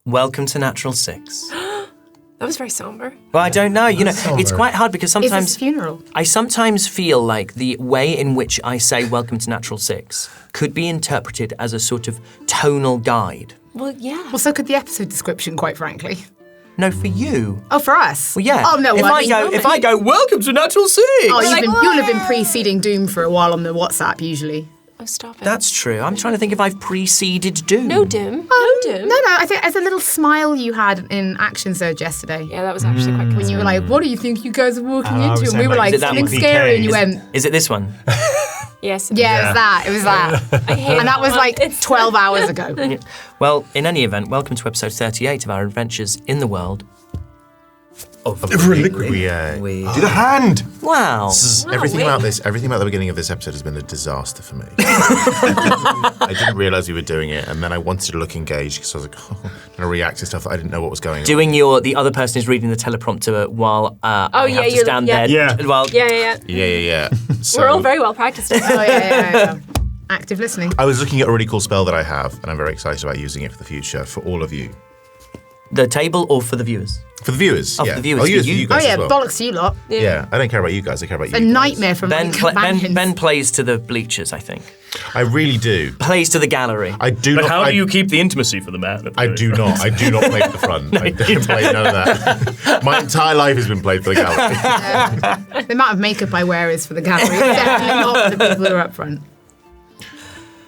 Welcome to Natural 6. That was very somber. Well, I don't know. It's quite hard because It's sometimes his funeral. I sometimes feel like the way in which I say welcome to Natural 6 could be interpreted as a sort of tonal guide. Well, yeah. Well, so could the episode description, quite frankly. No, for you. Oh, for us? Well, yeah. Oh, no. If I go, welcome to Natural 6. Oh, you'll have been preceding Doom for a while on the WhatsApp, usually. Oh, stop it. That's true. I'm trying to think if I've preceded Doom. No Doom. No Doom. No, I think as a little smile you had in Action Surge yesterday. Yeah, that was actually quite When you were like, what do you think you guys are walking I into? was And we were saying, like, is it that something one? scary, and you went, Is it this one? Yes. yeah, it was that. I hate And that was like 12 hours ago. Well, in any event, welcome to episode 38 of our adventures in the world of Reliquid. We Do the hand! Wow. Everything about the beginning of this episode has been a disaster for me. I didn't realise we were doing it, and then I wanted to look engaged because I was like, I'm going to react to stuff I didn't know what was going on. The other person is reading the teleprompter while I have to stand there. Yeah. While, Yeah. So, We're all very well practiced. Oh, yeah. Active listening. I was looking at a really cool spell that I have, and I'm very excited about using it for the future for all of you. The table or for the viewers? For the viewers, Oh, yeah. for the viewers, I'll for use you. for you Oh, guys yeah, as well. bollocks to you lot. Yeah, I don't care about you guys. I care about you. A nightmare from Ben, my companions. ben plays to the bleachers, I think. I really do. Plays to the gallery. I do But not. how do you keep the intimacy for the man? I do not. I do not play at the front. I don't play none of that. My entire life has been played for the gallery. The amount of makeup I wear is for the gallery. Definitely not for the people who are up front.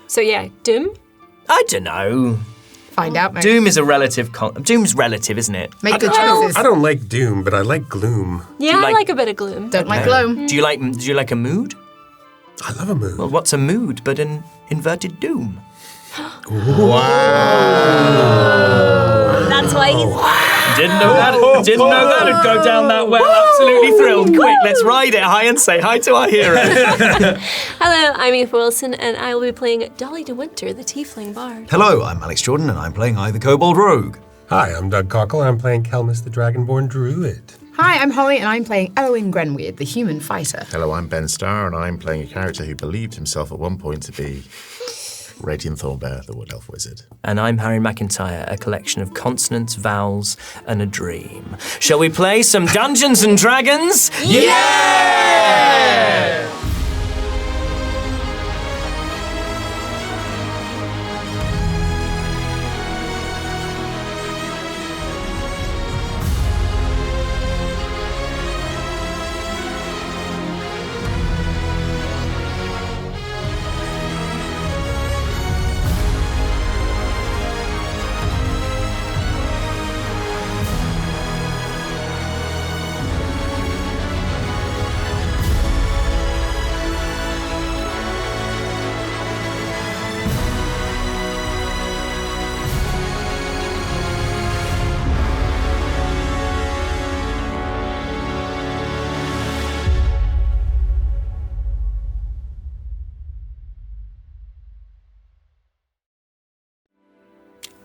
So yeah, Doom. I don't know. Find out, mate. Doom is a relative. Doom's relative, isn't it? Make good choices. I don't like Doom, but I like Gloom. Yeah, I like- like a bit of Gloom. Don't like Gloam. Do you like a mood? I love a mood. Well, what's a mood but an inverted doom? That's why he's... Didn't know that. Didn't know that'd go down that well. Absolutely thrilled. Quick, let's ride it high and say hi to our hero. Hello, I'm Aoife Wilson, and I will be playing Dolly de Winter, the Tiefling Bard. Hello, I'm Alex Jordan, and I'm playing I, the Kobold Rogue. Hi, I'm Doug Cockle, and I'm playing Kelmus, the Dragonborn Druid. Hi, I'm Hollie, and I'm playing Owen Grenweird, the human fighter. Hello, I'm Ben Starr, and I'm playing a character who believed himself at one point to be Radiant Thornbear, the Wood Elf Wizard. And I'm Harry McEntire, a collection of consonants, vowels, and a dream. Shall we play some Dungeons and Dragons? Yeah!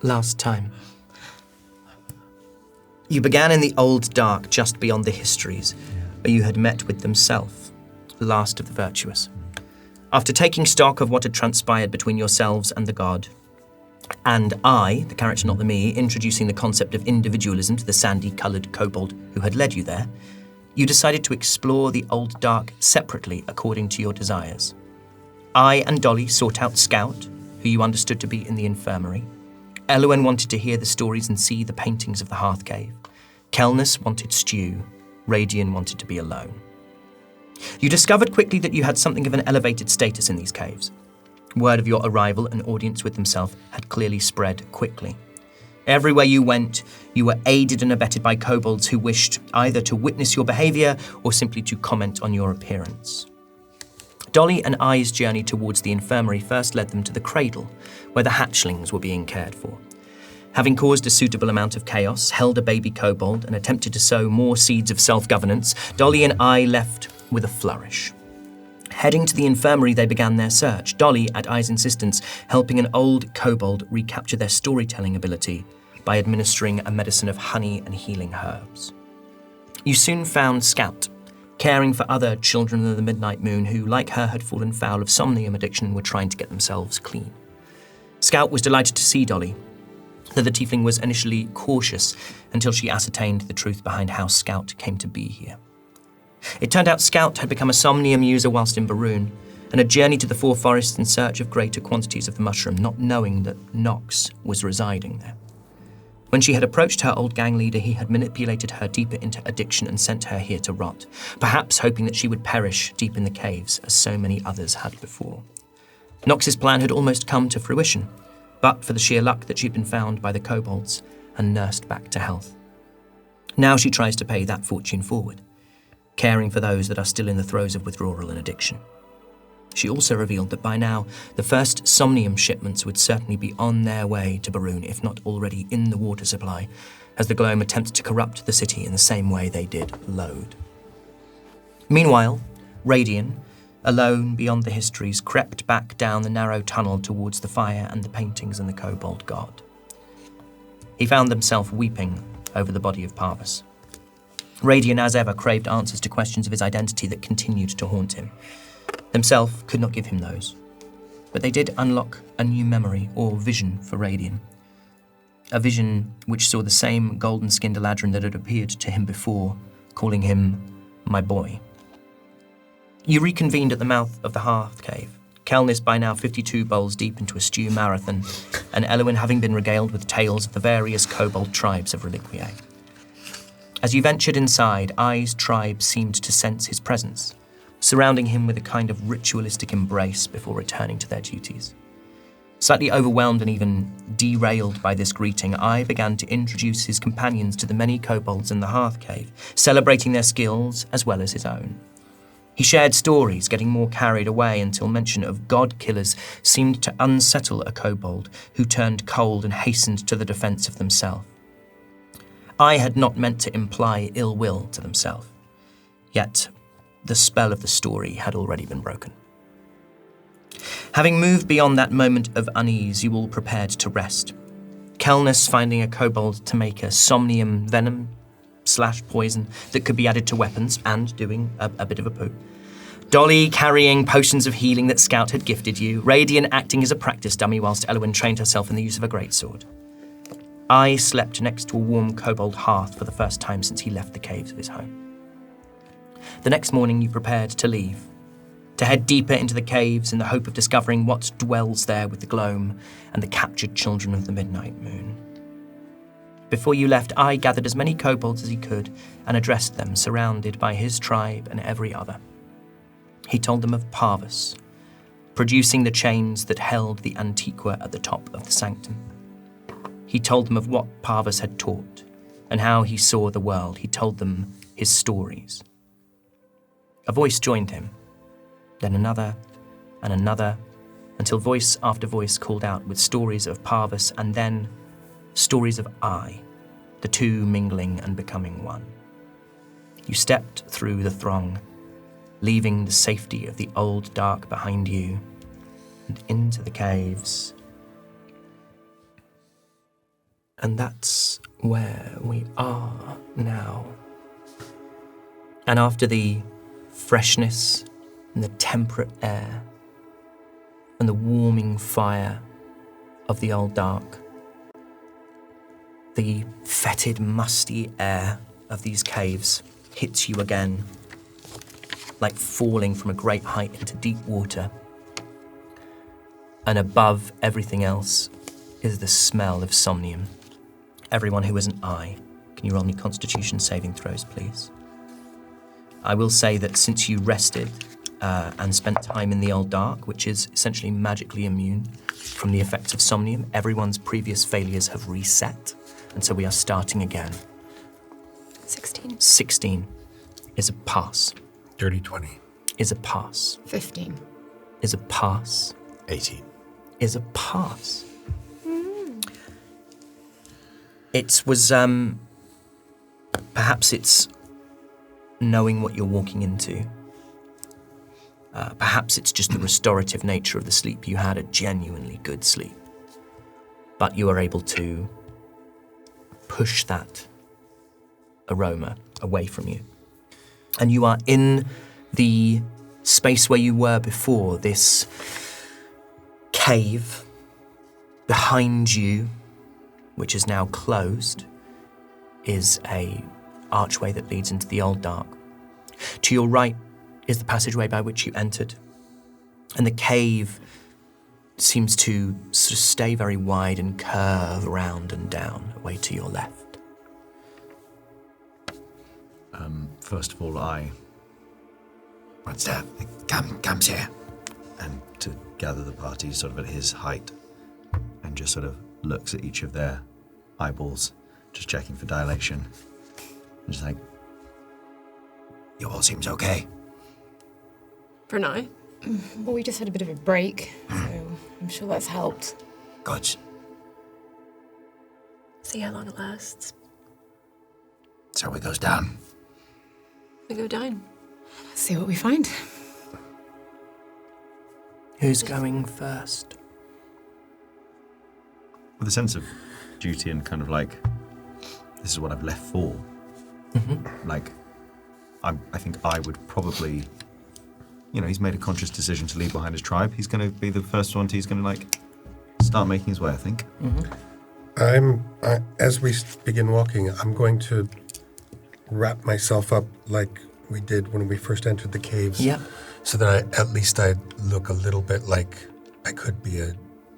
Last time. You began in the old dark just beyond the histories, where you had met with themself, last of the virtuous. After taking stock of what had transpired between yourselves and the god, and I, the character not the me, introducing the concept of individualism to the sandy-coloured kobold who had led you there, you decided to explore the old dark separately according to your desires. I and Dolly sought out Scout, who you understood to be in the infirmary. Elwyn wanted to hear the stories and see the paintings of the Hearth Cave. Kelnus wanted stew. Radian wanted to be alone. You discovered quickly that you had something of an elevated status in these caves. Word of your arrival and audience with himself had clearly spread quickly. Everywhere you went, you were aided and abetted by kobolds who wished either to witness your behaviour or simply to comment on your appearance. Dolly and I's journey towards the infirmary first led them to the cradle, where the hatchlings were being cared for. Having caused a suitable amount of chaos, held a baby kobold, and attempted to sow more seeds of self-governance, Dolly and I left with a flourish. Heading to the infirmary, they began their search, Dolly, at I's insistence, helping an old kobold recapture their storytelling ability by administering a medicine of honey and healing herbs. You soon found Scout, caring for other children of the Midnight Moon who, like her, had fallen foul of somnium addiction and were trying to get themselves clean. Scout was delighted to see Dolly. though the tiefling was initially cautious until she ascertained the truth behind how Scout came to be here. It turned out Scout had become a somnium user whilst in Baroon, and had journeyed to the Four Forests in search of greater quantities of the mushroom, not knowing that Nox was residing there. When she had approached her old gang leader, he had manipulated her deeper into addiction and sent her here to rot, perhaps hoping that she would perish deep in the caves, as so many others had before. Nox's plan had almost come to fruition, but for the sheer luck that she'd been found by the kobolds and nursed back to health. Now she tries to pay that fortune forward, caring for those that are still in the throes of withdrawal and addiction. She also revealed that by now, the first somnium shipments would certainly be on their way to Baroon, if not already in the water supply, as the Gloam attempted to corrupt the city in the same way they did Lode. Meanwhile, Radian, alone beyond the histories, crept back down the narrow tunnel towards the fire and the paintings and the kobold god. He found himself weeping over the body of Parvus. Radian, as ever, craved answers to questions of his identity that continued to haunt him. Himself could not give him those, but they did unlock a new memory or vision for Radian. A vision which saw the same golden-skinned Eladrin that had appeared to him before, calling him my boy. You reconvened at the mouth of the Hearth Cave, Kelnis by now 52 bowls deep into a stew marathon, and Elwyn having been regaled with tales of the various kobold tribes of Reliquiae. As you ventured inside, Ai's tribe seemed to sense his presence, surrounding him with a kind of ritualistic embrace before returning to their duties. Slightly overwhelmed and even derailed by this greeting, Ai began to introduce his companions to the many kobolds in the Hearth Cave, celebrating their skills as well as his own. He shared stories, getting more carried away until mention of god-killers seemed to unsettle a kobold who turned cold and hastened to the defense of themselves. Ai had not meant to imply ill will to themselves, yet the spell of the story had already been broken. Having moved beyond that moment of unease, you all prepared to rest. Kelnis finding a kobold to make a somnium venom/poison that could be added to weapons and doing a bit of a poo. Dolly carrying potions of healing that Scout had gifted you. Radian acting as a practice dummy whilst Elwyn trained herself in the use of a greatsword. I slept next to a warm kobold hearth for the first time since he left the caves of his home. The next morning you prepared to leave, to head deeper into the caves in the hope of discovering what dwells there with the Gloam and the captured children of the Midnight Moon. Before you left, I gathered as many kobolds as he could and addressed them, surrounded by his tribe and every other. He told them of Parvus, producing the chains that held the Antiqua at the top of the sanctum. He told them of what Parvus had taught and how he saw the world. He told them his stories. A voice joined him, then another and another, until voice after voice called out with stories of Parvus and then stories of I, the two mingling and becoming one. You stepped through the throng, leaving the safety of the old dark behind you and into the caves. And that's where we are now. And after the freshness and the temperate air and the warming fire of the old dark, the fetid, musty air of these caves hits you again, like falling from a great height into deep water. And above everything else is the smell of somnium. Everyone who isn't I, can you roll me Constitution saving throws, please? I will say that since you rested and spent time in the old dark, which is essentially magically immune from the effects of somnium, everyone's previous failures have reset, and so we are starting again. 16. 16 is a pass. Dirty 20. Is a pass. 15. Is a pass. 18. Is a pass. It was, perhaps it's knowing what you're walking into. Perhaps it's just the restorative nature of the sleep you had, a genuinely good sleep. But you are able to push that aroma away from you. And you are in the space where you were before, this cave behind you, which is now closed, is a archway that leads into the Old Dark. To your right is the passageway by which you entered, and the cave seems to sort of stay very wide and curve round and down away to your left. First of all, what's that? Comes here. And to gather the party sort of at his height, and just sort of looks at each of their eyeballs, just checking for dilation. And just like, you all seems okay. For now. Well, we just had a bit of a break, so I'm sure that's helped. Good. See how long it lasts. So it goes down. We go down. Let's see what we find. Who's going first? With a sense of duty and kind of like, this is what I've left for. Like, I think I would probably, he's made a conscious decision to leave behind his tribe. He's going to be the first one he's going to start making his way, I think. As we begin walking, I'm going to wrap myself up like we did when we first entered the caves. Yeah. So that at least I look a little bit like I could be a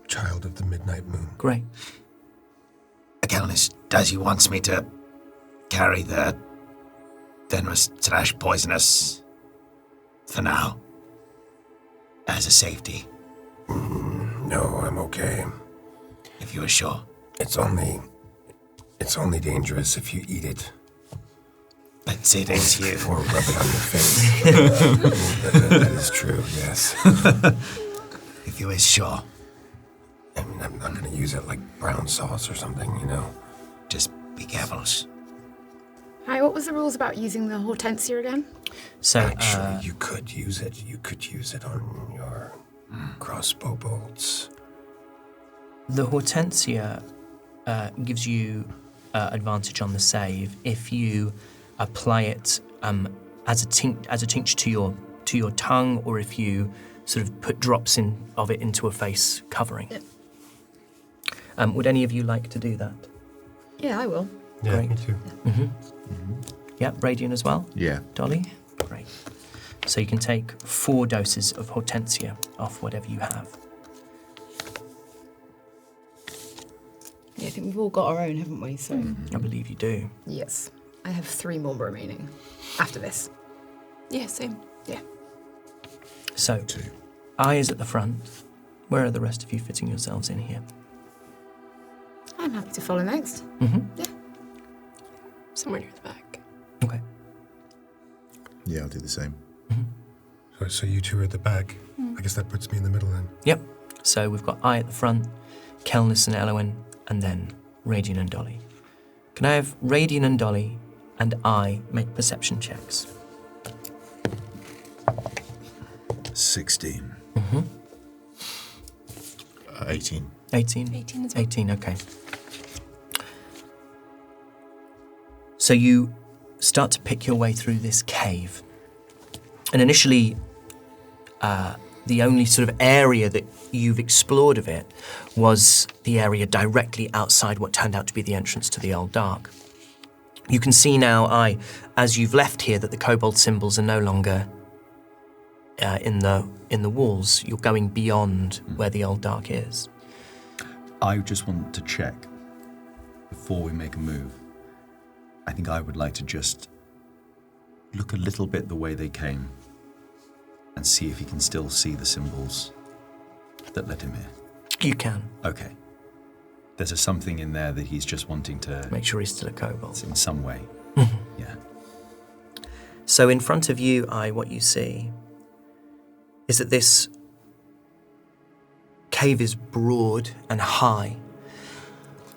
child of the midnight moon. Great. Akelnis does he wants me to carry the venomous/poisonous for now, as a safety. No, I'm okay. If you are sure. It's only dangerous if you eat it. But it is you. Or rub it on your face. That is true, yes. If you is sure. I mean, I'm not going to use it like brown sauce or something, Just be careful. Hi, what was the rules about using the hortensia again? So, Actually, you could use it. You could use it on your crossbow bolts. the Hortensia gives you advantage on the save if you apply it as a tincture to your tongue, or if you sort of put drops of it into a face covering. Yep. Would any of you like to do that? Yeah, I will. Yeah, Great. me too. Yep, Radiant as well? Yeah. Dolly? Great. So you can take 4 doses of Hortensia off whatever you have. Yeah, I think we've all got our own, haven't we? So I believe you do. yes, I have 3 more remaining after this. Yeah, same. Yeah. So, I is at the front. Where are the rest of you fitting yourselves in here? I'm happy to follow next. Mm-hmm. Somewhere near the back. Okay. Yeah, I'll do the same. So you two are at the back. I guess that puts me in the middle then. Yep. So we've got I at the front, Kelnis and Elowin, and then Radiant and Dolly. Can I have Radiant and Dolly and I make perception checks? 16. 18. 18? 18 as well. 18, okay. So you start to pick your way through this cave. And initially, the only sort of area that you've explored of it was the area directly outside what turned out to be the entrance to the Old Dark. You can see now, as you've left here, that the kobold symbols are no longer in the walls. You're going beyond where the Old Dark is. I just want to check before we make a move. I think I would like to just look a little bit the way they came and see if he can still see the symbols that led him here. You can. Okay. There's something in there that he's just wanting to... Make sure he's still a kobold. In some way. Yeah. So in front of you, what you see is that this cave is broad and high,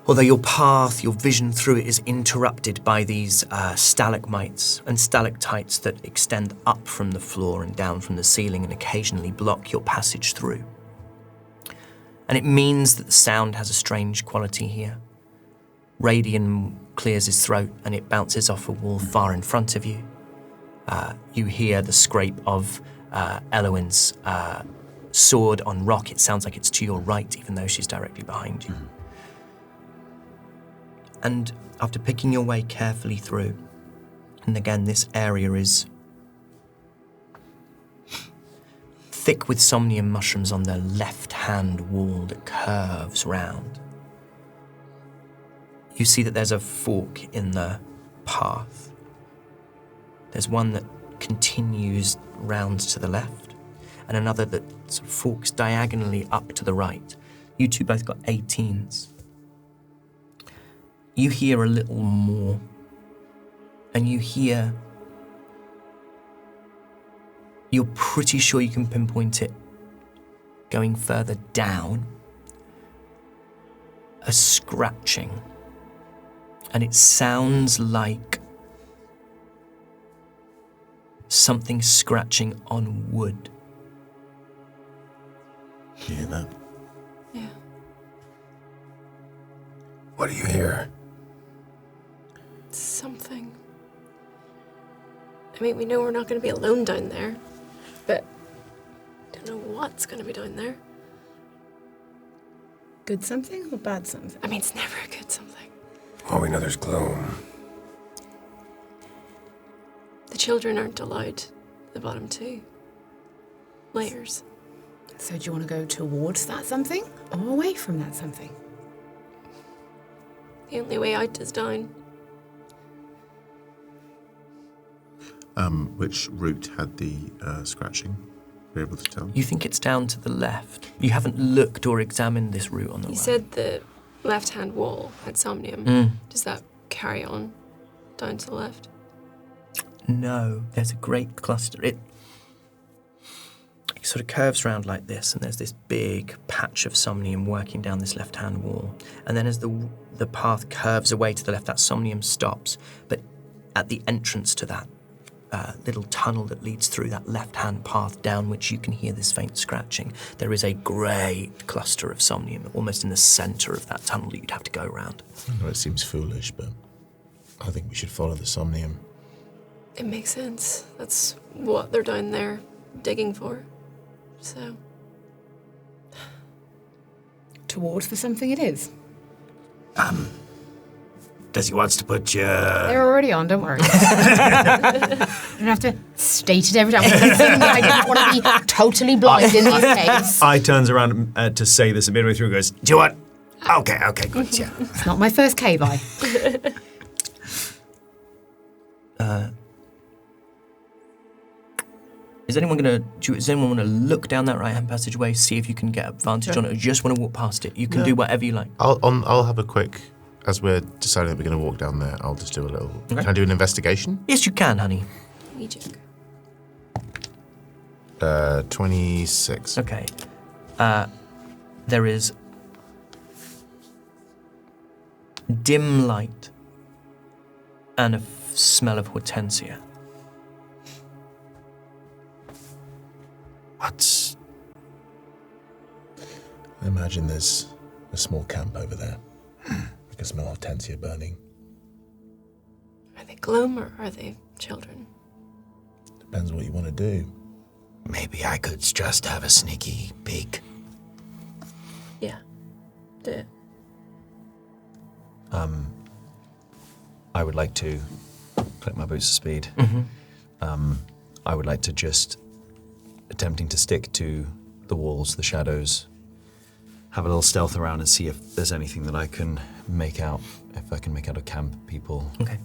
although your path, your vision through it is interrupted by these stalagmites and stalactites that extend up from the floor and down from the ceiling and occasionally block your passage through. And it means that the sound has a strange quality here. Radiant clears his throat and it bounces off a wall far in front of you. You hear the scrape of Elowin's sword on rock. It sounds like it's to your right, even though she's directly behind you. And after picking your way carefully through, and again, this area is thick with somnium mushrooms on the left-hand wall that curves round. You see that there's a fork in the path. There's one that continues round to the left, and another that sort of forks diagonally up to the right. You two both got 18s. You hear a little more, and you hear... You're pretty sure you can pinpoint it going further down. A scratching. And it sounds like something scratching on wood. You hear that? Yeah. What do you hear? Something. I mean, we know we're not going to be alone down there, but I don't know what's going to be down there. Good something or bad something? I mean, it's never a good something. Oh, we know there's gloom. The children aren't allowed the bottom 2 layers. So do you want to go towards that something or away from that something? The only way out is down. Which route had the scratching? Are you able to tell? You think it's down to the left. You haven't looked or examined this route on the way. You said the left-hand wall had somnium. Does that carry on down to the left? No, there's a great cluster. It sort of curves round like this, and there's this big patch of somnium working down this left-hand wall. And then as the path curves away to the left, that somnium stops. But at the entrance to that little tunnel that leads through that left-hand path down which you can hear this faint scratching, there is a great cluster of somnium almost in the centre of that tunnel that you'd have to go around. I know it seems foolish, but I think we should follow the somnium. It makes sense. That's what they're down there digging for. So... Towards the something it is. Does he wants to put your... They're already on, don't worry. You don't have to state it every time. I didn't want to be totally blind in this case. I turns around to say this, and midway through goes, Do you want... Okay, good, yeah. It's not my first cave-eye. Does anyone want to look down that right-hand passageway, see if you can get advantage on it, or you just want to walk past it? You can do whatever you like. I'll have a quick... As we're deciding that we're going to walk down there, I'll just do a little... Okay. Can I do an investigation? Yes, you can, honey. we check. 26. Okay. There is dim light and a smell of hortensia. What? I imagine there's a small camp over there. I can smell hortensia burning. Are they gloam or are they children? Depends what you want to do. Maybe I could just have a sneaky peek. Yeah. Do it. I would like to click my boots of speed. I would like to just attempting to stick to the walls, the shadows, have a little stealth around and see if there's anything that I can make out, if I can make out a camp, people. Okay.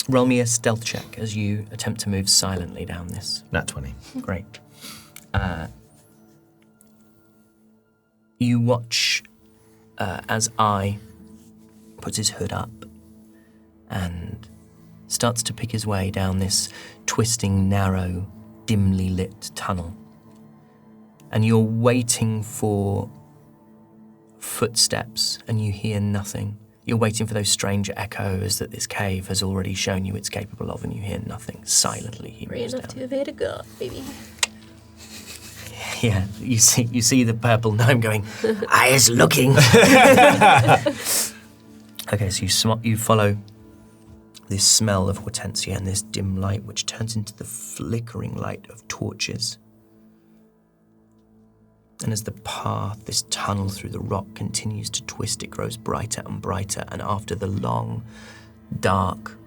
Roll me a stealth check as you attempt to move silently down this. Nat 20. Great. You watch as I puts his hood up and starts to pick his way down this twisting, narrow, dimly lit tunnel. And you're waiting for footsteps and you hear nothing. You're waiting for those strange echoes that this cave has already shown you it's capable of, and you hear nothing. Silently he Free moves enough down. to evade a god, baby. Yeah, you see the purple gnome going, eyes looking. Okay, so you follow this smell of hortensia and this dim light, which turns into the flickering light of torches. And as the path, this tunnel through the rock continues to twist, it grows brighter and brighter. And after the long, dark,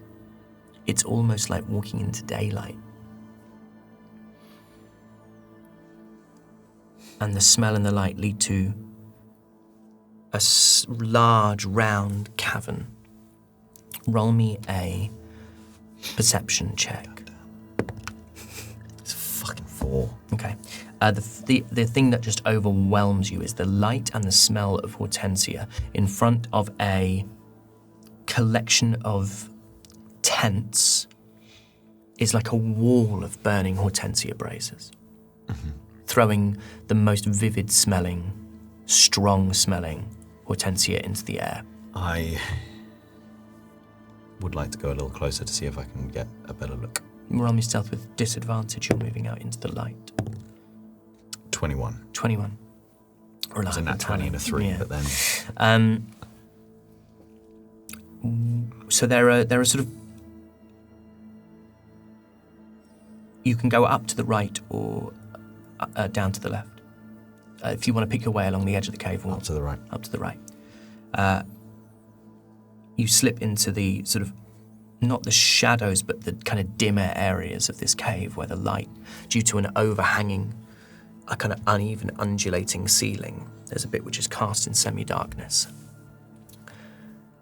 it's almost like walking into daylight. And the smell and the light lead to a large, round cavern. Roll me a perception check. It's fucking 4. Okay. The thing that just overwhelms you is the light and the smell of hortensia in front of a collection of tents is like a wall of burning hortensia braziers, throwing the most vivid smelling, strong smelling hortensia into the air. I would like to go a little closer to see if I can get a better look. Roll me stealth with disadvantage. You're moving out into the light. 21. 21. It's a nat 20 and a 3, yeah. but then... So there are sort of... You can go up to the right or down to the left. If you want to pick your way along the edge of the cave wall. Up to the right. Up to the right. You slip into the sort of, not the shadows, but the kind of dimmer areas of this cave where the light, due to an overhanging, a kind of uneven, undulating ceiling, there's a bit which is cast in semi-darkness.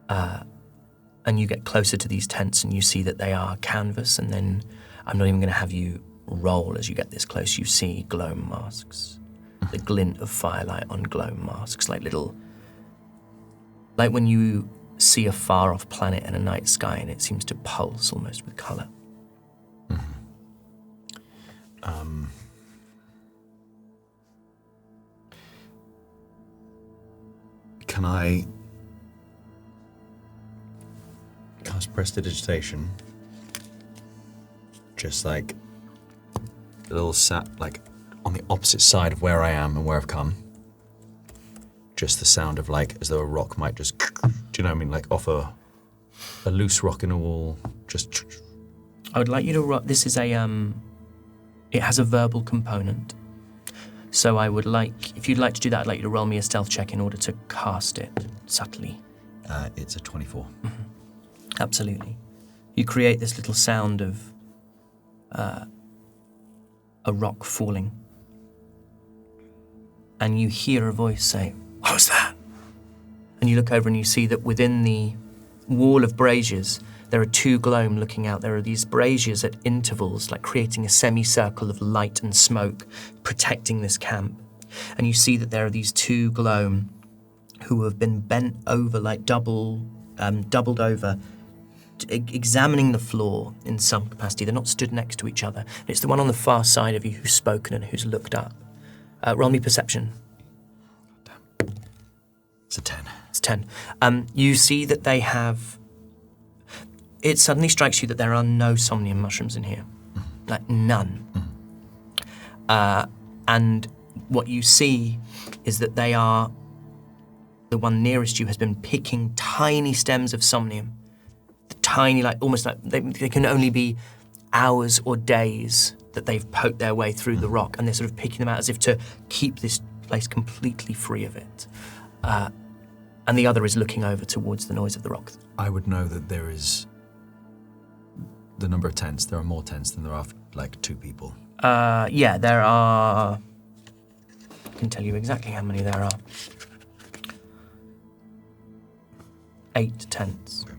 And you get closer to these tents and you see that they are canvas, and then I'm not even going to have you roll as you get this close. You see gloam masks. The glint of firelight on gloam masks, like when you see a far-off planet in a night sky and it seems to pulse almost with colour. Can I cast prestidigitation? Just like a little like on the opposite side of where I am and where I've come. Just the sound of like, as though a rock might just, do you know what I mean? Like off a loose rock in a wall, just. I would like you to, this is a, it has a verbal component. So I would like, if you'd like to do that, I'd like you to roll me a stealth check in order to cast it subtly. It's a 24. Absolutely. You create this little sound of a rock falling. And you hear a voice say, "What was that?" And you look over and you see that within the wall of braziers, there are 2 gloam looking out. There are these braziers at intervals, like creating a semicircle of light and smoke, protecting this camp. And you see that there are these 2 gloam who have been bent over, like doubled over, examining the floor in some capacity. They're not stood next to each other. It's the one on the far side of you who's spoken and who's looked up. Roll me perception. Damn. It's a 10. It's 10. You see that they have... It suddenly strikes you that there are no somnium mushrooms in here. Like, none. And what you see is that they are... The one nearest you has been picking tiny stems of somnium. Tiny, like, almost like they can only be hours or days that they've poked their way through the rock, and they're sort of picking them out as if to keep this place completely free of it. And the other is looking over towards the noise of the rock. I would know that there is the number of tents. There are more tents than there are, like, 2 people. Yeah, there are... I can tell you exactly how many there are. 8 tents. Okay.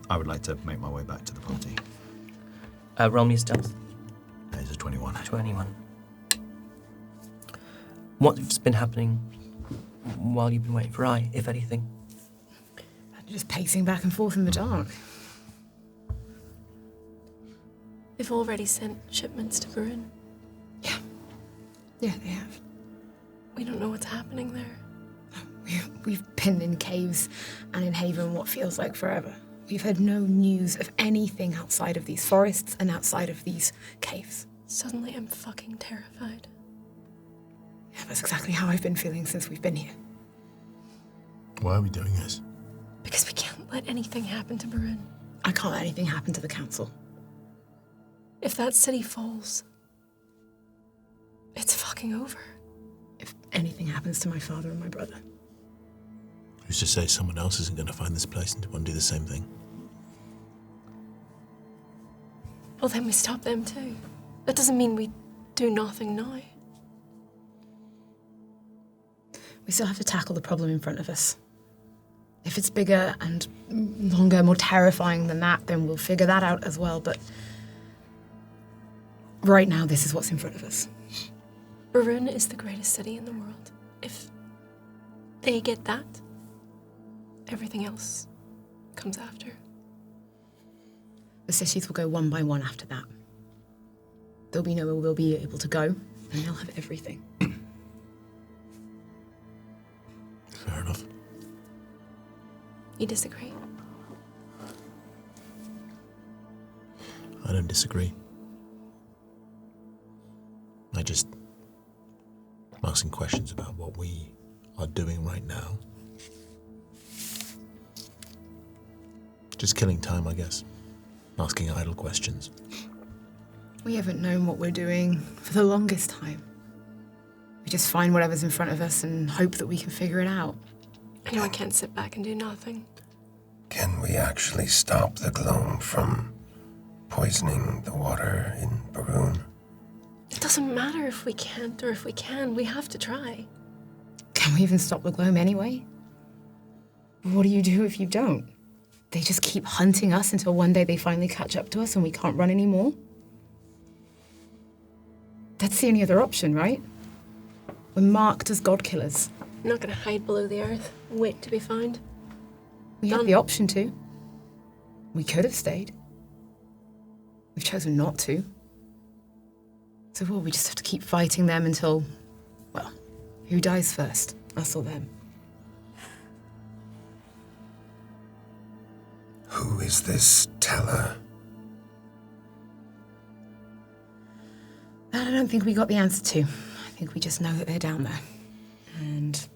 I would like to make my way back to the party. Roll me a stealth. That is a 21. 21. What's been happening while you've been waiting for I, if anything? Just pacing back and forth in the dark. They've already sent shipments to Bryn. Yeah. Yeah, they have. We don't know what's happening there. We've been in caves and in Haven what feels like forever. We've had no news of anything outside of these forests and outside of these caves. Suddenly I'm fucking terrified. Yeah, that's exactly how I've been feeling since we've been here. Why are we doing this? Because we can't let anything happen to Bryn. I can't let anything happen to the council. If that city falls, it's fucking over. if anything happens to my father and my brother. Who's to say someone else isn't going to find this place and want to do the same thing? Well, then we stop them too. That doesn't mean we do nothing now. We still have to tackle the problem in front of us. If it's bigger and longer, more terrifying than that, then we'll figure that out as well. But right now, this is what's in front of us. Barun is the greatest city in the world. If they get that, everything else comes after. The cities will go one by one after that. There'll be nowhere we'll be able to go, and they'll have everything. Fair enough. You disagree? I don't disagree. I'm asking questions about what we are doing right now. Just killing time, I guess. Asking idle questions. We haven't known what we're doing for the longest time. We just find whatever's in front of us and hope that we can figure it out. I know I can't sit back and do nothing. Can we actually stop the gloam from poisoning the water in Barun? It doesn't matter if we can't or if we can. We have to try. Can we even stop the gloam anyway? What do you do if you don't? They just keep hunting us until one day they finally catch up to us and we can't run anymore? That's the only other option, right? We're marked as god killers. I'm not going to hide below the earth and wait to be found. We had the option to. We could have stayed. We've chosen not to. So we just have to keep fighting them until, well, who dies first? Us or them? Who is this teller? That I don't think we got the answer to. I think we just know that they're down there. And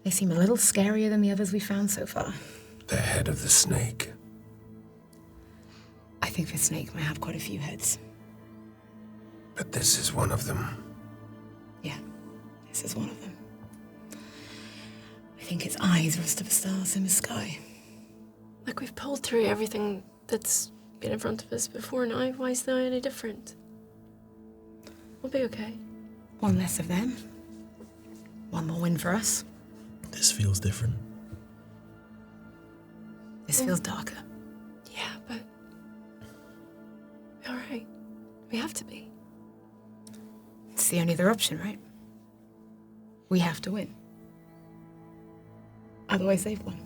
they seem a little scarier than the others we found so far. The head of the snake. I think the snake might have quite a few heads. But this is one of them. Yeah, this is one of them. I think its eyes rest of the stars in the sky. Like we've pulled through everything that's been in front of us before now. Why is that any different? We'll be okay. One less of them. One more win for us. This feels different. This feels darker. Yeah, but all right. We have to be. It's the only other option, right? We have to win. Otherwise, they've won.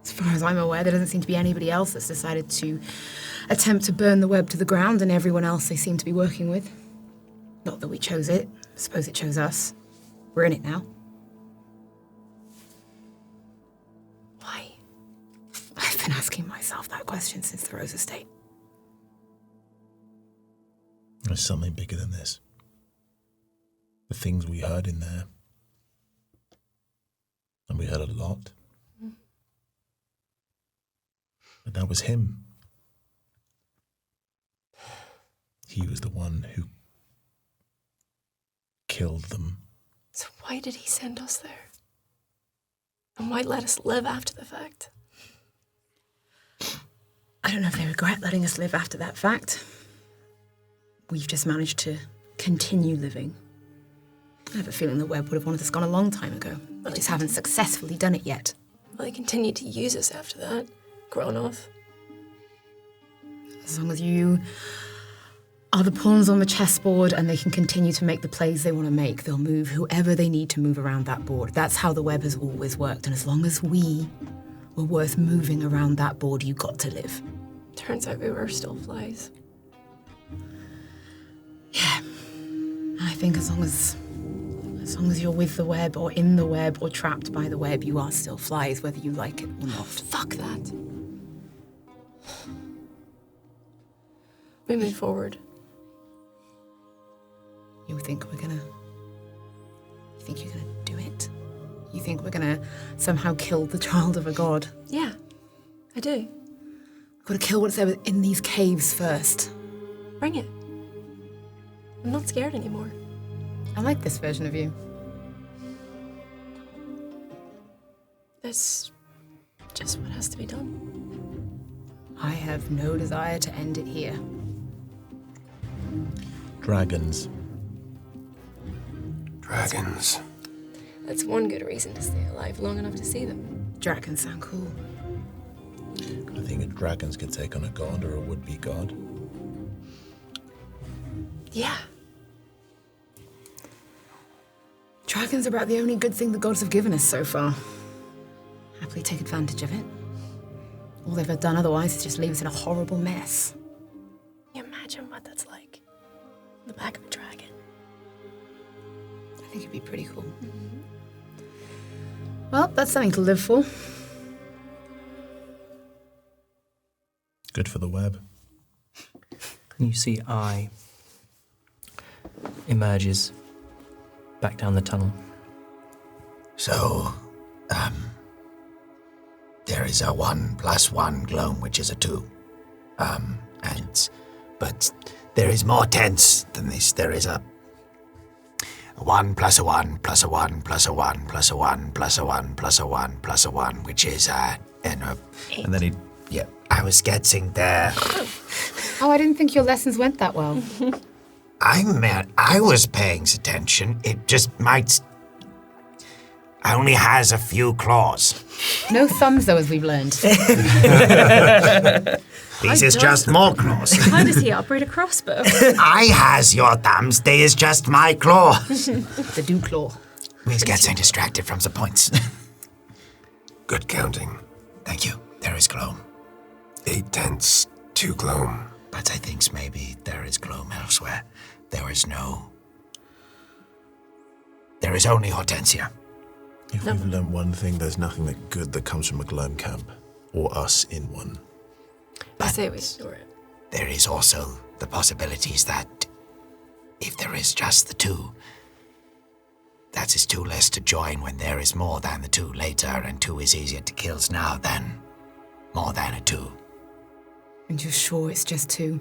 As far as I'm aware, there doesn't seem to be anybody else that's decided to attempt to burn the web to the ground, and everyone else they seem to be working with. Not that we chose it. I suppose it chose us. We're in it now. Why? I've been asking myself that question since the Rose Estate. There's something bigger than this. The things we heard in there. And we heard a lot. But that was him. He was the one who killed them. So why did he send us there? And why let us live after the fact? I don't know if they regret letting us live after that fact. We've just managed to continue living. I have a feeling the web would have wanted us gone a long time ago. We just haven't successfully done it yet. Well, they continued to use us after that. Grown off. As long as you are the pawns on the chessboard and they can continue to make the plays they want to make, they'll move whoever they need to move around that board. That's how the web has always worked. And as long as we were worth moving around that board, you got to live. Turns out we were still flies. Yeah. I think as long as you're with the web or in the web or trapped by the web, you are still flies, whether you like it or not. Fuck that. We move forward. You think you're gonna do it? You think we're gonna somehow kill the child of a god? Yeah, I do. We've got to kill what's in these caves first. Bring it. I'm not scared anymore. I like this version of you. That's just what has to be done. I have no desire to end it here. Dragons. Dragons. That's one good reason to stay alive long enough to see them. Dragons sound cool. I think dragons could take on a god or a would-be god. Yeah. Dragons are about the only good thing the gods have given us so far. Happily take advantage of it. All they've ever done otherwise is just leave us in a horrible mess. Can you imagine what that's like? The back of a dragon. I think it'd be pretty cool. Well, that's something to live for. Good for the web. And you see Eye emerges back down the tunnel. So, there is a 1+1 gloam, which is a 2. But there is more tense than this. There is a 1 plus a 1 plus a 1 plus a 1 plus a 1 plus a 1 plus a 1 plus a 1, which is And then he... yeah, I was getting there. Oh, I didn't think your lessons went that well. I was paying attention. It just might... only has a few claws. No thumbs, though, as we've learned. This is just more claws. How does he operate a crossbow? I has your thumbs, they is just my claws. The dew claw. He's getting distracted from the points. Good counting. Thank you. There is gloam. 8 tenths, 2 gloam. But I think maybe there is gloam elsewhere. There is only Hortensia. If we've learned one thing, there's nothing good that comes from a gloam camp, or us in one. I say we ignore it. There is also the possibilities that if there is just the 2, that is 2 less to join when there is more than the 2 later, and 2 is easier to kill now than more than a 2. And you're sure it's just 2?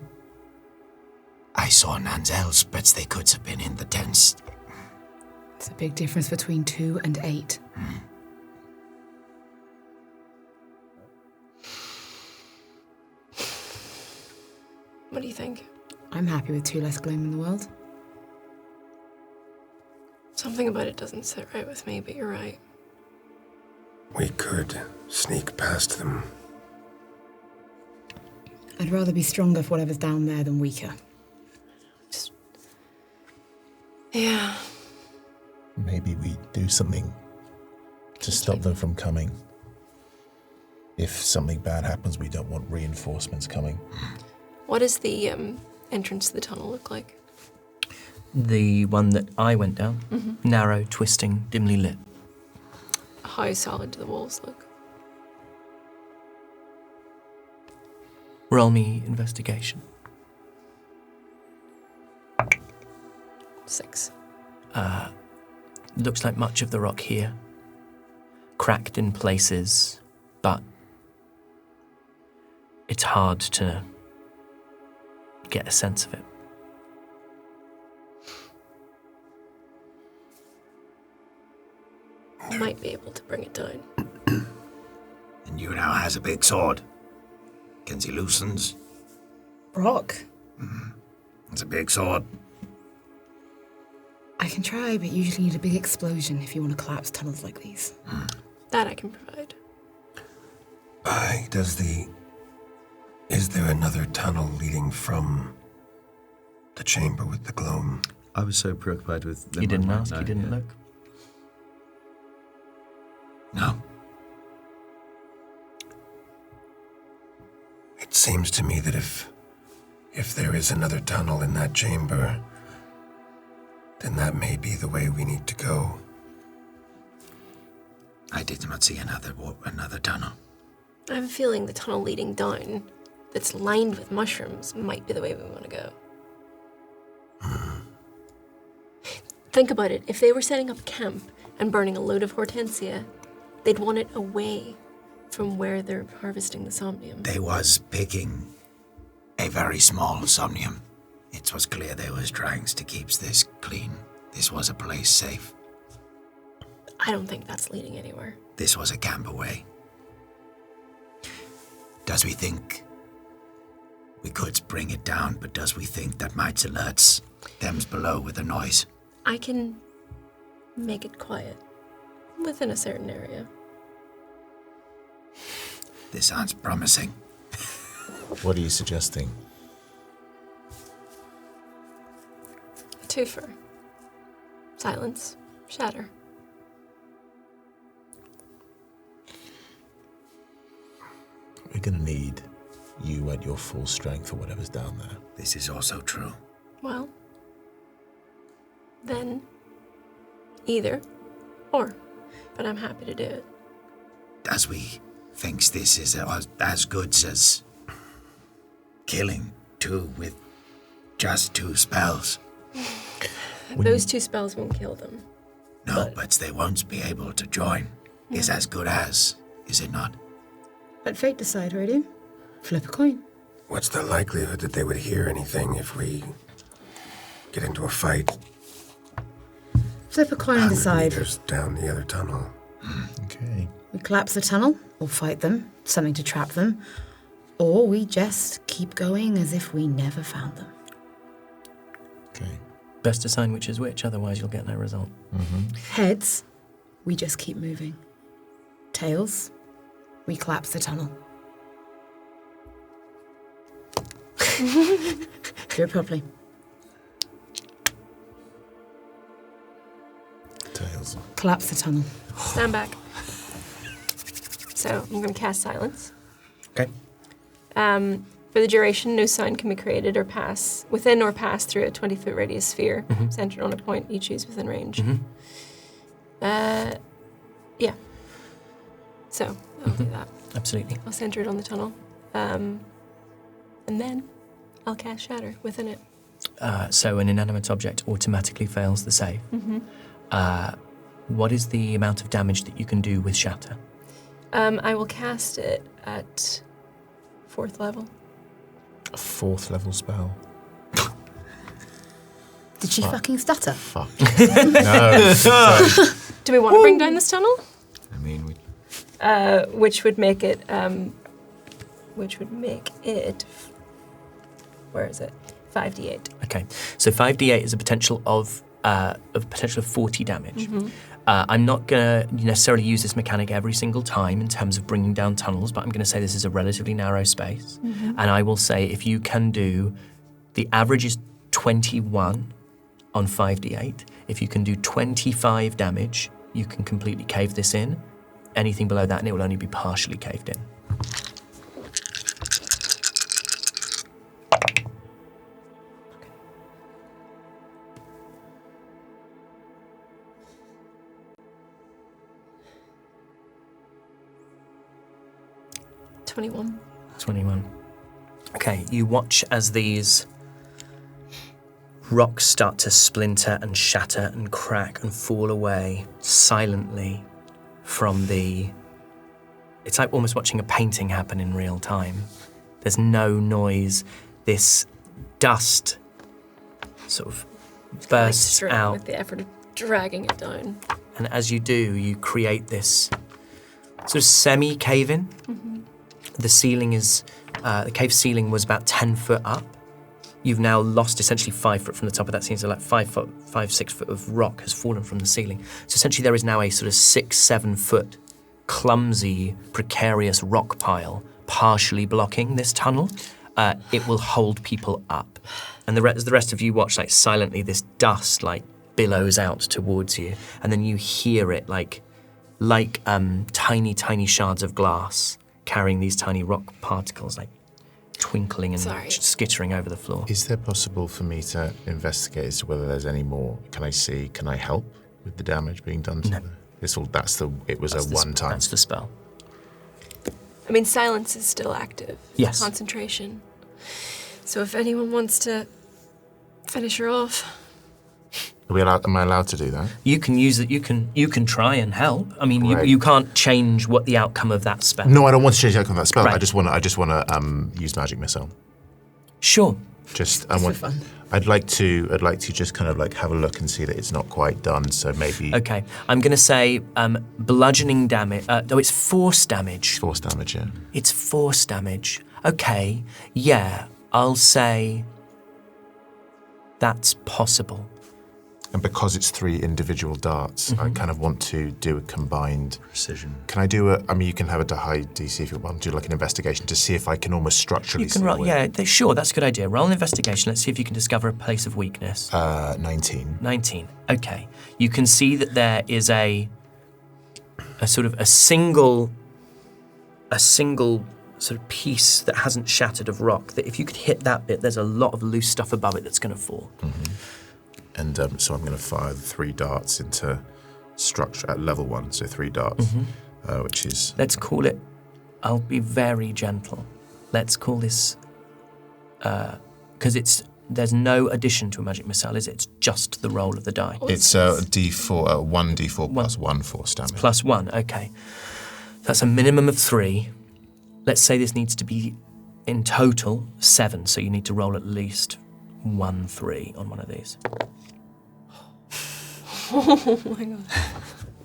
I saw none else, but they could have been in the tents. It's a big difference between 2 and 8. What do you think? I'm happy with 2 less gloom in the world. Something about it doesn't sit right with me, but you're right. We could sneak past them. I'd rather be stronger for whatever's down there than weaker. Yeah. Maybe we do something to stop them from coming. If something bad happens, we don't want reinforcements coming. What does the entrance to the tunnel look like? The one that I went down, narrow, twisting, dimly lit. How solid do the walls look? Roll me investigation. 6. Looks like much of the rock here, cracked in places, but it's hard to get a sense of it. Might be able to bring it down. And you now has a big sword. Kenzie loosens. Rock? It's a big sword. I can try, but you usually need a big explosion if you want to collapse tunnels like these. That I can provide. Is there another tunnel leading from the chamber with the gloam? I was so preoccupied with... You didn't Limerick, ask, no, you didn't yeah. look. No. It seems to me that if there is another tunnel in that chamber, then that may be the way we need to go. I did not see another tunnel. I have a feeling the tunnel leading down that's lined with mushrooms might be the way we want to go. Think about it. If they were setting up camp and burning a load of hortensia, they'd want it away from where they're harvesting the somnium. They was picking a very small somnium. It was clear they was trying to keep this clean. this was a place safe. I don't think that's leading anywhere. This was a camp away. Does we think we could bring it down, but does we think that might alert them below with a noise? I can make it quiet within a certain area. This sounds promising. What are you suggesting? A twofer. Silence. Shatter. We're going to need you at your full strength or whatever's down there. This is also true. Well, then either or. But I'm happy to do it. Does we thinks this is as good as killing two with just 2 spells? Those 2 spells won't kill them. No, but they won't be able to join. Is as good as, is it not? Let fate decide, Radian. Flip a coin. What's the likelihood that they would hear anything if we get into a fight? Flip a coin and 100 decide. meters down the other tunnel. Okay. We collapse the tunnel, or fight them, something to trap them, or we just keep going as if we never found them. Okay. Best decide which is which, otherwise you'll get no result. Heads, we just keep moving. Tails, we collapse the tunnel. Do it properly. Tails. Collapse the tunnel. Stand back. So I'm going to cast silence. Okay. For the duration, no sound can be created or pass within or pass through a 20-foot radius sphere centered on a point you choose within range. Yeah. So I'll do that. Absolutely. I'll center it on the tunnel. And then I'll cast Shatter within it. So an inanimate object automatically fails the save. What is the amount of damage that you can do with Shatter? I will cast it at 4th level. A 4th level spell. Did she fucking stutter? Fuck. No. Sorry. Do we want to bring down this tunnel? I mean, we Which would make it, where is it? 5d8. Okay, so 5d8 is a potential of 40 damage. I'm not going to necessarily use this mechanic every single time in terms of bringing down tunnels, but I'm going to say this is a relatively narrow space. And I will say if you can do, the average is 21 on 5d8. If you can do 25 damage, you can completely cave this in. Anything below that, and it will only be partially caved in. $21. 21. Okay, you watch as these rocks start to splinter and shatter and crack and fall away silently from the... It's like almost watching a painting happen in real time. There's no noise. This dust sort of bursts out. With the effort of dragging it down. And as you do, you create this sort of semi-cave-in. The ceiling is, the cave ceiling was about 10 foot up. You've now lost essentially 5 foot from the top of that ceiling, so like 6 foot of rock has fallen from the ceiling. So essentially there is now a sort of 6-7 foot clumsy, precarious rock pile partially blocking this tunnel. It will hold people up. And as the rest of you watch, like silently, this dust like billows out towards you, and then you hear it like tiny, tiny shards of glass carrying these tiny rock particles, like twinkling and skittering over the floor. Is there possible for me to investigate as to whether there's any more? Can I help with the damage being done to them? It was a one-time. That's the spell. I mean, silence is still active. Yes. Concentration. So if anyone wants to finish her off. Am I allowed to do that? You can use it. You can try and help. I mean, Right. you can't change what the outcome of that spell. No, I don't want to change the outcome of that spell. Right. I just want to use magic missile. Sure. Just for fun. I'd like to just kind of like have a look and see that it's not quite done. So maybe. Okay, I'm going to say bludgeoning damage. It's force damage. Force damage, yeah. It's force damage. Okay, yeah, I'll say that's possible. And because it's 3 individual darts, I kind of want to do a combined precision. Can I do you can have a high DC if you want to do like an investigation to see if I can almost structurally You can see roll, where- sure, that's a good idea. Roll an investigation. Let's see if you can discover a place of weakness. 19. 19. Okay. You can see that there is a sort of a single sort of piece that hasn't shattered of rock, that if you could hit that bit, there's a lot of loose stuff above it that's going to fall. And so I'm going to fire the 3 darts into structure at level 1, so 3 darts, which is... Let's call it, I'll be very gentle. Let's call this, because there's no addition to a magic missile, is it? It's just the roll of the die. It's a D4, 1d4 plus 1 force damage. Plus 1, okay. That's a minimum of 3. Let's say this needs to be, in total, 7, so you need to roll at least 1 3 on one of these. Oh my god.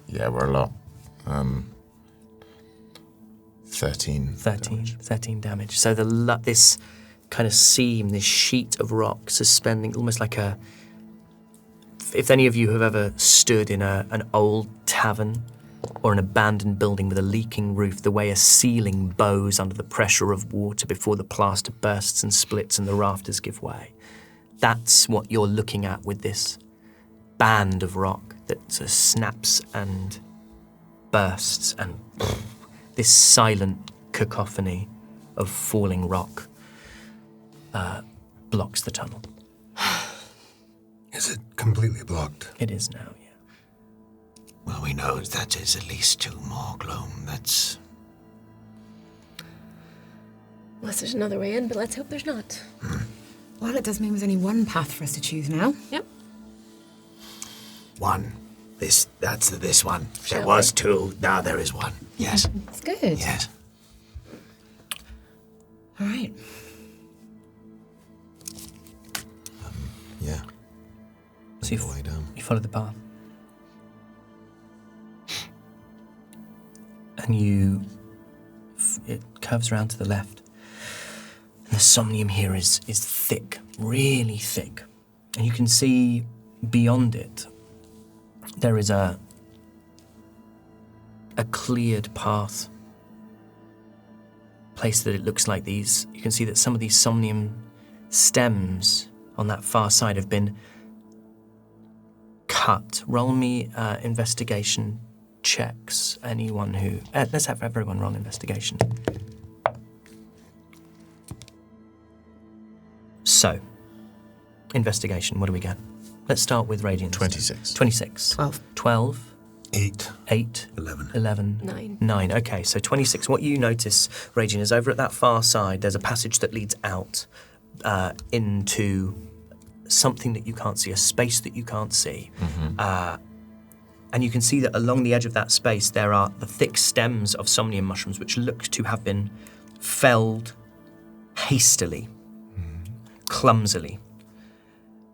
Yeah, we're a lot. 13. 13 damage. So this kind of seam, this sheet of rock suspending, almost like a... If any of you have ever stood in an old tavern or an abandoned building with a leaking roof, the way a ceiling bows under the pressure of water before the plaster bursts and splits and the rafters give way. That's what you're looking at with this band of rock that sort of snaps and bursts, and this silent cacophony of falling rock blocks the tunnel. Is it completely blocked? It is now, yeah. Well, we know that is at least 2 more gloam. That's... Unless there's another way in, but let's hope there's not. Well, it does mean there's only one path for us to choose now. Yep. 1. That's this one. Shall There was 2. Now there is 1. Yes. That's good. Yes. All right. Yeah. So The way down. you follow the path. And it curves around to the left. And the somnium here is thick, really thick. And you can see beyond it, there is a cleared path. Place that it looks like you can see that some of these somnium stems on that far side have been cut. Roll me investigation checks. Anyone who... let's have everyone roll investigation. So, investigation, what do we get? Let's start with Radiant. 26. 26. 12. 12. 8. 8. 11. 11. 9. 9. Okay, so 26. What you notice, Radiant, is over at that far side, there's a passage that leads out into something that you can't see, a space that you can't see. And you can see that along the edge of that space, there are the thick stems of somnium mushrooms, which look to have been felled hastily, clumsily.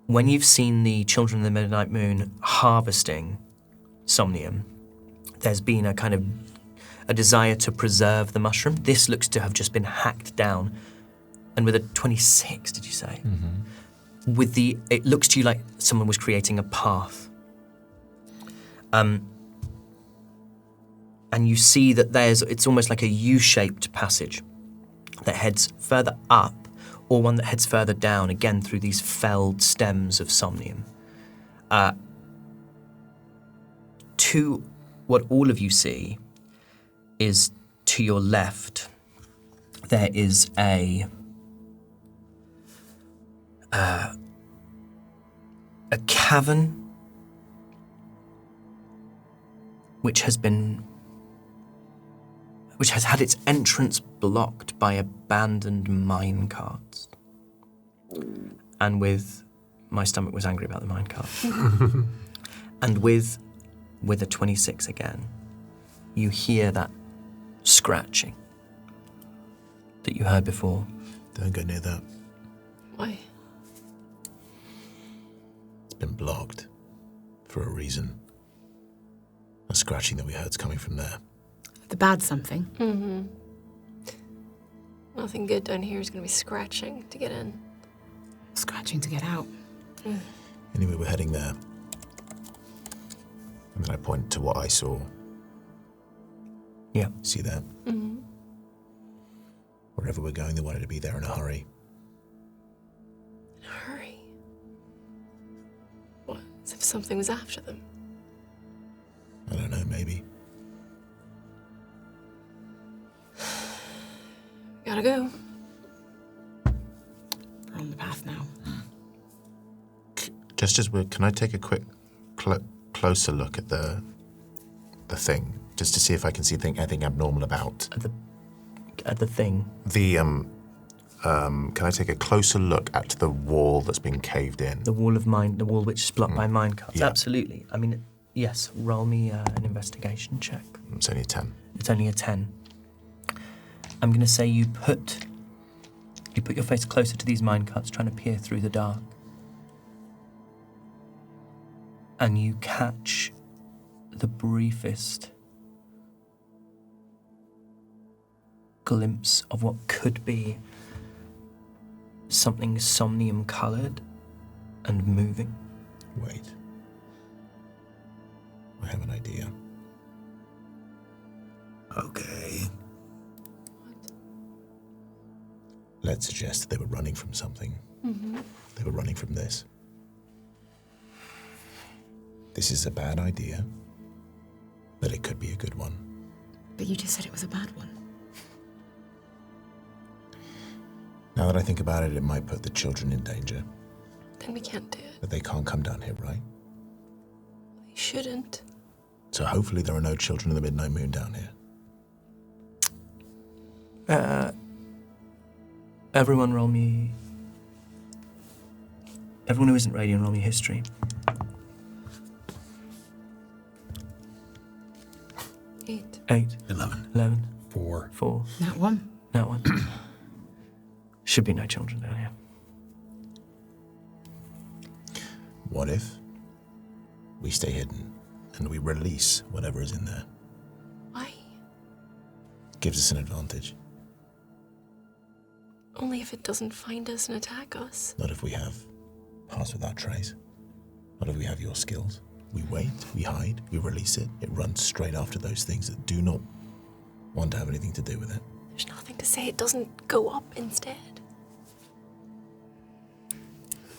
When you've seen the Children of the Midnight Moon harvesting somnium, there's been a kind of a desire to preserve the mushroom. This looks to have just been hacked down. And with a 26, did you say? It looks to you like someone was creating a path. And you see that it's almost like a U-shaped passage that heads further up, or one that heads further down, again through these felled stems of somnium. To what all of you see is to your left, there is a cavern which has had its entrance blocked by abandoned mine carts. And my stomach was angry about the mine carts. And with a 26 again, you hear that scratching that you heard before. Don't go near that. Why? been blocked for a reason. The scratching that we heard's coming from there. The bad something. Mm-hmm. Nothing good down here is going to be scratching to get in. Scratching to get out. Anyway, we're heading there. And then I point to what I saw. Yeah. See that? Mm-hmm. Wherever we're going, they wanted to be there in a hurry. Hurry. What? As if something was after them. I don't know, maybe. Gotta go. We're on the path now. Just as can I take a quick, closer look at the thing, just to see if I can see anything abnormal about At the thing. can I take a closer look at the wall that's been caved in? The wall which is blocked by minecarts. Yeah. Absolutely. I mean, yes, roll me an investigation check. It's only a 10. It's only a 10. I'm going to say you put your face closer to these minecarts, trying to peer through the dark. And you catch the briefest glimpse of what could be something somnium-coloured and moving. Wait. I have an idea. Okay. Let's suggest that they were running from something. Mm-hmm. They were running from this. This is a bad idea, but it could be a good one. But you just said it was a bad one. Now that I think about it, it might put the children in danger. Then we can't do it. But they can't come down here, right? They shouldn't. So hopefully there are no children in the Midnight Moon down here. Everyone who isn't radiant, roll me history. 8. 11. 11. 4. 4. That one. That one. Should be no children down here. What if we stay hidden and we release whatever is in there? Why? Gives us an advantage. Only if it doesn't find us and attack us. Not if we have Pass Without Trace. Not if we have your skills. We wait, we hide, we release it. It runs straight after those things that do not want to have anything to do with it. There's nothing to say it doesn't go up instead.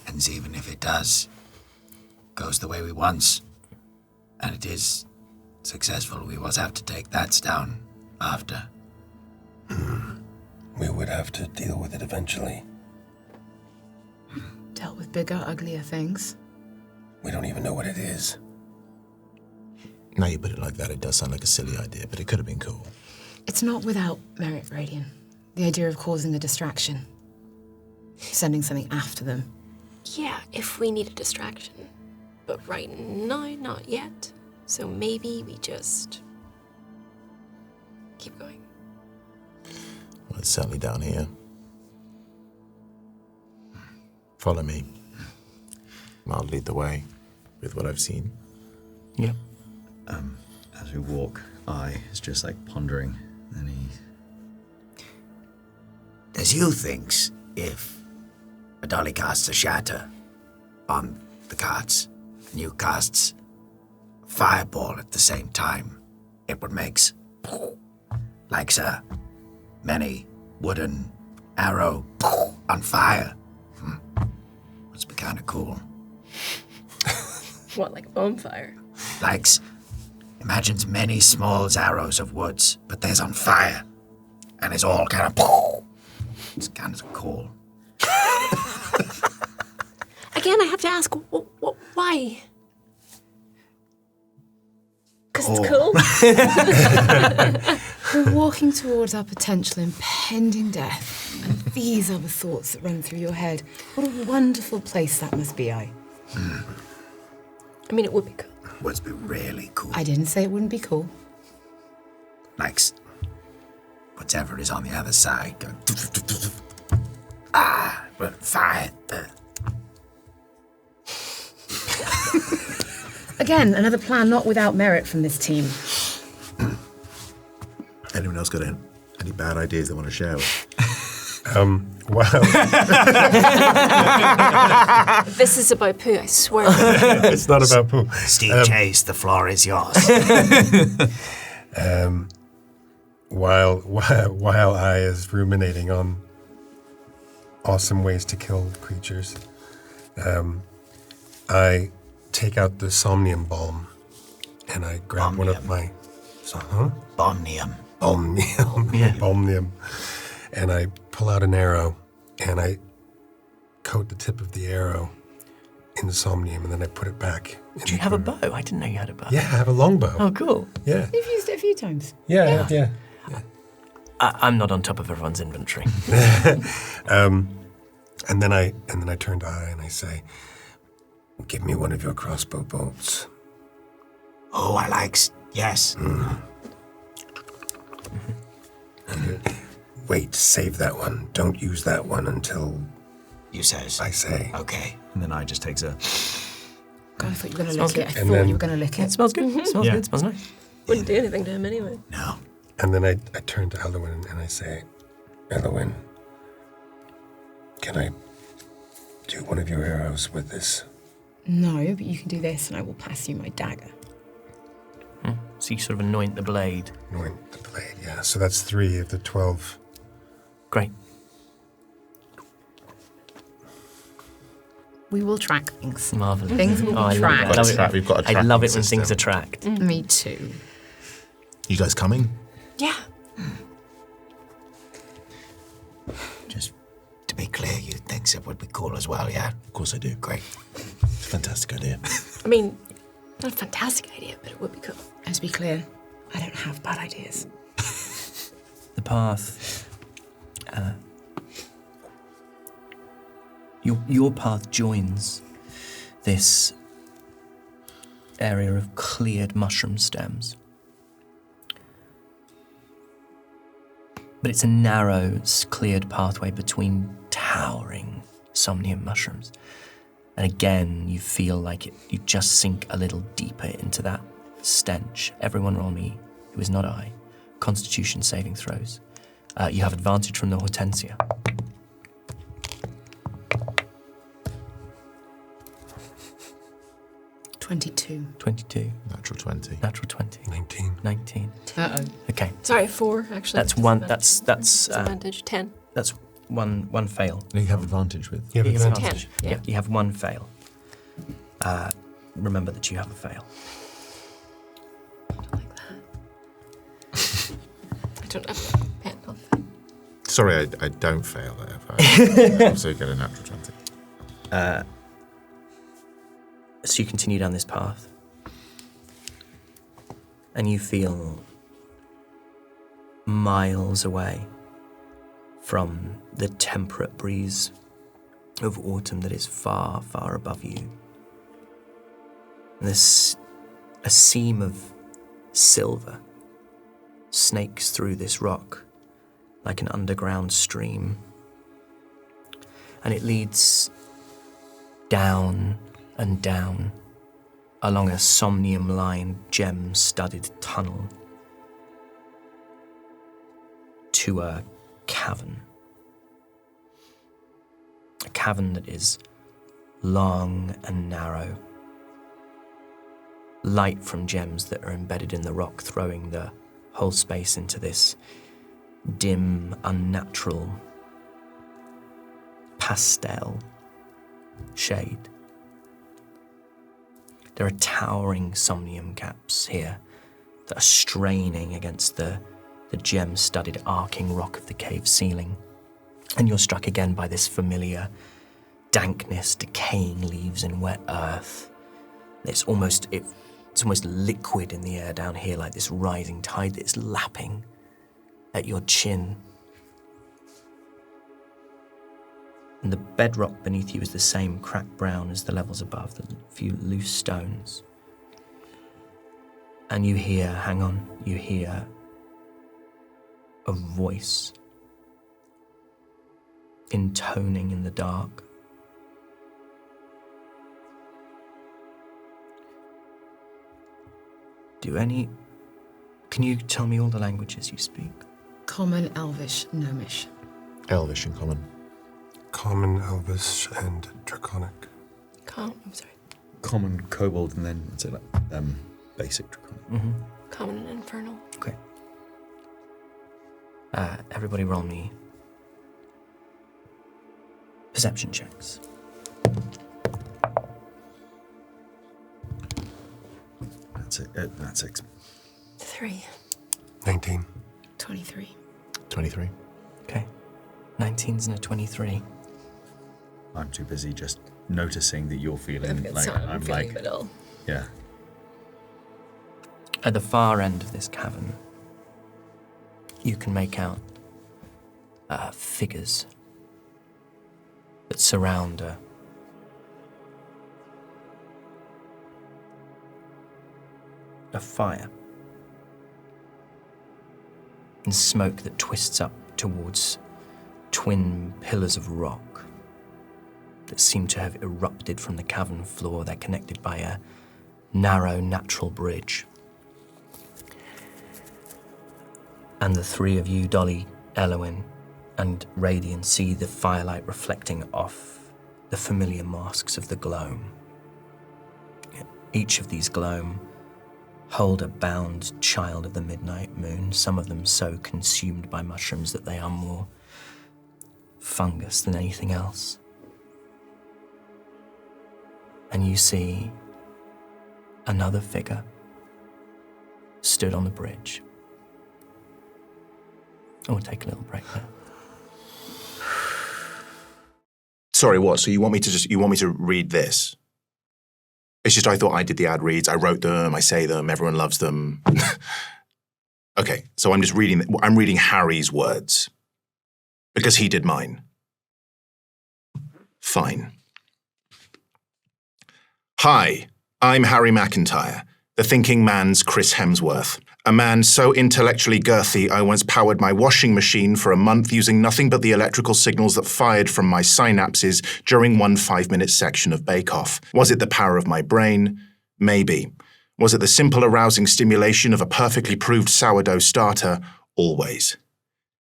And even if it does, goes the way we want, and it is successful, we will have to take that down after. We would have to deal with it eventually. Dealt with bigger, uglier things. We don't even know what it is. Now you put it like that, it does sound like a silly idea, but it could have been cool. It's not without merit, Radian. The idea of causing a distraction. Sending something after them. Yeah, if we need a distraction. But right now, not yet. So maybe we just keep going. Well, it's certainly down here. Follow me. I'll lead the way with what I've seen. Yeah. As we walk, I is just like pondering, and he... Does you thinks if a Dolly casts a shatter on the cards, and you casts fireball at the same time, it would makes like a many wooden arrow on fire. Must be kind of cool. What, like a bonfire? Likes, imagines many small arrows of woods, but there's on fire, and it's all kind of, it's kind of cool. Again, I have to ask, why? Because it's cool? We're walking towards our potential impending death, and these are the thoughts that run through your head. What a wonderful place that must be, I mean, it would be cool. Would be really cool. I didn't say it wouldn't be cool. Likes whatever is on the other side. Go, but fire. Again, another plan not without merit from this team. Anyone else got any bad ideas they want to share with? Well, This is about poo, I swear. it's not about poo. Steve Chase, the floor is yours. While I is ruminating on awesome ways to kill creatures, I take out the somnium balm and I grab one of my Bomnium. Balmium, and I pull out an arrow and I coat the tip of the arrow in somnium and then I put it back. Do you have a bow? I didn't know you had a bow. Yeah, I have a longbow. Oh, cool. Yeah. You've used it a few times. Yeah. I'm not on top of everyone's inventory. And then I turn to I and I say, "Give me one of your crossbow bolts." Oh, I like... Yes. Wait, save that one. Don't use that one until You says. I say. Okay. And then I just takes a... God, I thought you were going to lick it. I And thought then- you were going to lick It it. smells good. It smells Yeah. good. It smells nice. Wouldn't do anything to him anyway. No. And then I turn to Elowen and I say, Elowen, can I do one of your arrows with this? No, but you can do this and I will pass you my dagger. So you sort of anoint the blade. "Anoint the blade." Yeah. So that's 3 of the 12. Great. We will track things. Marvellous. Things will be I love tracked. it. I love Track- it. we've got a I tracking love it when system. things are tracked. Me too. You guys coming? Yeah. Just to be clear, you think it would be cool as well, yeah? Of course I do. Great. It's a fantastic idea. I mean, not a fantastic idea, but it would be cool. And to be clear, I don't have bad ideas. The path. Your path joins this area of cleared mushroom stems. But it's a narrow, cleared pathway between towering somnium mushrooms. And again, you feel like you just sink a little deeper into that stench. Everyone roll me, who is not I, Constitution saving throws. You have advantage from the Hortensia. $22. 22, Natural 20. natural 20, 19. 19. Uh-oh. Okay, Sorry, 4 actually. that's one. That's Disadvantage. 10. that's one fail. You have advantage with. You have You have advantage. advantage. 10, yeah. You have one fail. Remember that you have a fail. I don't like that. I don't have a pen. Sorry, I don't fail that. I also get a natural 20. So you continue down this path, and you feel miles away from the temperate breeze of autumn that is far, far above you. And there's a seam of silver snakes through this rock like an underground stream, and it leads down and down along a somnium-lined, gem-studded tunnel to a cavern. A cavern that is long and narrow. Light from gems that are embedded in the rock, throwing the whole space into this dim, unnatural pastel shade. There are towering somnium caps here that are straining against the gem-studded arcing rock of the cave ceiling. And you're struck again by this familiar dankness, decaying leaves and wet earth. It's almost liquid in the air down here, like this rising tide that's lapping at your chin. And the bedrock beneath you is the same cracked brown as the levels above, the few loose stones. And you hear a voice intoning in the dark. Can you tell me all the languages you speak? Common, Elvish, Gnomish. Elvish and common. Common, Elvish, and Draconic. I'm sorry. Common, Kobold, and then what's it like? Basic Draconic. Mm-hmm. Common and Infernal. Okay. Everybody roll me perception checks. That's it. 3. 19. 23. 23. Okay. 19's and a 23. I'm too busy just noticing that you're feeling like Sorry, I'm feeling like, a bit ill. yeah. At the far end of this cavern, you can make out figures that surround a fire and smoke that twists up towards twin pillars of rock that seem to have erupted from the cavern floor. They're connected by a narrow natural bridge. And the three of you, Dolly, Elowin, and Radian, see the firelight reflecting off the familiar masks of the gloam. Each of these gloam hold a bound child of the midnight moon, some of them so consumed by mushrooms that they are more fungus than anything else. And you see another figure stood on the bridge. We'll take a little break there. Sorry, what? So you want me to read this? It's just I thought I did the ad reads. I wrote them. I say them. Everyone loves them. Okay, so I'm just reading. I'm reading Harry's words because he did mine. Fine. Hi, I'm Harry McEntire, the thinking man's Chris Hemsworth. A man so intellectually girthy, I once powered my washing machine for a month using nothing but the electrical signals that fired from my synapses during one 5-minute section of Bake Off. Was it the power of my brain? Maybe. Was it the simple arousing stimulation of a perfectly proved sourdough starter? Always.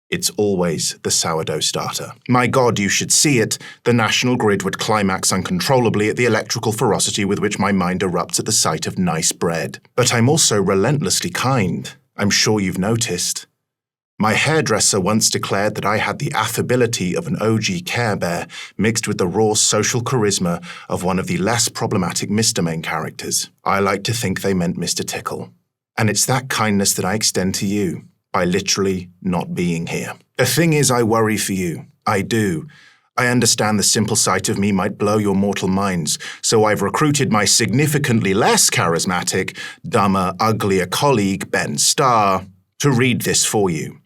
It's always the sourdough starter. My God, you should see it. The national grid would climax uncontrollably at the electrical ferocity with which my mind erupts at the sight of nice bread. But I'm also relentlessly kind. I'm sure you've noticed. My hairdresser once declared that I had the affability of an OG Care Bear mixed with the raw social charisma of one of the less problematic Mr. Main characters. I like to think they meant Mr. Tickle. And it's that kindness that I extend to you. By literally not being here. The thing is, I worry for you. I do. I understand the simple sight of me might blow your mortal minds, so I've recruited my significantly less charismatic, dumber, uglier colleague, Ben Starr, to read this for you.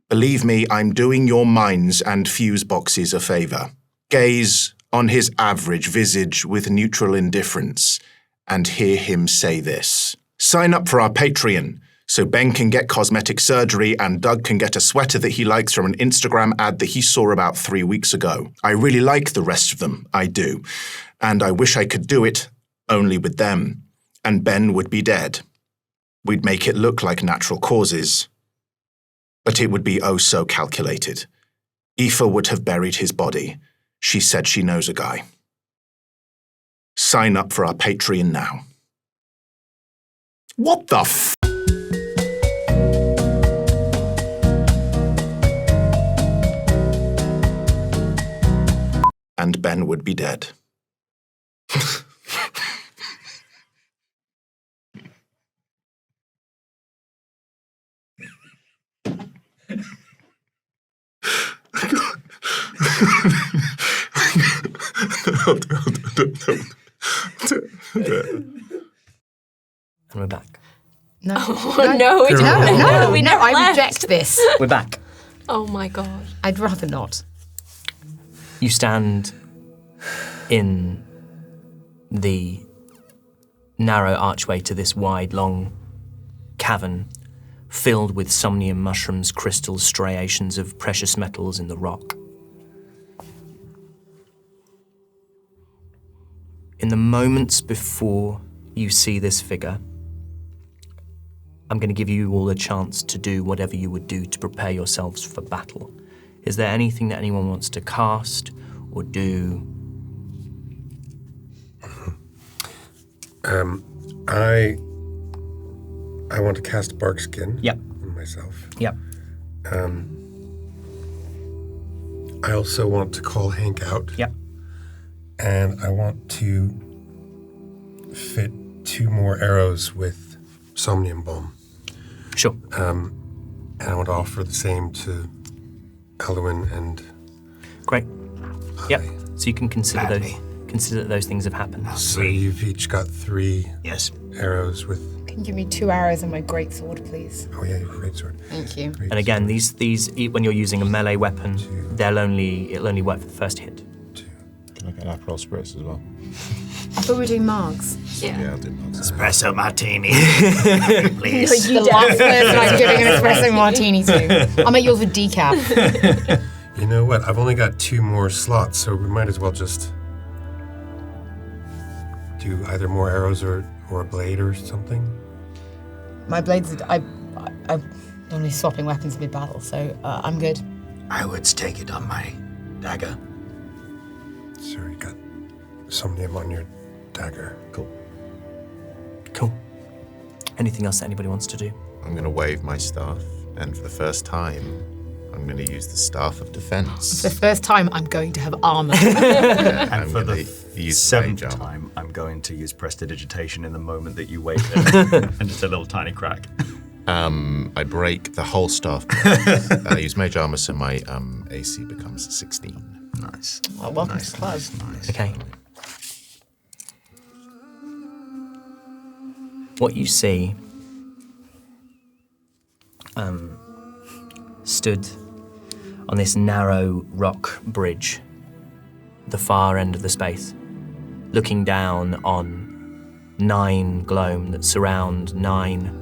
Believe me, I'm doing your minds and fuse boxes a favor. Gaze on his average visage with neutral indifference, and hear him say this. Sign up for our Patreon, so Ben can get cosmetic surgery and Doug can get a sweater that he likes from an Instagram ad that he saw about 3 weeks ago. I really like the rest of them, I do. And I wish I could do it only with them. And Ben would be dead. We'd make it look like natural causes. But it would be oh so calculated. Aoife would have buried his body. She said she knows a guy. Sign up for our Patreon now. What the f***? And Ben would be dead. And we're back. No. No, we don't. No, we never I left. reject this. We're back. Oh my God. I'd rather not. You stand in the narrow archway to this wide, long cavern filled with somnium mushrooms, crystals, striations of precious metals in the rock. In the moments before you see this figure, I'm going to give you all a chance to do whatever you would do to prepare yourselves for battle. Is there anything that anyone wants to cast or do? I want to cast Bark Skin Yep. on myself. Yep. I also want to call Hank out. Yep. And I want to fit 2 more arrows with Somnium Bomb. Sure. And I want to offer the same to Alduin and... Great. Yep. So you can consider those things have happened. So you've each got 3 arrows with... Can you give me 2 arrows and my greatsword, please? Oh yeah, you have a great sword. Thank you. And again, these when you're using a melee weapon, it'll only work for the first hit. Can I get an Aperol Spritz as well? I thought we were doing marks. Yeah, I'll do marks. Espresso martini. Please. The last person I'm giving an espresso martini to. I'll make yours with decaf. You know what? I've only got 2 more slots, so we might as well just do either more arrows or a blade or something. My blades, I'm only swapping weapons mid-battle, so I'm good. I would take it on my dagger. So you got Somnium on your dagger. Cool. Anything else that anybody wants to do? I'm going to wave my staff, and for the first time, I'm going to use the Staff of Defense. For the first time, I'm going to have armor. And for the use 7th mage time, I'm going to use Prestidigitation in the moment that you wave it. And just a little tiny crack. I break the whole staff. I use Mage Armor, so my AC becomes 16. Nice. Well, welcome to the club. Nice. Okay. What you see stood on this narrow rock bridge, the far end of the space, looking down on 9 gloam that surround 9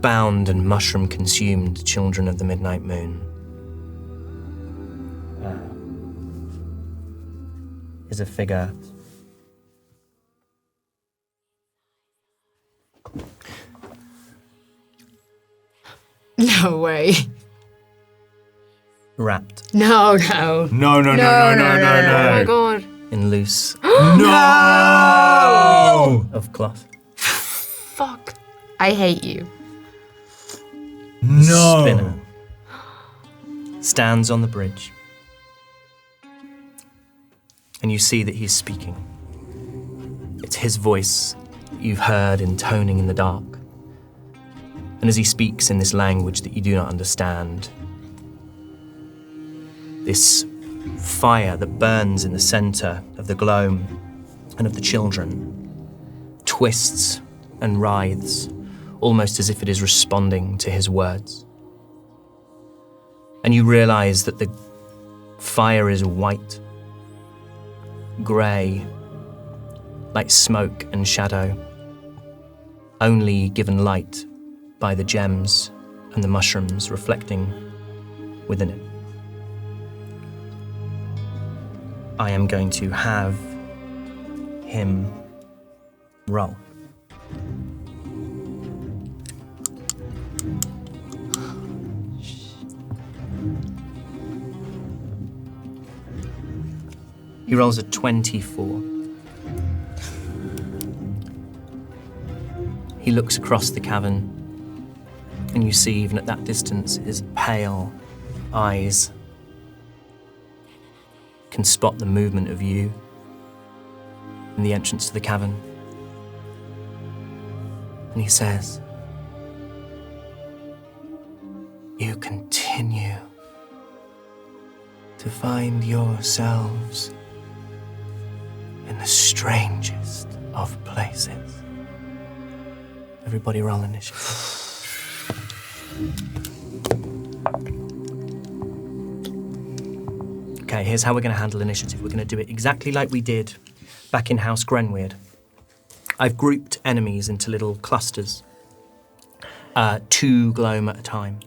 bound and mushroom-consumed children of the midnight moon. Is a figure No way. wrapped No. No. Oh my god. in loose No! of cloth. Fuck. I hate you. No! Spinner stands on the bridge, and you see that he's speaking. It's his voice that you've heard intoning in the dark. And as he speaks in this language that you do not understand, this fire that burns in the center of the gloam and of the children twists and writhes, almost as if it is responding to his words. And you realize that the fire is white, grey, like smoke and shadow, only given light by the gems and the mushrooms reflecting within it. I am going to have him roll. He rolls a 24. He looks across the cavern, and you see, even at that distance, his pale eyes can spot the movement of you in the entrance to the cavern. And he says, "You continue to find yourselves in the strangest of places." Everybody roll initiative. Okay, here's how we're going to handle initiative. We're going to do it exactly like we did back in House Grenweird. I've grouped enemies into little clusters, 2 gloam at a time,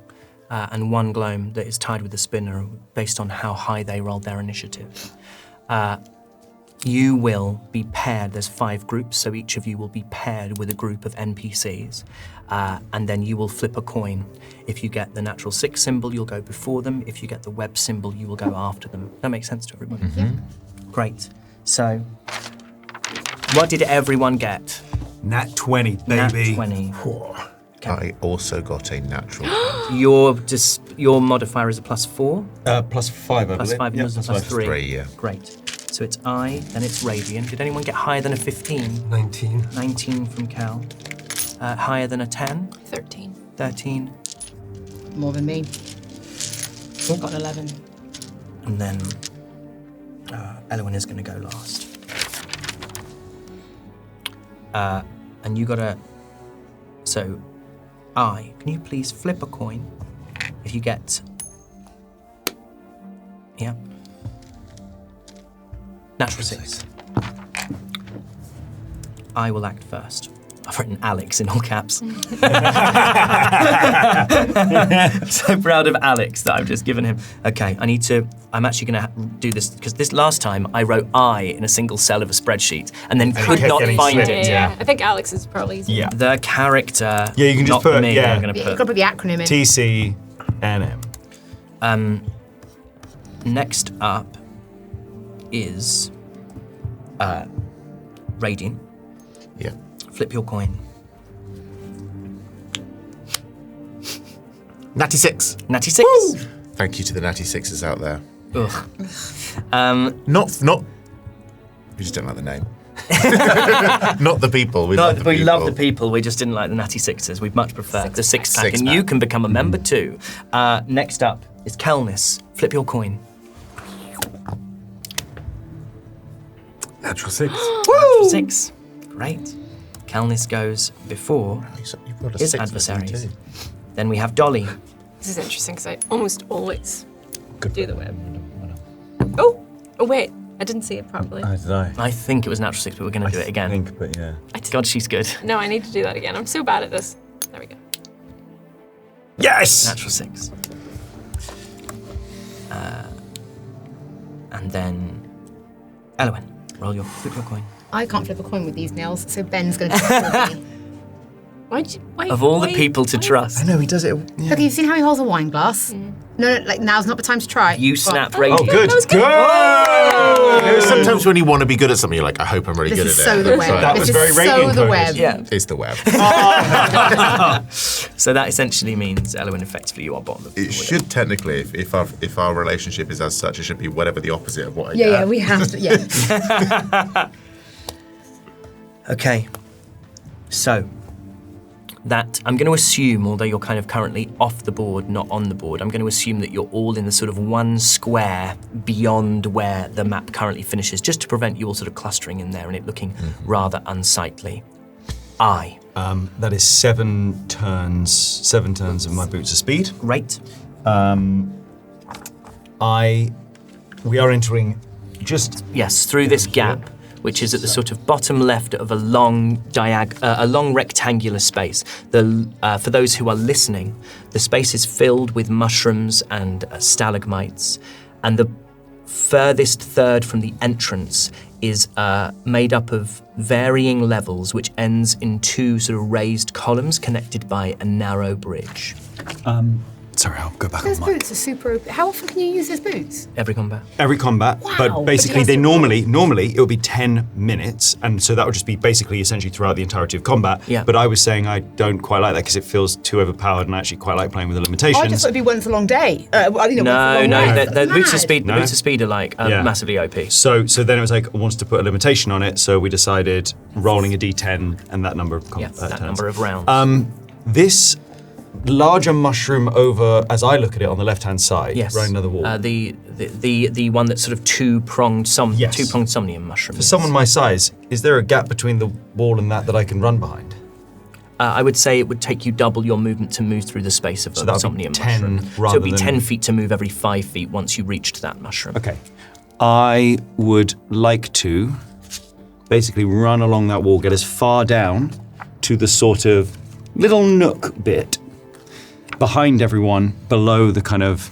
and 1 gloam that is tied with the spinner based on how high they rolled their initiative. You will be paired. There's 5 groups, so each of you will be paired with a group of NPCs. And then you will flip a coin. If you get the natural 6 symbol, you'll go before them. If you get the web symbol, you will go after them. That makes sense to everybody? Great. So, what did everyone get? Nat 20, baby. Nat 20. I also got a natural. Your modifier is a +4? +5, I believe. +5, yours is +3. 3, yeah. Great. So it's I, then it's Radiant. Did anyone get higher than a 15? 19. 19 from Cal. Higher than a 10? 13. 13. More than me. Got an 11. And then Elwyn is going to go last. And you got a... So, can you please flip a coin? If you get... Yeah. Natural 6. I will act first. I've written Alex in all caps. So proud of Alex that I've just given him. Okay, I'm actually going to do this, because this last time I wrote I in a single cell of a spreadsheet and then could not find it. Yeah. I think Alex is probably easier. Yeah. The character, Yeah, you can just not put, me, yeah. I'm going to You've put. got to put the acronym in. TC and M. Next up is Radiant. Yeah. Flip your coin. Natty 6. Natty 6. Woo! Thank you to the Natty 6s out there. Ugh. Not. We just don't like the name. Not the people. We love the people. We just didn't like the Natty 6s. We'd much prefer the 6-pack. Six-pack. And you can become a member too. Next up is Kelnis. Flip your coin. Natural 6. Natural 6. Great. Kelnis goes before You've got a his 6 adversaries. too. Then we have Dolly. This is interesting because I almost always do the web. Oh, wait. I didn't see it properly. Did I? I think it was natural 6, but we're going to do it again. I think, but yeah. God, she's good. No, I need to do that again. I'm so bad at this. There we go. Yes! Natural 6. And then Elwyn, flip your coin. I can't flip a coin with these nails, so Ben's going to take me. Of all the people to trust, I know, he does it. Yeah. Look, you've seen how he holds a wine glass? No, like now's not the time to try. you Go on. snap Oh, Radiant. good. Good! You know, sometimes when you want to be good at something, you're like, I hope I'm really This good is at so it. the web. That This was is very so Radiant the focused. web. Yeah. It's the web. So that essentially means, Elwyn, effectively you are bottom of the It order. should technically, if our relationship is as such, it should be whatever the opposite of what I Yeah, get. yeah, we have to. Yeah. Okay. So, that I'm going to assume, although you're kind of currently off the board, not on the board, I'm going to assume that you're all in the sort of one square beyond where the map currently finishes, just to prevent you all sort of clustering in there and it looking rather unsightly. That is 7 turns of my boots of speed. Great. We are entering just... Yes, through this gap, which is at the sort of bottom left of a long rectangular space. For those who are listening, the space is filled with mushrooms and stalagmites, and the furthest third from the entrance is made up of varying levels, which ends in 2 sort of raised columns connected by a narrow bridge. Sorry, I'll go back Those on my... boots are super open. How often can you use those boots? Every combat. Every combat, Wow. but basically But they yes, normally it would be 10 minutes, and so that would just be basically essentially throughout the entirety of combat. Yeah. But I was saying I don't quite like that because it feels too overpowered, and I actually quite like playing with the limitations. I just thought it'd be once a long day. No, That's the boots of mad. speed. The No? boots of speed are like Yeah. massively OP. So then it was like I wanted to put a limitation on it, so we decided rolling a d10 and that number of Yeah, that turns. number of rounds. This larger mushroom over, as I look at it, on the left-hand side, Yes. right another wall. The one that's sort of two-pronged Yes. somnium mushroom. For someone my size, is there a gap between the wall and that I can run behind? I would say it would take you double your movement to move through the space of So a that would be somnium 10 mushroom. So rather it'd be than- 10 feet to move every 5 feet once you reached that mushroom. Okay. I would like to basically run along that wall, get as far down to the sort of little nook bit behind everyone, below the kind of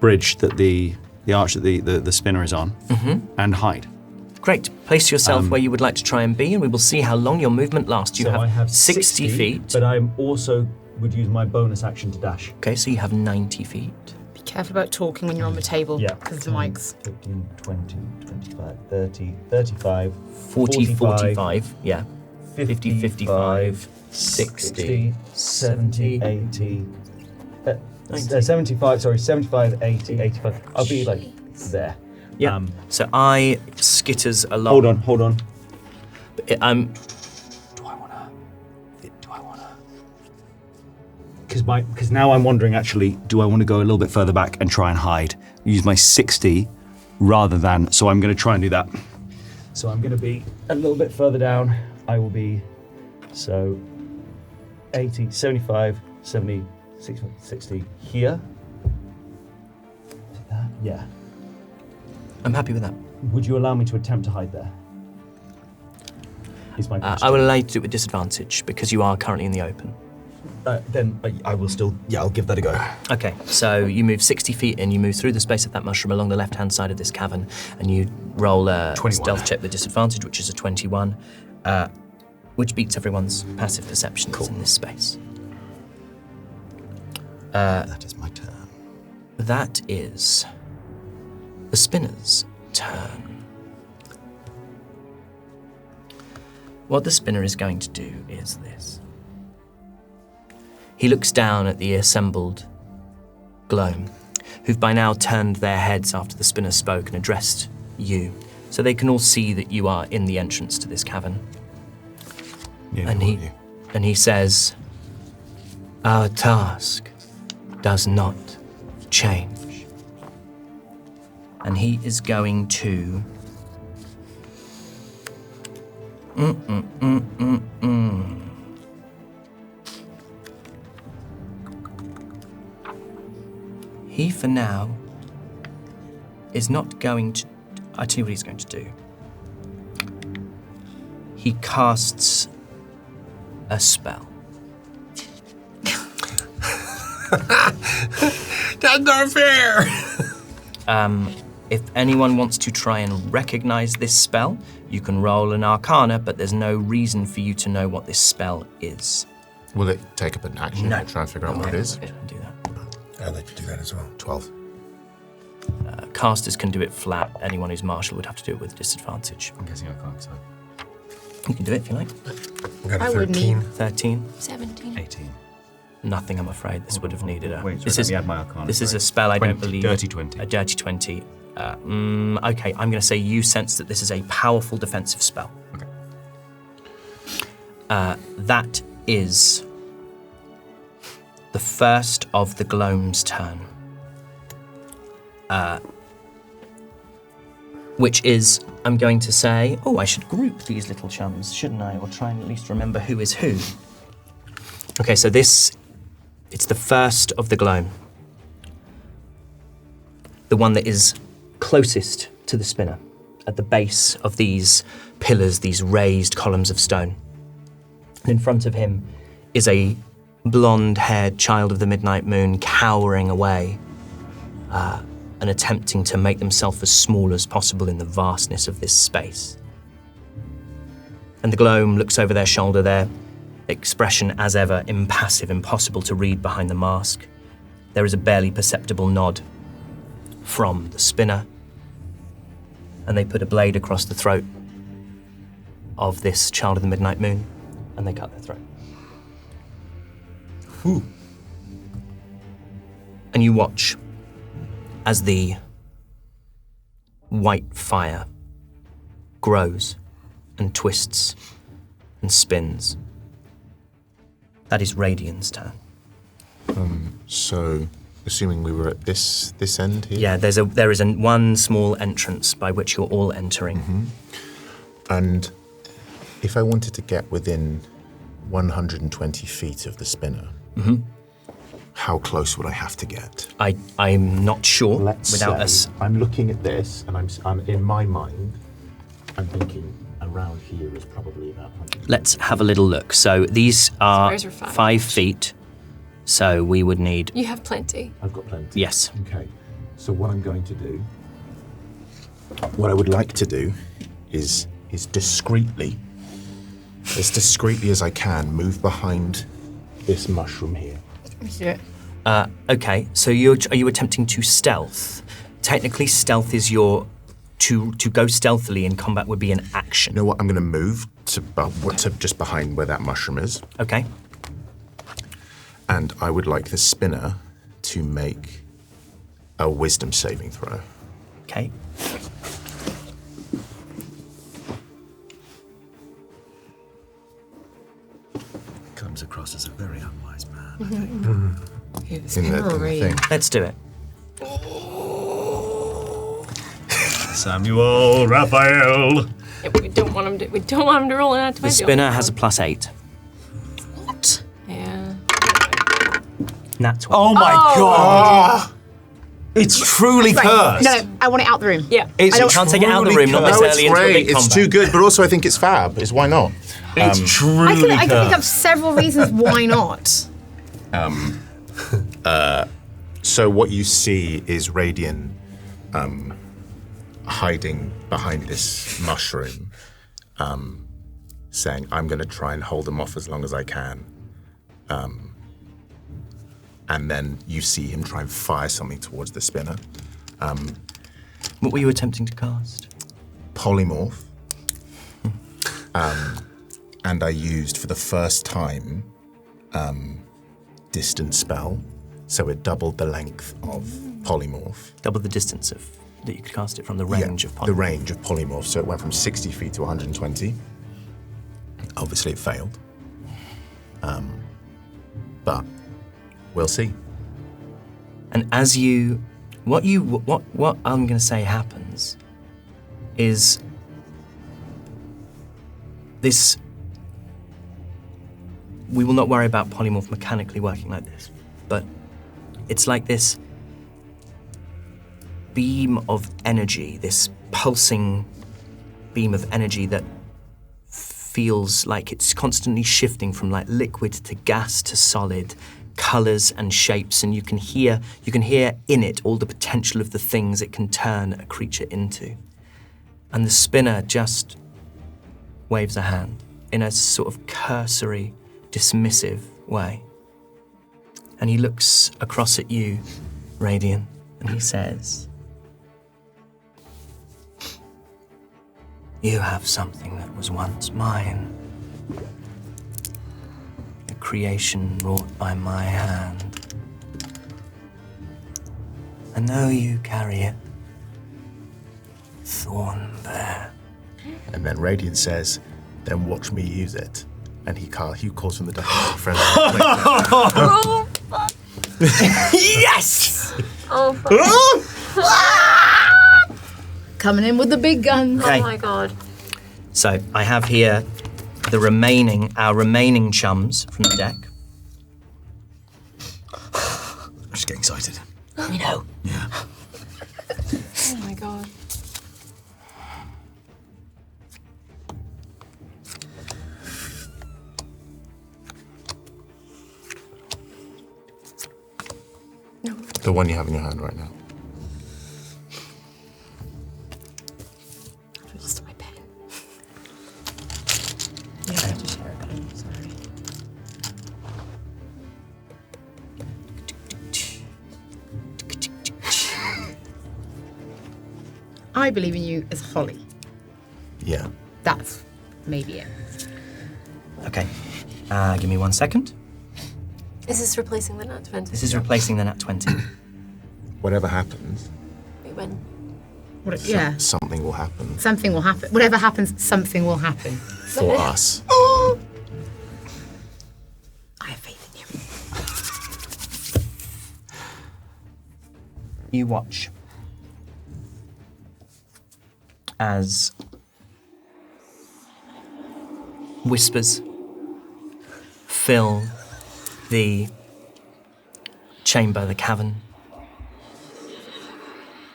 bridge that the arch that the spinner is on, and hide. Great. Place yourself where you would like to try and be, and we will see how long your movement lasts. You So have, I have 60 feet. but I also would use my bonus action to dash. Okay, so you have 90 feet. Be careful about talking when you're on the table. Yeah. Because the mics. 15, 20, 25, 30, 35, 40, 45, yeah. 50, 55, 60, 70, 80. 90. 75, 80, 85. I'll be like there. Yeah. So I skitters along. Hold on. Do I wanna? Because now I'm wondering, actually, do I want to go a little bit further back and try and hide? Use my 60 rather than, so I'm going to try and do that. So I'm going to be a little bit further down. I will be, 80, 75, 70, 60 here. Is it that? Yeah. I'm happy with that. Would you allow me to attempt to hide there? Is my question. I will allow you to do it with disadvantage because you are currently in the open. Then I will still, I'll give that a go. Okay, so you move 60 feet in, you move through the space of that mushroom along the left-hand side of this cavern, and you roll a 21. stealth check with disadvantage, which is a 21, which beats everyone's passive perception that's in this space. That is my turn. That is the spinner's turn. What the spinner is going to do is this. He looks down at the assembled gloam, who've by now turned their heads after the spinner spoke and addressed you, so they can all see that you are in the entrance to this cavern. Yeah, And he says, "Our task does not change." And he is going to... He, for now, is not going to... I tell you what he's going to do. He casts a spell. That's not fair! If anyone wants to try and recognize this spell, you can roll an arcana, but there's no reason for you to know what this spell is. Will it take up an action No. to try and figure out what it is? Do that. I'd like to do that as well. 12. Casters can do it flat. Anyone who's martial would have to do it with disadvantage. I'm guessing I can't, because You can do it if you like. I got a I wouldn't 13. 13. 17. 18. Nothing, I'm afraid. This would have needed a... Wait, sorry, this let is me add my arcana. This is sorry. a spell I don't 20, believe... Dirty 20. A dirty 20. Okay, I'm going to say you sense that this is a powerful defensive spell. Okay. That is the first of the gloam's turn. Which is, I'm going to say, I should group these little chums, shouldn't I? Or try and at least remember who is who. Okay, so it's the first of the gloam. The one that is closest to the spinner, at the base of these pillars, these raised columns of stone. And in front of him is a blonde-haired child of the midnight moon cowering away and attempting to make themselves as small as possible in the vastness of this space. And the gloam looks over their shoulder, their expression as ever impassive, impossible to read behind the mask. There is a barely perceptible nod from the spinner, and they put a blade across the throat of this child of the midnight moon, and they cut their throat. Ooh. And you watch as the white fire grows and twists and spins. That is Radiant's turn. So, assuming we were at this end here? Yeah, there is one small entrance by which you're all entering. Mm-hmm. And if I wanted to get within 120 feet of the spinner, how close would I have to get? I'm not sure. Let's without say us. I'm looking at this, and I'm in my mind, I'm thinking around here is probably about 100. Let's have a little look. So these are Squares are 5 feet. So we would need... You have plenty. I've got plenty. Yes. Okay. So what I'm going to do, What I would like to do is discreetly, as discreetly as I can, move behind this mushroom here. Okay, so are you attempting to stealth? Technically, stealth is to go stealthily in combat would be an action. You know what? I'm going to move to just behind where that mushroom is. Okay. And I would like the spinner to make a wisdom saving throw. Okay. Comes across as a very unwise man. Yeah, the spinner already. thing. Let's do it. Samuel, Raphael. Yeah, we don't want him to roll an The spinner has a +8. What? Yeah. Nat 20. Oh my god! It's truly cursed. No, I want it out the room. Yeah. You can't take it out of the room, not No, necessarily it's into a great. big It's combat. too good, but also I think it's fab. Is why not? It's truly I can think of cursed. several reasons why not. So what you see is Radiant hiding behind this mushroom, saying, I'm going to try and hold them off as long as I can. And then you see him try and fire something towards the spinner. What were you attempting to cast? Polymorph. And I used, for the first time, distance spell. So it doubled the length of polymorph. Double the distance that you could cast it from the range of polymorph. The range of polymorph. So it went from 60 feet to 120. Obviously it failed. But we'll see. And as what I'm going to say happens is this. We will not worry about polymorph mechanically working like this, but it's like this beam of energy, this pulsing beam of energy that feels like it's constantly shifting from like liquid to gas to solid, colors and shapes, and you can hear in it all the potential of the things it can turn a creature into. And the spinner just waves a hand in a sort of cursory, dismissive way. And he looks across at you, Radiant, and he says, you have something that was once mine. A creation wrought by my hand. I know you carry it. Thorn there. And then Radiant says, then watch me use it. And he calls from the dark. Friend. Yes! Oh, fuck. Coming in with the big guns. Okay. Oh my god. So I have here our remaining chums from the deck. I'm just getting excited. You know. Yeah. Oh my god. The one you have in your hand right now. I lost my pen. Yeah, I have to share a pen. Sorry. I believe in you as Hollie. Yeah. That's maybe it. Okay. Give me 1 second. Is this replacing the nat 20? This is replacing the nat 20. Whatever happens, We win. Yeah. something will happen Something will happen. Whatever happens, something will happen. for us. I have faith in you. You watch as whispers fill the chamber, the cavern,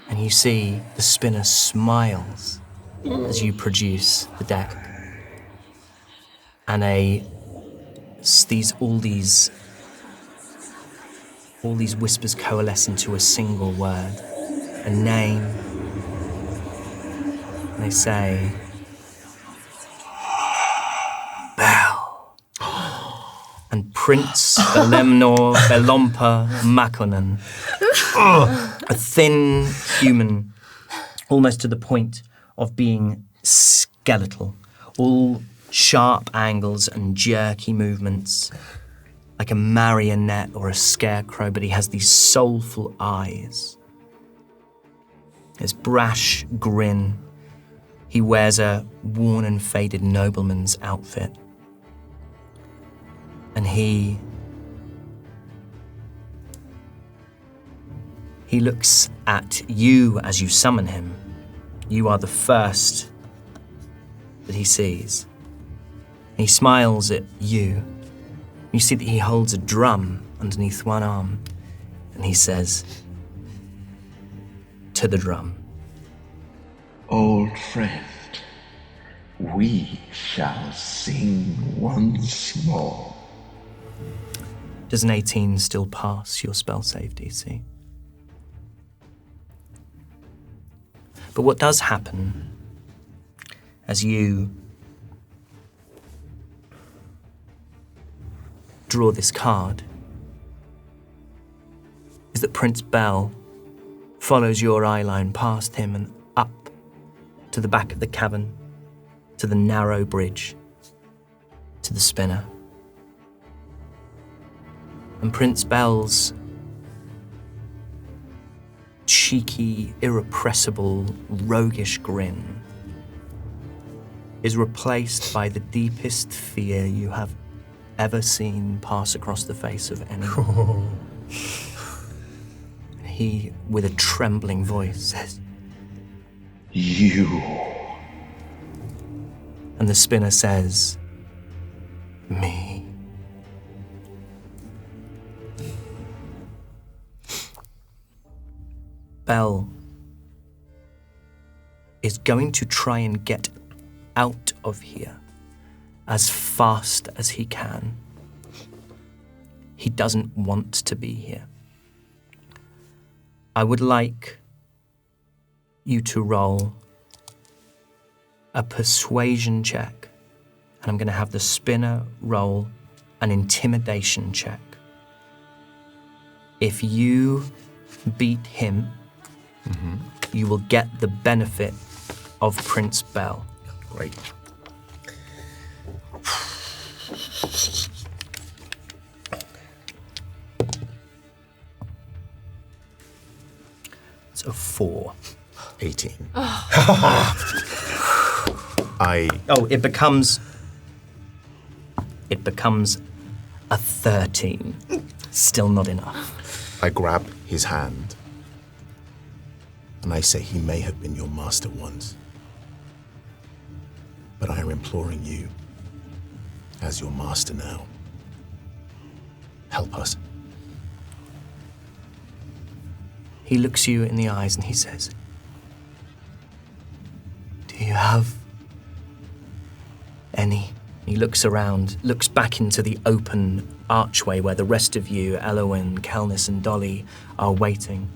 and you see the spinner smiles as you produce the deck, and all these whispers coalesce into a single word, a name. And they say, Prince Belemnor Belompa Makonnen. A thin human, almost to the point of being skeletal. All sharp angles and jerky movements, like a marionette or a scarecrow, but he has these soulful eyes. His brash grin. He wears a worn and faded nobleman's outfit. And he looks at you as you summon him. You are the first that he sees. He smiles at you. You see that he holds a drum underneath one arm, and he says, to the drum, "Old friend, we shall sing once more." Does an 18 still pass your spell save DC? But what does happen as you draw this card is that Prince Bell follows your eye line past him and up to the back of the cavern, to the narrow bridge, to the spinner. And Prince Bell's cheeky, irrepressible, roguish grin is replaced by the deepest fear you have ever seen pass across the face of anyone. He, with a trembling voice, says, "You." And the spinner says, "Me." Bell is going to try and get out of here as fast as he can. He doesn't want to be here. I would like you to roll a persuasion check, and I'm going to have the spinner roll an intimidation check. If you beat him, you will get the benefit of Prince Bell. Great. It's a 4. 18. It becomes a 13. Still not enough. I grab his hand and I say he may have been your master once, but I am imploring you, as your master now, help us. He looks you in the eyes and he says, "Do you have any?" He looks around, looks back into the open archway where the rest of you, Elowen, Kelnis, and Dolly, are waiting.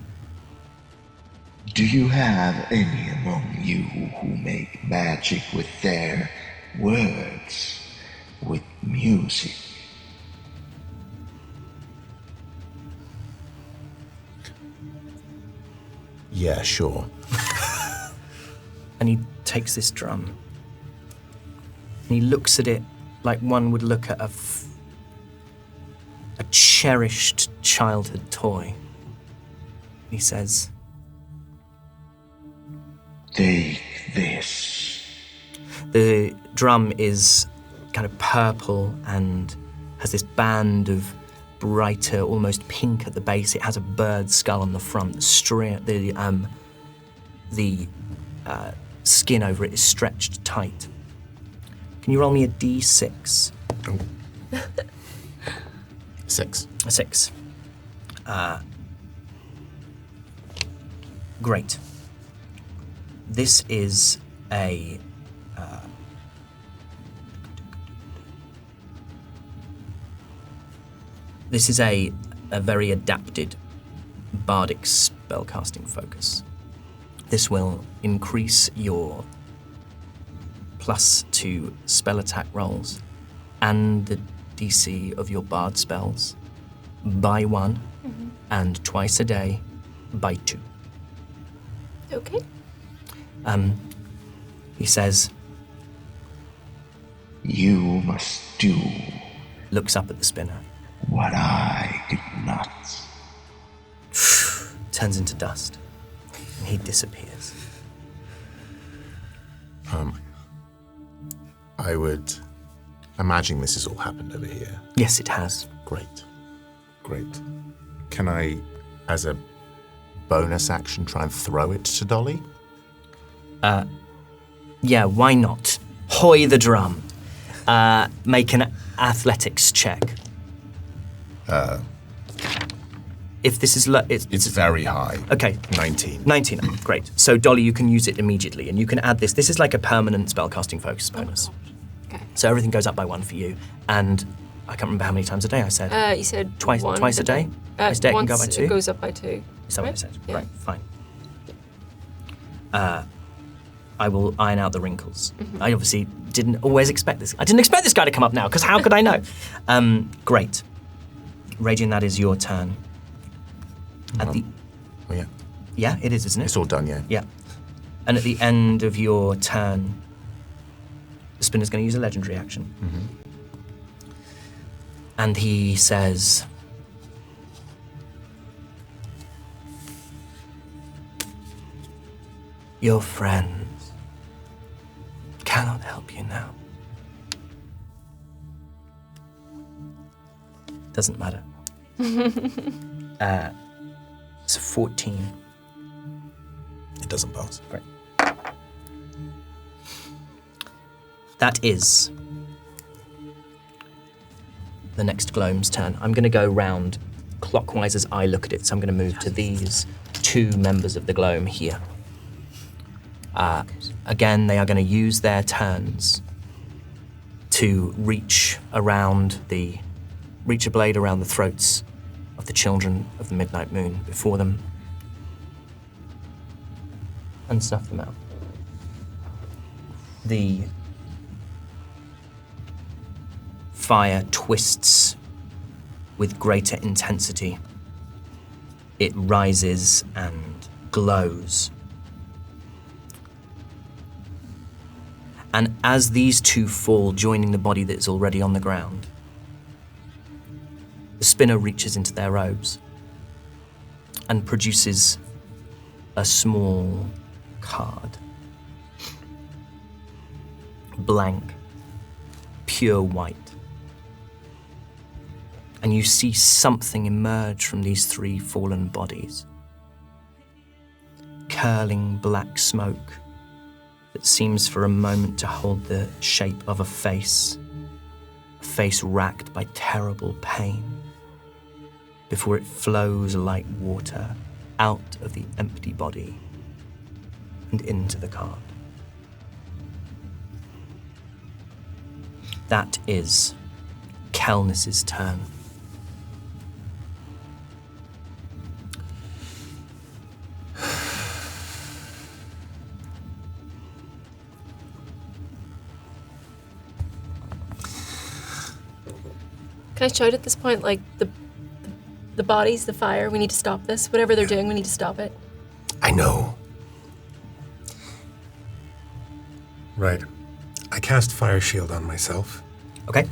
"Do you have any among you who make magic with their words, with music?" Yeah, sure. And he takes this drum and he looks at it like one would look at a cherished childhood toy. He says, "Take this." The drum is kind of purple and has this band of brighter, almost pink at the base. It has a bird skull on the front. The skin over it is stretched tight. Can you roll me a D6? Oh. 6. A 6. Great. This is a very adapted bardic spellcasting focus. This will increase your +2 spell attack rolls and the DC of your bard spells by 1 and twice a day by 2. Okay. He says, You must do looks up at the spinner, what I did not. turns into dust, and he disappears. I would imagine this has all happened over here. Yes, it has. Great. Great. Can I, as a bonus action, try and throw it to Dolly? Yeah, why not? Hoy the drum. Make an athletics check. If this is... It's very high. Okay. 19. 19, great. So, Dolly, you can use it immediately, and you can add this. This is like a permanent spellcasting focus bonus. Okay. So everything goes up by 1 for you, and I can't remember how many times a day I said. You said Twice a day? Twice a day it can go by 2? It goes up by 2. Is that what I said? Yeah. Right, fine. I will iron out the wrinkles. I obviously didn't always expect this. I didn't expect this guy to come up now, because how could I know? Great. Radiant, that is your turn. At the... Oh, yeah. Yeah, it is, isn't it? It's all done, yeah. Yeah. And at the end of your turn, the spinner's going to use a legendary action. And he says... Your friends cannot help you now. Doesn't matter. It's a 14. It doesn't pass. Great. That is the next Gloam's turn. I'm going to go round clockwise as I look at it, so I'm going to move to these 2 members of the Gloam here. Again, they are going to use their turns to reach a blade around the throats of the children of the Midnight Moon before them and snuff them out. The fire twists with greater intensity. It rises and glows. And as these 2 fall, joining the body that is already on the ground, the spinner reaches into their robes and produces a small card. Blank, pure white. And you see something emerge from these 3 fallen bodies. Curling black smoke that seems for a moment to hold the shape of a face racked by terrible pain, before it flows like water out of the empty body and into the card. That is Kelnis's turn. Can I shout at this point, like, the bodies, the fire, we need to stop this. Whatever they're doing, we need to stop it. I know. Right. I cast Fire Shield on myself. Okay.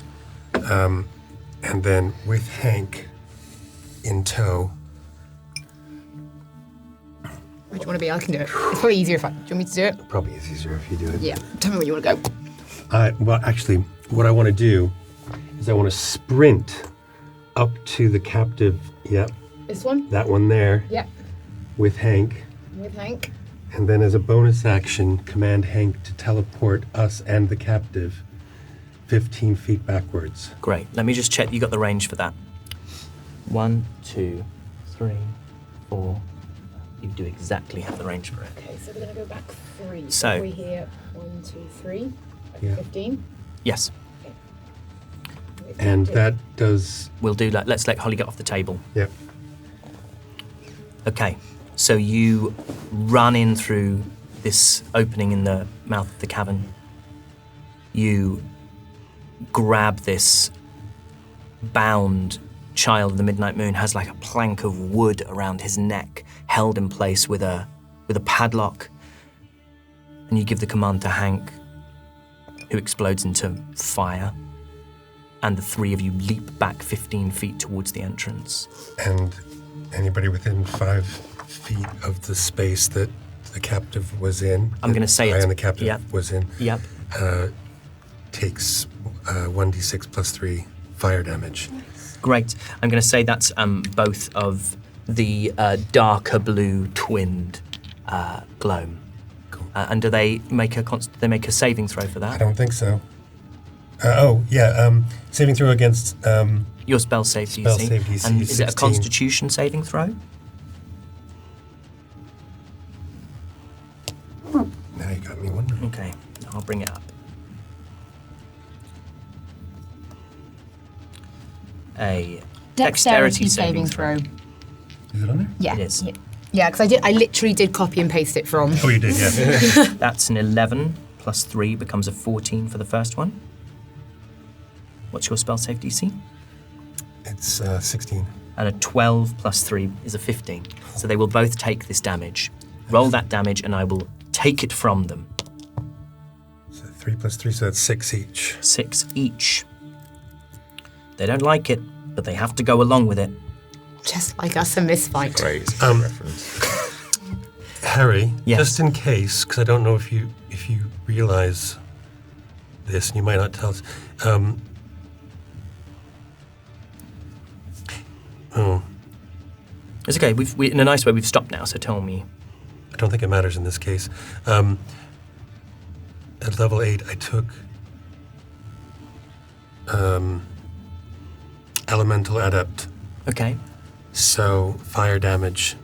And then with Hank in tow. Where do you want to be? I can do it. It's probably easier if I... Do you want me to do it? Probably is easier if you do it. Yeah. Tell me where you want to go. Well, actually, what I want to do is I want to sprint up to the captive. Yep. This one? That one there. Yep. With Hank. With Hank. And then as a bonus action, command Hank to teleport us and the captive 15 feet backwards. Great. Let me just check you got the range for that. 1, 2, 3, 4. You do exactly have the range for it. Okay, so we're going to go back 3. So- 3 here. 1, 2, 3. Yeah. 15. Yes. And that does... We'll do that. Let's let Hollie get off the table. Yep. Okay. So you run in through this opening in the mouth of the cavern. You grab this bound child of the Midnight Moon has like a plank of wood around his neck, held in place with a padlock. And you give the command to Hank, who explodes into fire. And the three of you leap back 15 feet towards the entrance. And anybody within 5 feet of the space that the captive was in, I'm going to say it. And the captive was in, takes 1d6 plus 3 fire damage. Great. I'm going to say that's both of the darker blue twinned gloam. Cool. And do they make a saving throw for I that? don't think so. Saving throw against Your spell save DC. Spell save DC And is it a 16. Constitution saving throw? Now you got me wondering. Okay, I'll bring it up. A dexterity saving throw. Is it on there? Yeah. It is. Yeah, because I literally did copy and paste it from. Oh, you did, yeah. That's an 11 plus 3 becomes a 14 for the first one. What's your spell save DC? It's 16. And a 12 plus 3 is a 15. So they will both take this damage. Roll that damage and I will take it from them. So 3 plus 3, so that's 6 each. 6 each. They don't like it, but they have to go along with it. Just like us in this fight. Great reference. Harry, Yes. just in case, because I don't know if you realize this, and you might not tell us. It's okay. We in a nice way, we've stopped now, so tell me. I don't think it matters in this case. At level 8, I took Elemental Adept. Okay. So fire damage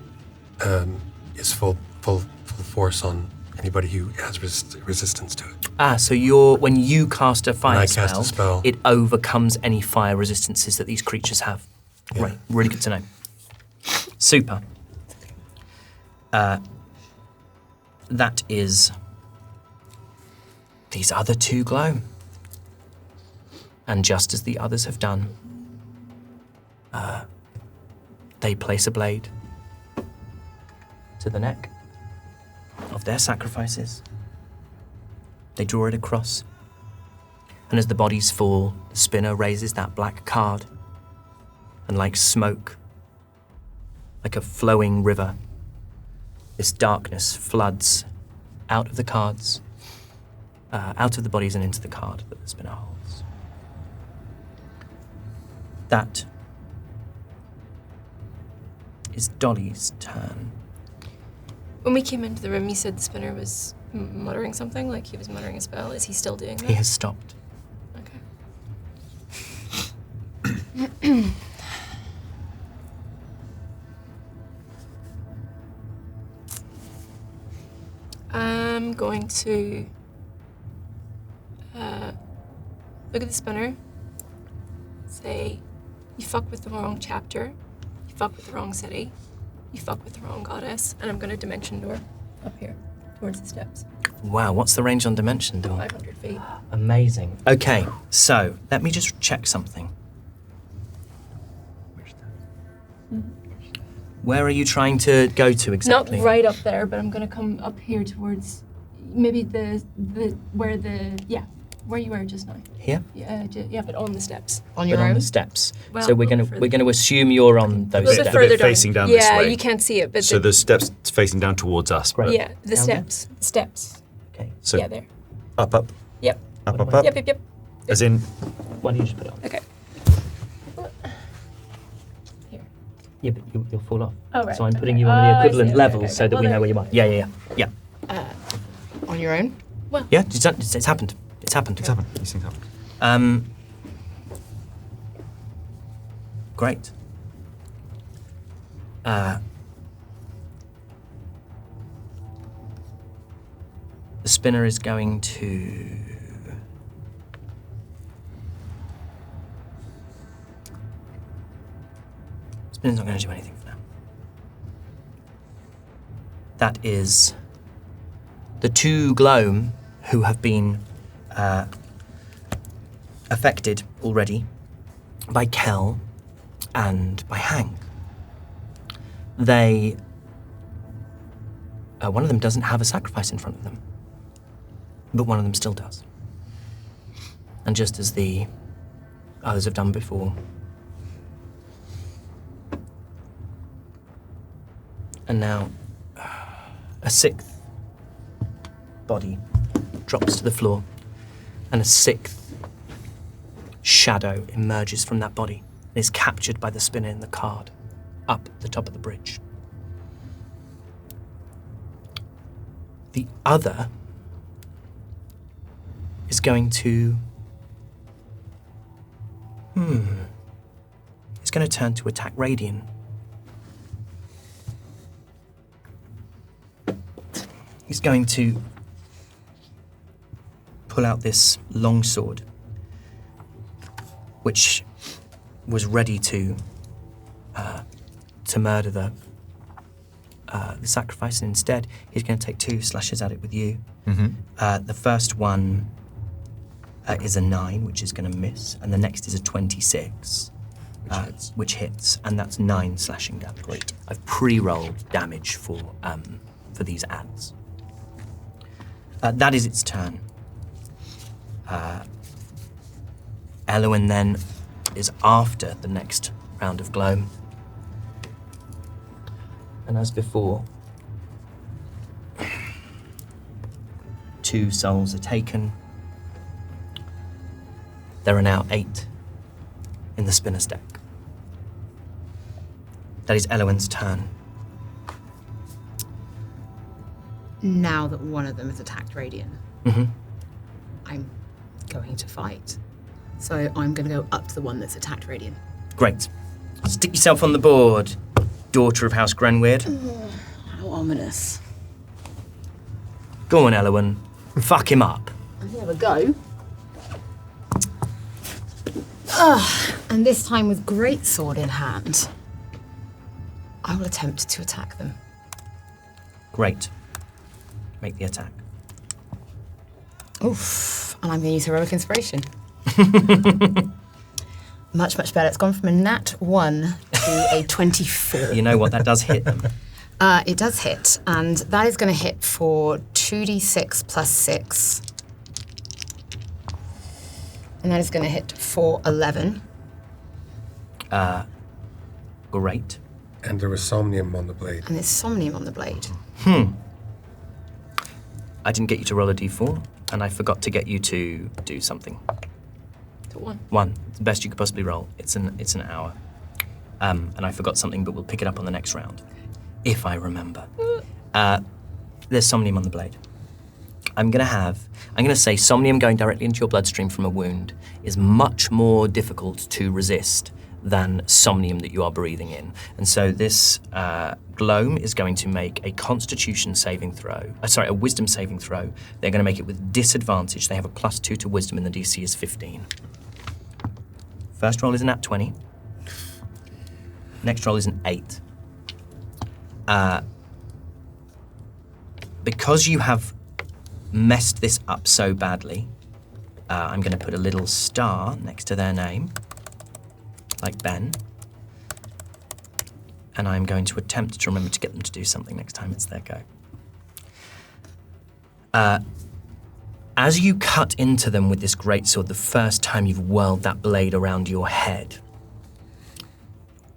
is full force on anybody who has resistance to it. So when you cast a fire When I cast a spell. it overcomes any fire resistances that these creatures have. Yeah. Right. Really good to know. Super. That is these other two gloam. And just as the others have done, they place a blade to the neck of their sacrifices. They draw it across. And as the bodies fall, the spinner raises that black card. And like smoke, like a flowing river, this darkness floods out of the cards, out of the bodies and into the card that the spinner holds. That is Dolly's turn. When we came into the room, you said the spinner was muttering something, like he was muttering a spell. Is he still doing that? He has stopped. Okay. I'm going to look at the spinner, say, you fuck with the wrong chapter, you fuck with the wrong city, you fuck with the wrong goddess, and I'm going to dimension door up here towards the steps. Wow, what's the range on Dimension Door? 500 feet. Amazing. Okay, so let me just check something. Where are you trying to go to exactly? Not right up there, but I'm going to come up here towards maybe where you were just now. Here? Yeah, but on the steps. On But your on own? the steps. Well, so a we're little gonna further. assume you're on those A little steps. bit further down. facing down this Yeah, way. you can't see it, but So the steps facing down towards us. Great. yeah, the Down there? steps. Okay. So Yeah, there. up, Yep. up, What up, am I- up. Yep. As in, Why don't you just put it on? Okay. Yeah, but you'll fall off. Oh, right. So I'm putting Okay. you on Oh, the I equivalent see. Okay, level okay, so okay. that we Well, know where you are. Yeah. On your own? Yeah, it's happened. It's happened. it's happened. These things happen. Great. The spinner is going to... Spinner's not going to do anything for now. That is the two gloam who have been affected already by Kel and by Hank. They... one of them doesn't have a sacrifice in front of them, but one of them still does. And just as the others have done before, and now a sixth body drops to the floor, and a sixth shadow emerges from that body and is captured by the spinner in the card up the top of the bridge. The other is going to... It's going to turn to attack Radiant. He's going to pull out this longsword, which was ready to murder the sacrifice, and instead he's going to take 2 slashes at it with you. The first one is a 9, which is going to miss, and the next is a 26, which hits, and that's 9 slashing damage. Great. I've pre-rolled damage for these adds. That is its turn. Eloin then is after the next round of Gloam. And as before, 2 souls are taken. There are now 8 in the spinner's deck. That is Eloin's turn. Now that one of them has attacked Radiant, I'm going to fight. So I'm going to go up to the one that's attacked Radiant. Great. Stick yourself on the board, daughter of House Grenweird. How ominous. Go on, Eloin. Fuck him up. Here we go. And this time with greatsword in hand, I will attempt to attack them. Great. Make the attack. Oof. And I'm going to use Heroic Inspiration. Much, much better. It's gone from a nat 1 to a 24. You know what? That does hit them. It does hit, and that is going to hit for 2d6 plus 6. And that is going to hit for 11. Great. And there was somnium on the blade. And there's somnium on the blade. I didn't get you to roll a d4, and I forgot to get you to do something. To 1. 1. It's the best you could possibly roll. It's an hour. And I forgot something, but we'll pick it up on the next round. If I remember. There's somnium on the blade. I'm gonna say somnium going directly into your bloodstream from a wound is much more difficult to resist than somnium that you are breathing in. And so this gloam is going to make a constitution saving throw, a wisdom saving throw. They're gonna make it with disadvantage. They have a +2 to wisdom and the DC is 15. First roll is an nat 20. Next roll is an 8. Because you have messed this up so badly, I'm going to put a little star next to their name, like Ben, and I'm going to attempt to remember to get them to do something next time it's their go. As you cut into them with this greatsword, the first time you've whirled that blade around your head,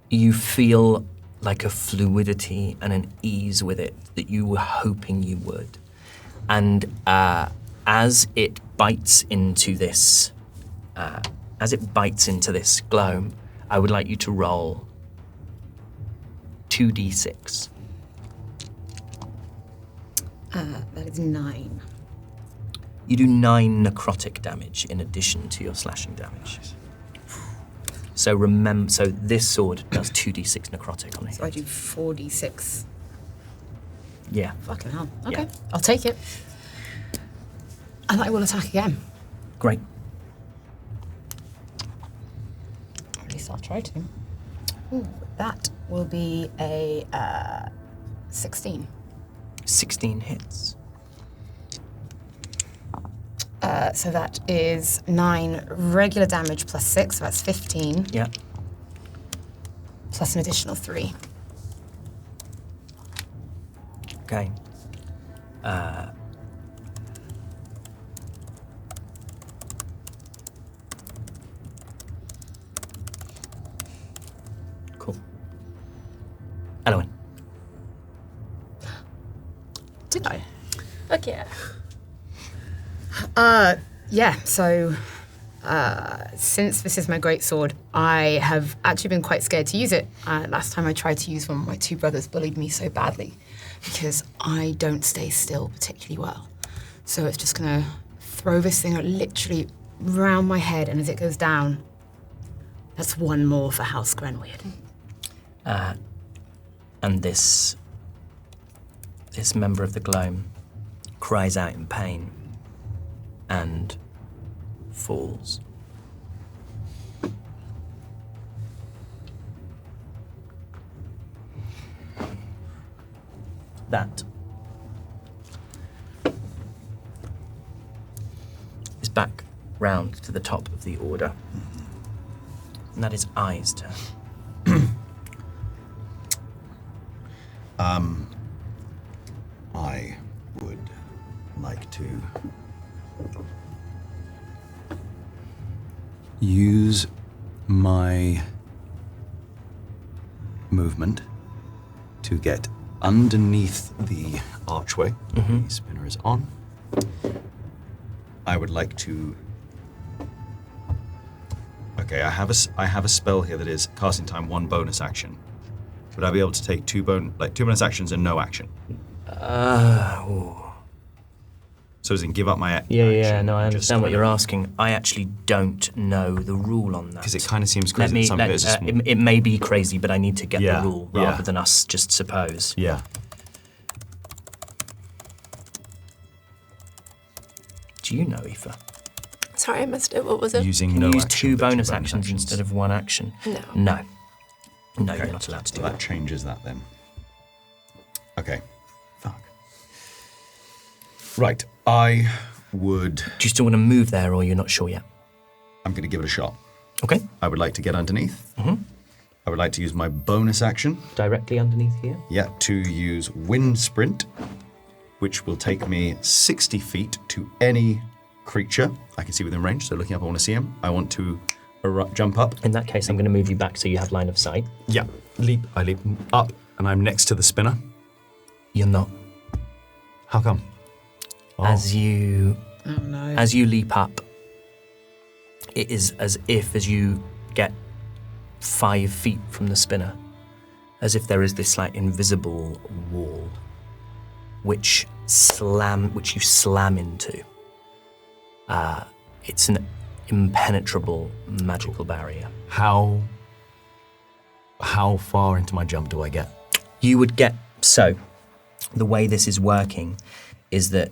you feel like a fluidity and an ease with it that you were hoping you would. And as it bites into this gloam, I would like you to roll 2d6. That is 9. You do 9 necrotic damage in addition to your slashing damage. So remember, this sword does 2d6 necrotic on it. So I do 4d6. Yeah. Fucking hell. Okay, Yeah. I'll take it. And I will attack again. Great. At least I'll try to. Ooh, that will be a 16. 16 hits. So that is 9 regular damage plus 6, so that's 15. Yeah. Plus an additional 3. Okay. Cool. Elowen. Did I? Fuck yeah. Yeah, so since this is my greatsword, I have actually been quite scared to use it. Last time I tried to use one, my 2 brothers bullied me so badly because I don't stay still particularly well. So it's just gonna throw this thing literally round my head, and as it goes down, that's 1 more for House Grenweird. And this member of the gloam cries out in pain and falls. That is back round to the top of the order. And that is Ai's turn. I would like to use my movement to get underneath the archway. The spinner is on. I would like to. Okay, I have a spell here that is casting time 1 bonus action. Would I be able to take 2 bonus actions and no action? So as in give up my action. Yeah, no, I understand what you're asking. I actually don't know the rule on that. Because it kind of seems crazy. It may be crazy, but I need to get Yeah, the rule yeah. rather than us just suppose. Yeah. Do you know, Aoife? Sorry, I missed it. What was it? Using Can no you use action, 2 but bonus actions instead of 1 action? No. No, Okay, you're not allowed to do so that. that changes that then. Okay. Fuck. Right. I would. Do you still want to move there, or you're not sure yet? I'm going to give it a shot. Okay. I would like to get underneath. I would like to use my bonus action. Directly underneath here? Yeah, to use wind sprint, which will take me 60 feet to any creature I can see within range. So looking up, I want to see him. I want to jump up. In that case, I'm going to move you back so you have line of sight. Yeah, I leap up, and I'm next to the spinner. You're not. How come? As you Oh no. As you leap up, it is as you get 5 feet from the spinner, as if there is this like invisible wall, which you slam into. It's an impenetrable magical barrier. How far into my jump do I get? You would get, so the way this is working is that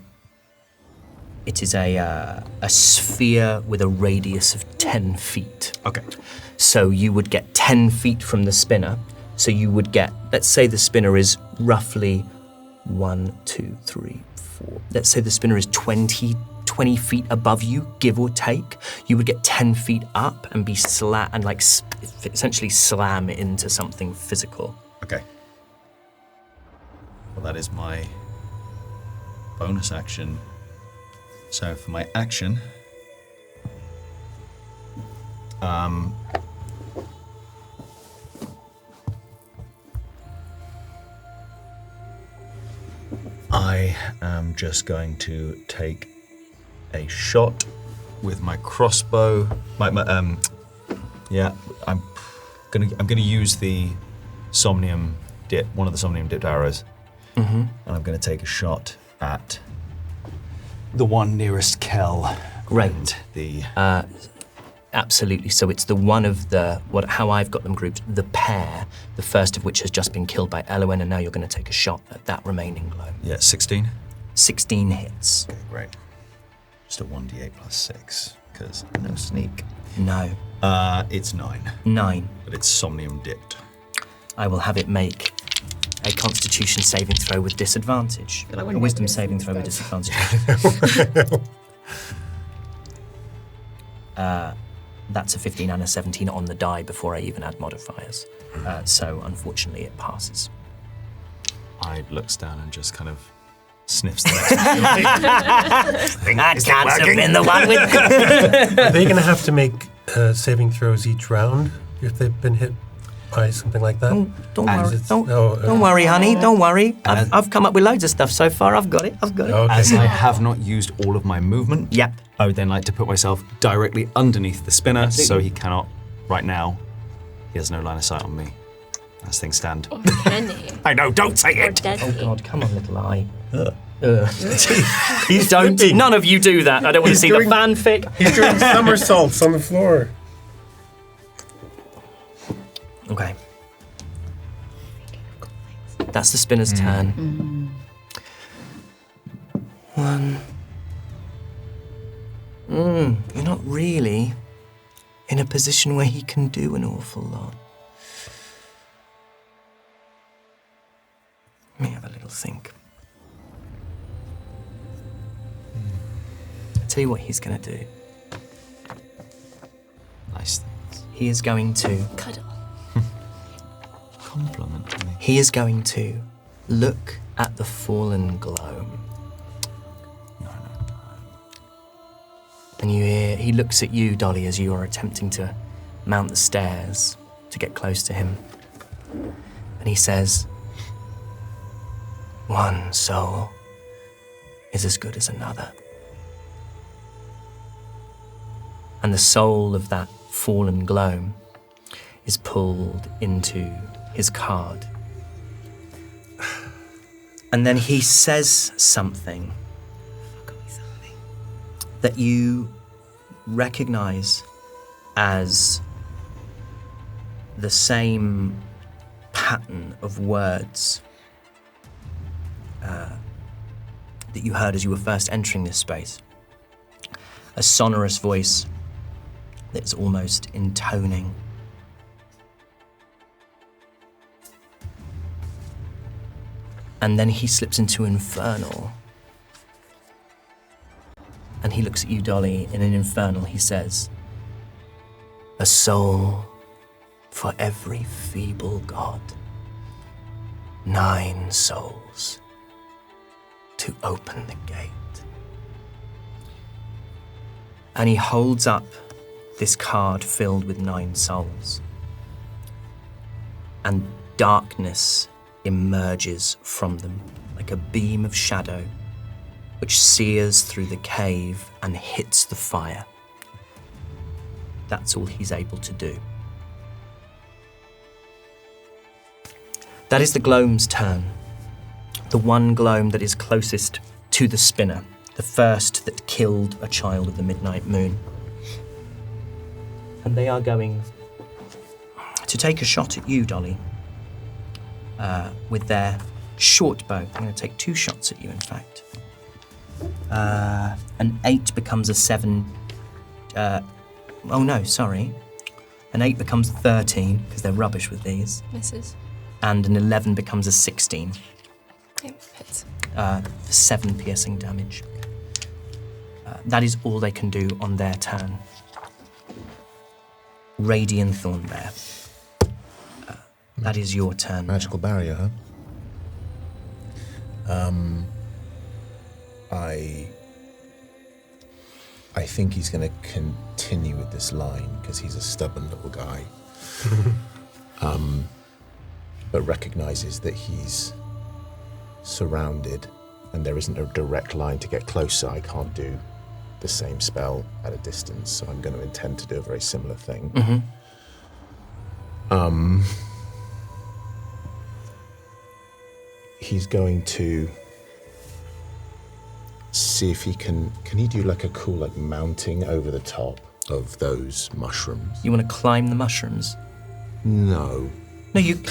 it is a sphere with a radius of 10 feet. Okay. So you would get 10 feet from the spinner. So you would get, let's say the spinner is roughly 1, 2, 3, 4. Let's say the spinner is 20 feet above you, give or take. You would get 10 feet up and be essentially slam into something physical. Okay. Well, that is my bonus action. So for my action, I am just going to take a shot with my crossbow. I'm gonna use the somnium dip, one of the somnium dipped arrows, and I'm gonna take a shot at the one nearest Kel. Great. Absolutely. So it's the one of how I've got them grouped, the pair, the first of which has just been killed by Elowen, and now you're going to take a shot at that remaining gloam. Yeah, 16. 16 hits. Okay, great. Just a 1d8 plus 6, because no sneak. No. It's 9. 9. But it's somnium dipped. I will have it make a Constitution saving throw with disadvantage. A Wisdom saving throw with disadvantage. That's a 15 and a 17 on the die before I even add modifiers. So unfortunately it passes. I looks down and just kind of sniffs the next one. That can't have been the one with... Are they going to have to make saving throws each round if they've been hit by something like that? Don't worry. Don't worry, honey. Don't worry. I've come up with loads of stuff so far. I've got it. Okay. As I have not used all of my movement, Yep. I would then like to put myself directly underneath the spinner so he cannot, right now, he has no line of sight on me as things stand. Or can he? I know, don't say Or it! does Oh he? God, come on, little eye. Don't. None of you do that. I don't want to see the fanfic. He's doing somersaults on the floor. Okay. That's the spinner's turn. One. You're not really in a position where he can do an awful lot. Let me have a little think. I'll tell you what he's going to do. Nice things. He is going to... Cuddle. Compliment me. He is going to look at the fallen gloam. And you hear, he looks at you, Dolly, as you are attempting to mount the stairs to get close to him. And he says, "One soul is as good as another." And the soul of that fallen gloam is pulled into his card. And then he says something that you recognize as the same pattern of words that you heard as you were first entering this space. A sonorous voice that's almost intoning. And then he slips into infernal. And he looks at you, Dolly, in an infernal. He says, "A soul for every feeble god. 9 souls to open the gate." And he holds up this card filled with 9 souls. And darkness emerges from them like a beam of shadow which sears through the cave and hits the fire. That's all he's able to do. That is the gloam's turn. The one gloam that is closest to the spinner, the first that killed a child of the midnight moon. And they are going to take a shot at you, Dolly, with their short bow. I'm going to take 2 shots at you, in fact. An 8 becomes a 7. Oh no, sorry. An 8 becomes a 13, because they're rubbish with these. Misses. And an 11 becomes a 16. Okay, hits. 7 piercing damage. That is all they can do on their turn. Radiant Thornbear. That is your turn. Magical barrier, huh? I think he's going to continue with this line because he's a stubborn little guy. But recognizes that he's surrounded and there isn't a direct line to get closer. I can't do the same spell at a distance, so I'm going to intend to do a very similar thing. He's going to see if he can he do like a cool like mounting over the top of those mushrooms? You want to climb the mushrooms? No. No, you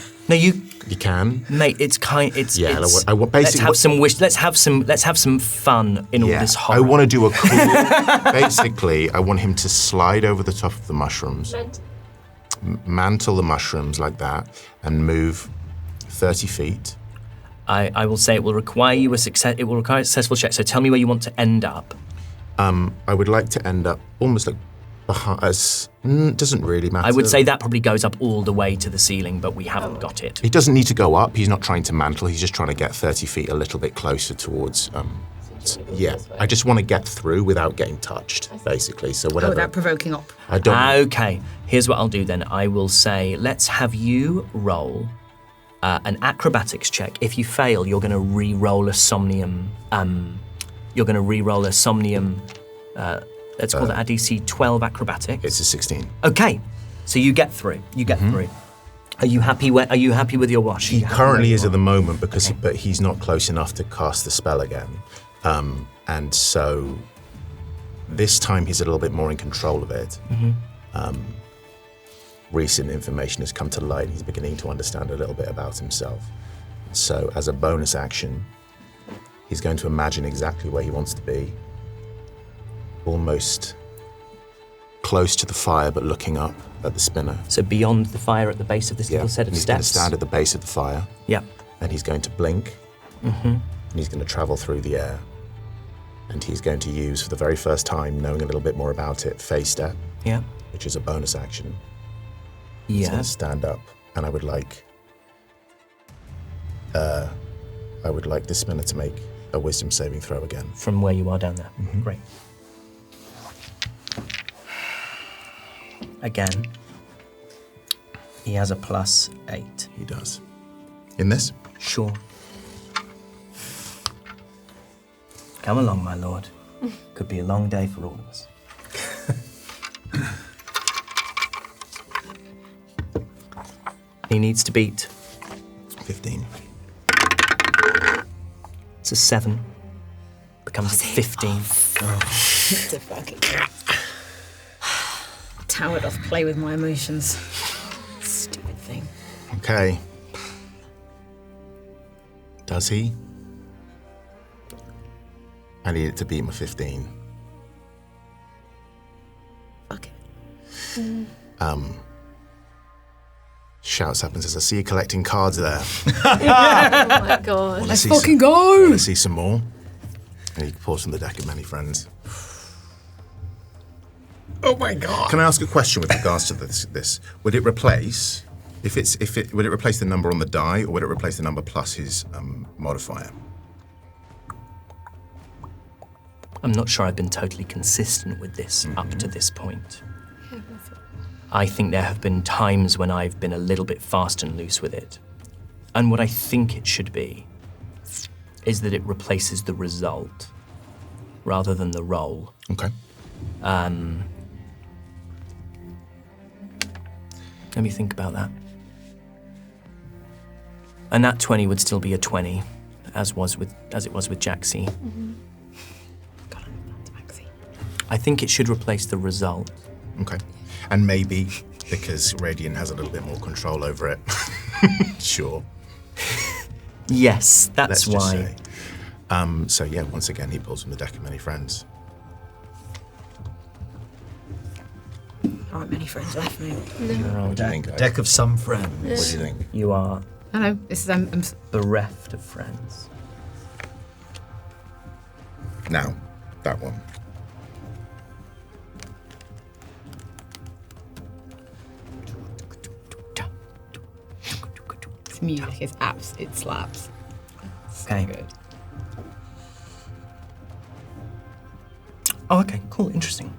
You can? mate. It's Yeah, It's, I want basically let's have some fun in all this horror. I want to do a cool basically I want him to slide over the top of the mushrooms. Mantle the mushrooms like that and move 30 feet. I will say it will require you a successful check. So tell me where you want to end up. I would like to end up almost like Doesn't really matter. I would say that probably goes up all the way to the ceiling, but we haven't got it. He doesn't need to go up. He's not trying to mantle. He's just trying to get 30 feet a little bit closer towards... yeah, I just want to get through without getting touched, basically. So whatever. Without provoking up. I don't... Okay, here's what I'll do then. I will say, let's have you roll an acrobatics check. If you fail, you're going to re-roll a somnium. Let's call that a DC 12 acrobatics. It's a 16. Okay, so you get through. You get through. Are you happy? Are you happy with your wash? He currently is at the moment but he's not close enough to cast the spell again, and so this time he's a little bit more in control of it. Recent information has come to light. He's beginning to understand a little bit about himself. So, as a bonus action, he's going to imagine exactly where he wants to be. Almost close to the fire, but looking up at the spinner. So beyond the fire at the base of this little set of he's steps? He's going to stand at the base of the fire. Yep. And he's going to blink. And he's going to travel through the air. And he's going to use, for the very first time, knowing a little bit more about it, phase step. Yeah. Which is a bonus action. Yeah. He's going to stand up, and I would like the spinner to make a wisdom saving throw again. From where you are down there. Great. Again, he has a +8. He does. In this? Sure. Come along, my lord. Could be a long day for all of us. He needs to beat 15. It's a 7. Becomes a 15. It's a fucking towered off play with my emotions. Stupid thing. Okay. Does he? I need it to beat my 15. Fuck it. Shouts up and says, I see you collecting cards there. Oh my god. Let's fucking go! Want to see some more? And he pulls from the deck of many friends. Oh my god. Can I ask a question with regards to this? Would it replace, would it replace the number on the die, or would it replace the number plus his modifier? I'm not sure I've been totally consistent with this up to this point. I think there have been times when I've been a little bit fast and loose with it. And what I think it should be is that it replaces the result rather than the roll. Okay. Let me think about that. And that 20 would still be a 20, as it was with Jaxie. God, I'm not Maxie. I think it should replace the result. Okay. And maybe because Radiant has a little bit more control over it. Sure. Yes, that's Let's just why. say. So yeah, once again, he pulls from the deck of many friends. Aren't many friends left, mate. You're on Deck of some friends. What do you think? You are I know. This is I'm bereft of friends. Now, that one. This music is apps. It slaps. It's Okay. so good. Oh, okay, cool, interesting.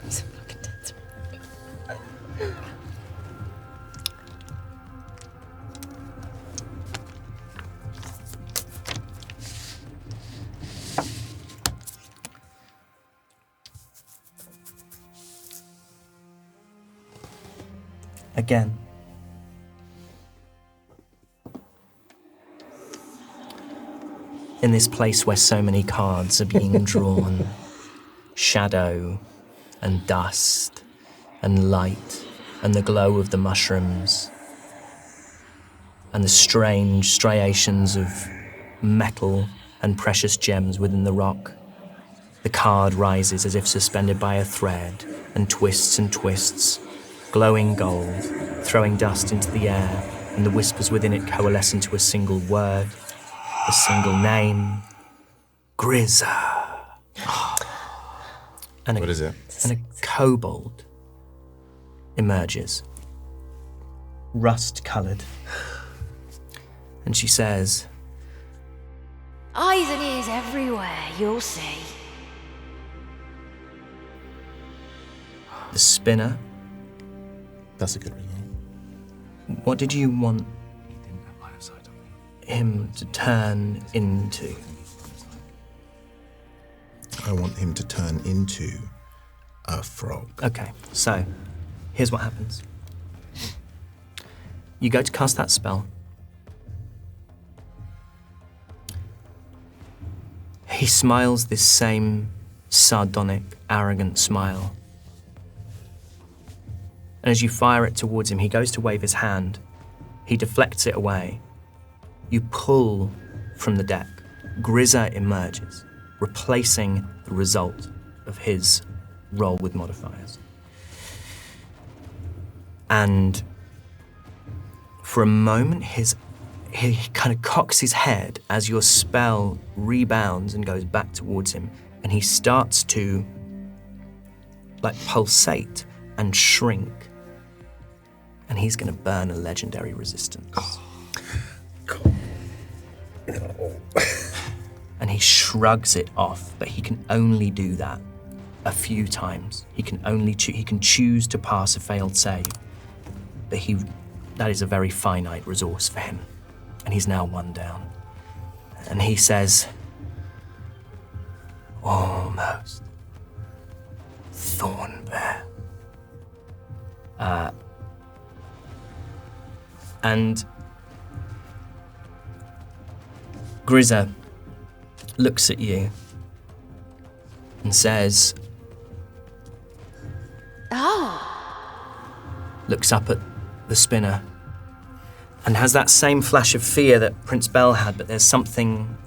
I'm so fucking tense. Again. In this place where so many cards are being drawn, shadow and dust and light and the glow of the mushrooms and the strange striations of metal and precious gems within the rock, the card rises as if suspended by a thread and twists, glowing gold, throwing dust into the air, and the whispers within it coalesce into a single word, a single name, Grizza. And What is it? And a kobold emerges, rust-coloured. And she says, Eyes and ears everywhere, you'll see. the spinner, That's a good result. what did you want him to turn into? I want him to turn into a frog. Okay, so here's what happens. You go to cast that spell. He smiles this same sardonic, arrogant smile. And as you fire it towards him, he goes to wave his hand. He deflects it away. You pull from the deck. Grizza emerges, replacing the result of his roll with modifiers. And for a moment, he kind of cocks his head as your spell rebounds and goes back towards him, and he starts to pulsate and shrink, and he's going to burn a legendary resistance. Cool. And he shrugs it off, but he can only do that a few times. He can choose to pass a failed save, but that is a very finite resource for him. And he's now one down. And he says, almost. Thorn bear. And Grizza looks at you and says, looks up at the spinner and has that same flash of fear that Prince Bell had, but there's something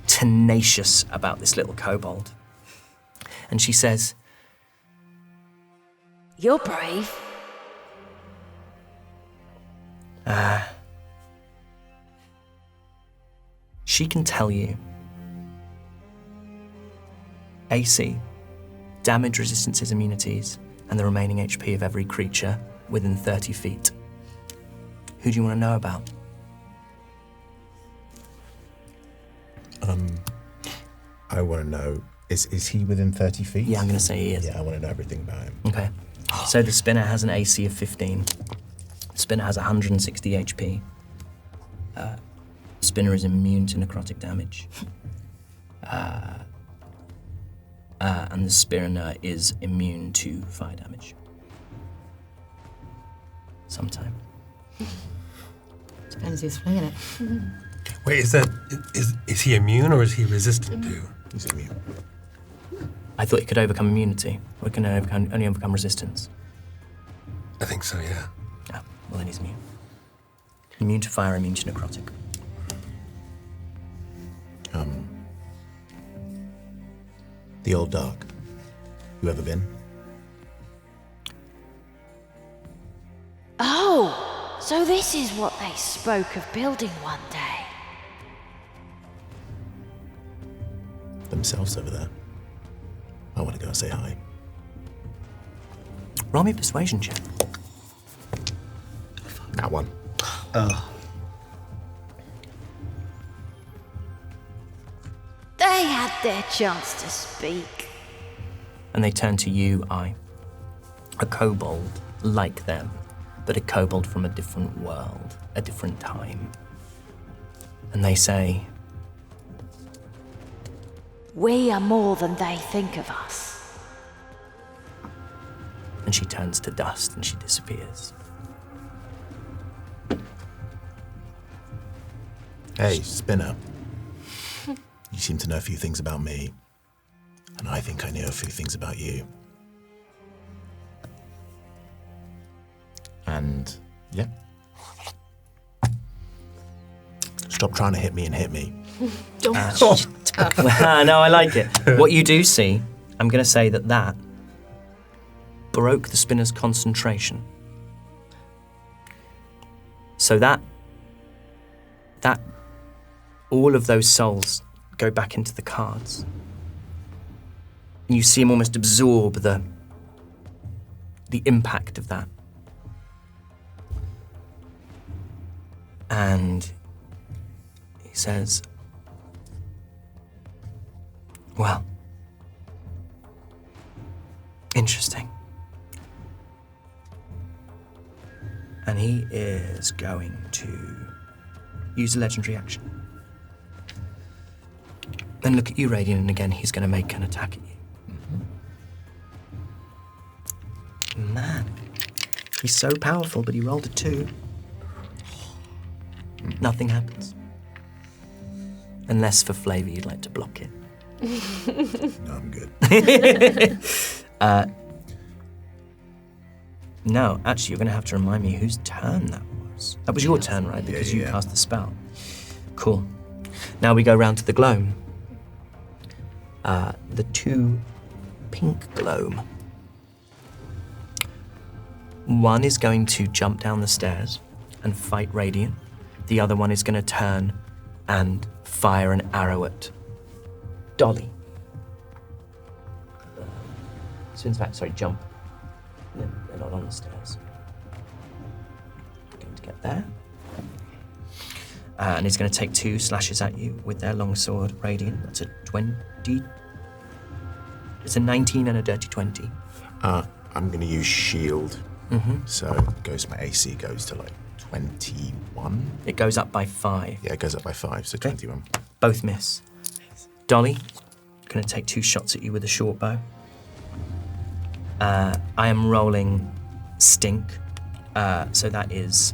tenacious about this little kobold. And she says, You're brave. She can tell you AC, damage resistances, immunities, and the remaining HP of every creature within 30 feet. Who do you want to know about? I want to know, is he within 30 feet? Yeah, I'm going to say he is. Yeah, I want to know everything about him. Okay. So the spinner has an AC of 15. The spinner has 160 HP. Spinner is immune to necrotic damage. And the spinner is immune to fire damage. Sometime. Depends who's flinging it. Wait, is he immune or is he resistant to? He's immune. I thought he could overcome immunity. Or he can only overcome resistance. I think so, yeah. Ah, well then he's immune. Immune to fire, immune to necrotic. The Old Dark. You ever been? Oh, so this is what they spoke of building one day. Themselves over there. I want to go and say hi. Roll me a persuasion check. That one. They had their chance to speak. And they turn to you, a kobold like them, but a kobold from a different world, a different time. And they say, We are more than they think of us. and she turns to dust and she disappears. Hey, Spinner. You seem to know a few things about me, and I think I know a few things about you. And, yeah. Stop trying to hit me and hit me. Don't. No, I like it. What you do see, I'm going to say that broke the spinner's concentration. So that all of those souls go back into the cards. You see him almost absorb the impact of that. And he says, well, interesting. And he is going to use a legendary action. Then look at you, Radiant, and again, he's going to make an attack at you. Man, he's so powerful, but he rolled a 2. Nothing happens. Unless for flavor you'd like to block it. No, I'm good. No, actually, you're going to have to remind me whose turn that was. That was your turn, right? Because you cast the spell. Cool. Now we go round to the gloam. The 2 pink gloam. One is going to jump down the stairs and fight Radiant. The other one is going to turn and fire an arrow at Dolly. So in fact, sorry, jump. No, they're not on the stairs. Going to get there. And he's going to take 2 slashes at you with their longsword, Radiant. That's a 20. It's a 19 and a dirty 20. I'm going to use shield. Mm-hmm. So my AC goes to like 21. It goes up by 5. Yeah, it goes up by 5, so 21. Both miss. Dolly, going to take 2 shots at you with a short bow. I am rolling stink, so that is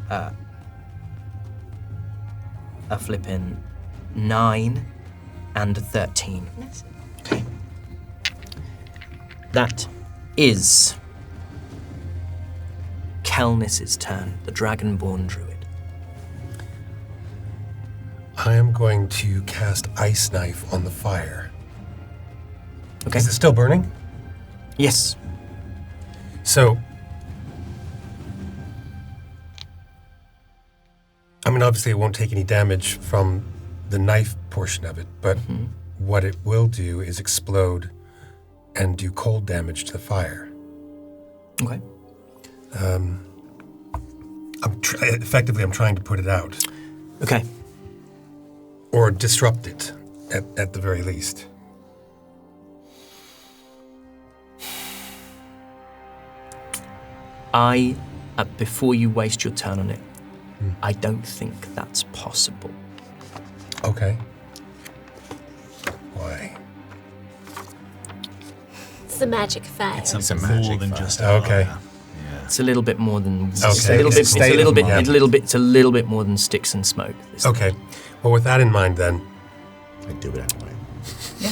a flippin' 9 and a 13. Okay. That is Kelnis's turn, the Dragonborn Druid. I am going to cast Ice Knife on the fire. Okay. Is it still burning? Yes. So, I mean, obviously it won't take any damage from the knife portion of it, but what it will do is explode and do cold damage to the fire. Okay. Effectively, I'm trying to put it out. Okay. Or disrupt it, at the very least. Before you waste your turn on it, I don't think that's possible. Okay. Why? It's the magic fire. It's something more than just a Okay. fire. Yeah. It's a little bit more than. Okay. It's a little bit. It's It's a little bit. yeah. It's a little bit more than sticks and smoke. Okay. Well, with that in mind, then, I do it anyway.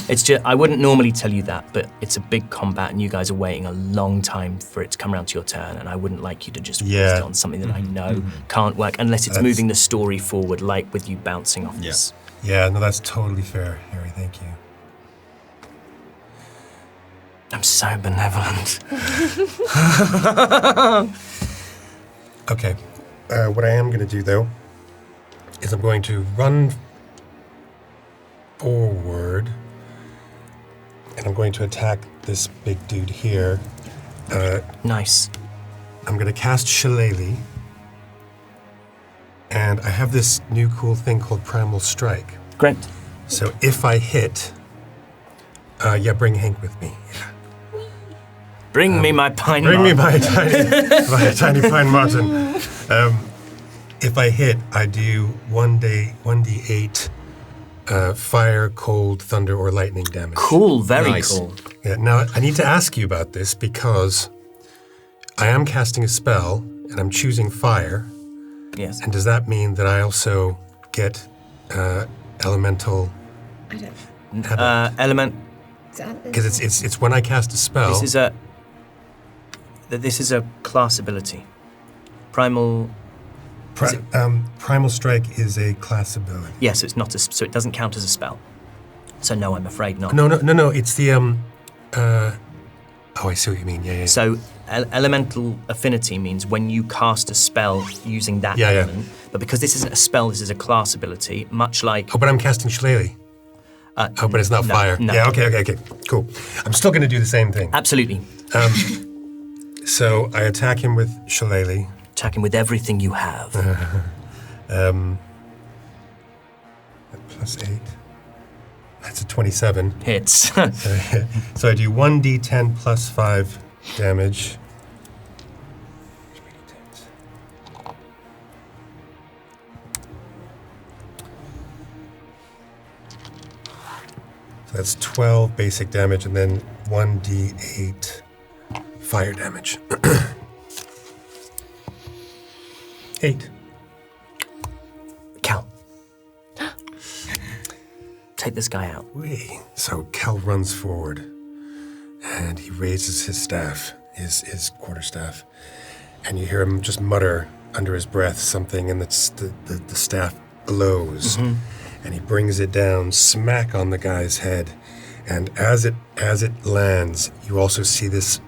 It's just, I wouldn't normally tell you that, but it's a big combat and you guys are waiting a long time for it to come around to your turn, and I wouldn't like you to just waste it on something that I know can't work unless it's moving the story forward, like with you bouncing off this. Yeah, no, that's totally fair, Harry. Thank you. I'm so benevolent. Okay. What I am going to do, though, is I'm going to run forward, and I'm going to attack this big dude here. Nice. I'm going to cast Shillelagh, and I have this new cool thing called Primal Strike. Great. So if I hit, bring Hank with me. Yeah. Bring me my pine Bring me marten. my tiny pine marten. If I hit, I do 1d8 fire, cold, thunder, or lightning damage. Cool, very cool. Yeah. Now I need to ask you about this because I am casting a spell and I'm choosing fire. Yes. And does that mean that I also get elemental? I don't. Element. Because it's when I cast a spell. This is a class ability. Primal. Primal Strike is a class ability. Yes, it's not so it doesn't count as a spell. So no, I'm afraid not. No. It's the I see what you mean. Yeah. So elemental affinity means when you cast a spell using that element. But because this isn't a spell, this is a class ability. Much like. Oh, but I'm casting Shillelagh. Oh, but it's not no, fire. no. Yeah, okay. Cool. I'm still going to do the same thing. Absolutely. So I attack him with Shillelagh. Attack him with everything you have. Plus 8. That's a 27. Hits. So I do 1d10 plus 5 damage. So that's 12 basic damage and then 1d8 fire damage. 8. Cal. Take this guy out. So Cal runs forward and he raises his staff, his quarterstaff, and you hear him just mutter under his breath something, and the staff glows, and he brings it down smack on the guy's head, and as it lands, you also see this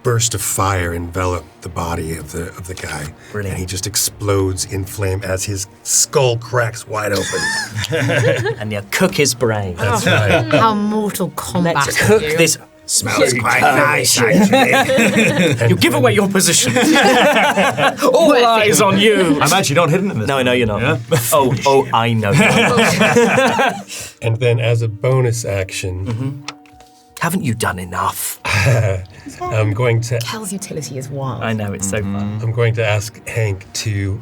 burst of fire envelop the body of the guy. Brilliant. And he just explodes in flame as his skull cracks wide open. And you cook his brain. That's right. How Mortal Kombat. Let's cook of you. this. Smells quite nice, actually. You give away your position. All eyes on you. I'm actually not hidden in this. No, I know you're not. Yeah? Oh, I know. And then as a bonus action, Haven't you done enough? I'm going to Cal's utility is wild. I know, it's so fun. I'm going to ask Hank to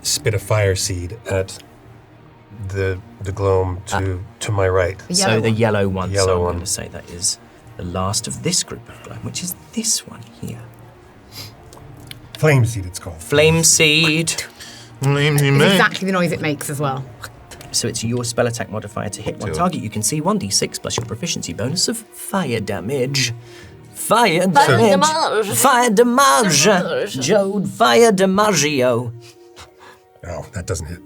spit a fire seed at the gloam to my right. So the yellow one. Yellow so I'm one. going to say that is the last of this group of gloam, which is this one here. Flame seed, it's called. Flame seed. It's exactly the noise it makes as well. So it's your spell attack modifier to hit one target. You can see 1d6 plus your proficiency bonus of fire damage. Fire damage. Fire damage. Jode, fire damaggio. Oh, that doesn't hit.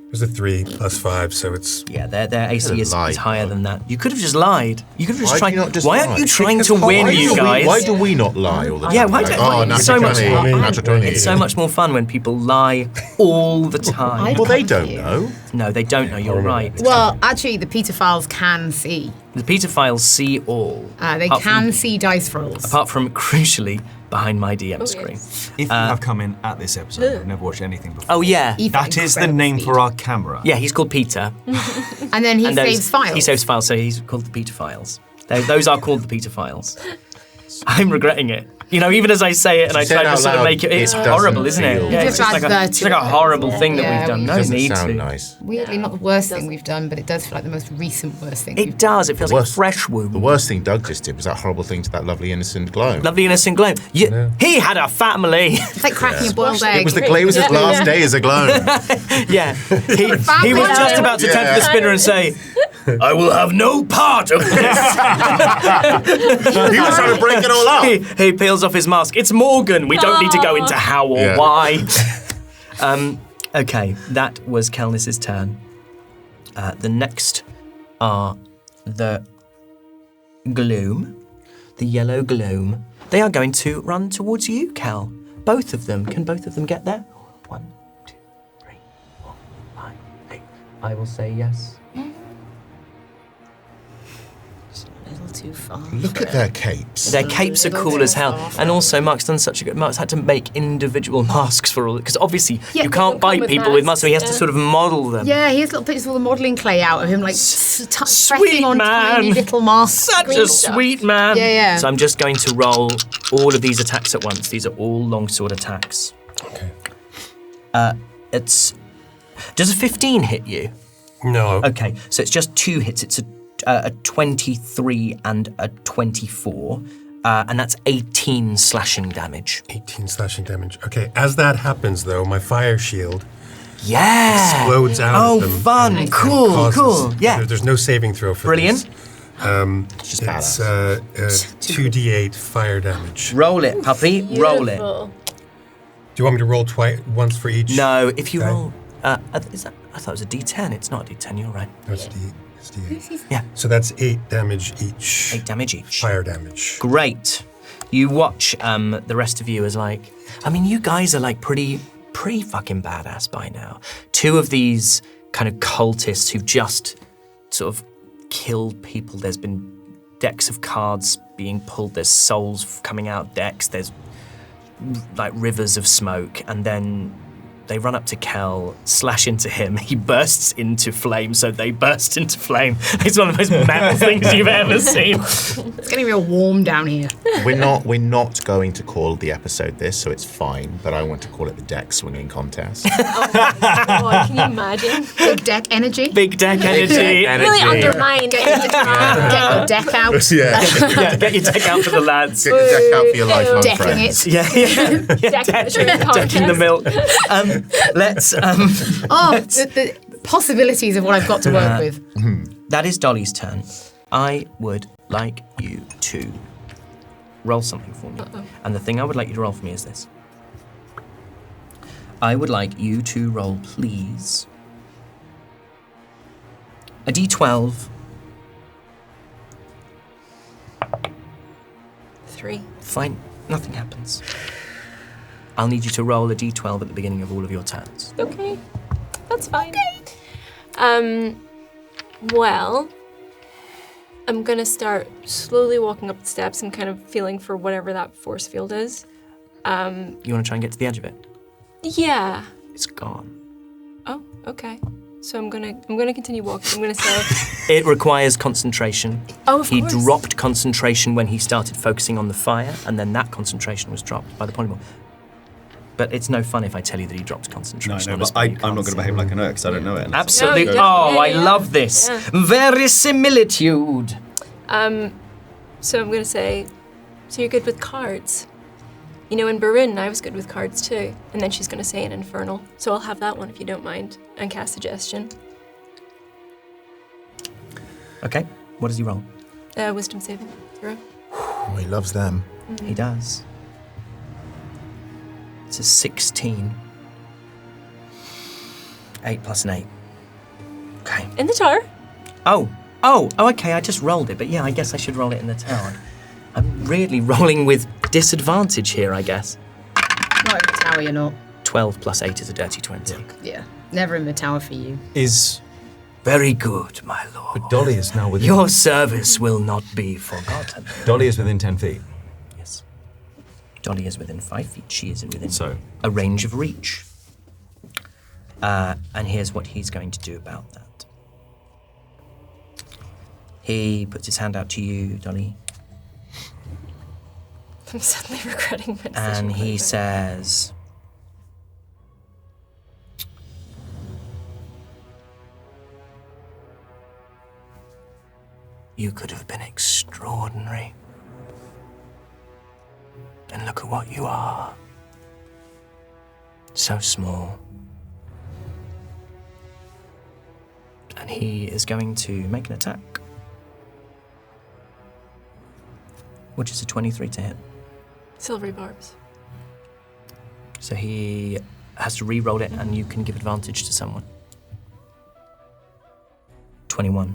It was a 3 plus 5, so it's... Yeah, their AC Could've is lied, higher than that. You could have just lied. You could have just Why tried. do you not just Why lie? aren't you trying to win, you guys? Why do we not lie all the time? Yeah, why Like, don't oh, it's so much natural 20, fun. natural 20. It's so much more fun when people lie all the time. Well, they don't know. No, they don't know. You're right. Well, actually, the pedophiles can see. The pedophiles see all. They Apart can from- see dice rolls. Apart from, crucially, behind my DM screen. If you have come in at this episode, you've never watched anything before. Oh, yeah. That is the name for our camera. Yeah, he's called Peter. And then he And those- saves files. He saves files, so he's called the Peter Files. Those are called the Peter Files. I'm regretting it. You know, even as I say it and I Say try it to out sort of loud, make it, it's it doesn't horrible, isn't it? feel Yeah, You it's just just like add it's like a virtue. horrible thing that Yeah, we've done. we- No Doesn't need sound to. nice. Weirdly, not the worst thing we've done, but it does feel like the most recent worst thing. It does. It feels like a worst- fresh wound. The worst thing Doug just did was that horrible thing to that lovely innocent gloam. Lovely innocent gloam. He had a family. It's like cracking a boiled egg. It was his last day as a gloam. Yeah. He was just about to turn to the spinner and say, I will have no part of this. He was trying to break it all up. He peels off his mask. It's Morgan. We don't need to go into how or Yeah. why. Okay, that was Kelnis's turn. The next are the Gloom, the yellow Gloom. They are going to run towards you, Cal. Both of them. Can both of them get there? 1, 2, 3, 4, 5, 8. I will say yes. A little too far. Look at their capes. Their capes are cool as hell. And also, Mark's done such a good... Mark's had to make individual masks for all... Because obviously, Yeah, you but can't they'll come bite with people with masks, so he has to masks, sort of model them. Yeah, he has little pictures of all the modelling clay out of him, like Sweet pressing on tiny man. little masks. Such a sweet man. Yeah, yeah. So I'm just going to roll all of these attacks at once. These are all longsword attacks. Okay. It's... Does a 15 hit you? No. Okay, so it's just 2 hits. It's a 23 and a 24, and that's 18 slashing damage. 18 slashing damage. Okay, as that happens, though, my fire shield Yeah! explodes out Oh, of them. fun! and Cool, causes- cool. Yeah. There's no saving throw for Brilliant. this. Just It's badass. 2d8 fire damage. Roll it, puppy. Roll it. Beautiful. Do you want me to roll once for each? No, if you Okay. roll... is that, I thought it was a D10. It's not a D10, you're right. No, it's d8. Yeah. So that's 8 damage each. 8 damage each. Fire damage. Great. You watch the rest of you as like... I mean, you guys are like pretty fucking badass by now. 2 of these kind of cultists who've just sort of killed people. There's been decks of cards being pulled. There's souls coming out decks. There's like rivers of smoke. And then they run up to Kel, slash into him. He bursts into flame, so they burst into flame. It's one of the most metal things you've ever seen. It's getting real warm down here. We're not going to call the episode this, so it's fine. But I want to call it the deck swinging contest. Oh my God, can you imagine? Big deck energy. Big deck energy. Really undermined. Get your deck out. Yeah. Yeah, get your deck out for the lads. Get your deck out for your lifelong Decking friends. it. Yeah. Decking the milk. Let's. The possibilities of what I've got to work with. That is Dolly's turn. I would like you to roll something for me. And the thing I would like you to roll for me is this. I would like you to roll, please, a d12. 3. Fine, nothing happens. I'll need you to roll a d12 at the beginning of all of your turns. Okay, that's fine. Well, I'm gonna start slowly walking up the steps and kind of feeling for whatever that force field is. You want to try and get to the edge of it? Yeah. It's gone. Oh, okay. So I'm gonna continue walking. I'm gonna say. It requires concentration. Oh, of He course. dropped concentration when he started focusing on the fire, and then that concentration was dropped by the polymorph. But it's no fun if I tell you that he dropped concentration. No, on a but spell you I'm can't not going to see. behave like I know it because I don't know it. Absolutely. No, you Oh, don't. I Yeah. love this. Yeah. Verisimilitude. So I'm gonna say, so you're good with cards. You know, in Barun, I was good with cards too. And then she's gonna say an infernal. So I'll have that one if you don't mind, and cast suggestion. Okay, what does he roll? Wisdom saving throw. Oh, he loves them. He does. It's a 16. 8 plus an 8. Okay. In the tower. Oh, okay, I just rolled it, but yeah, I guess I should roll it in the tower. I'm really rolling with disadvantage here, I guess. Not in the tower, you're not. 12 plus 8 is a dirty 20. Yeah. Never in the tower for you. Is Very good, my lord. but Dolly is now within. Your service will not be forgotten. Dolly is within 10 feet. Yes. Dolly is within 5 feet. She is within So a range of reach. And here's what he's going to do about that. He puts his hand out to you, Dolly, I'm suddenly regretting my decision. and he quite a bit. says, "You could have been extraordinary. And look at what you are. So small." And he is going to make an attack, which is a 23 to hit. Silvery barbs. So he has to re-roll it, and you can give advantage to someone. 21.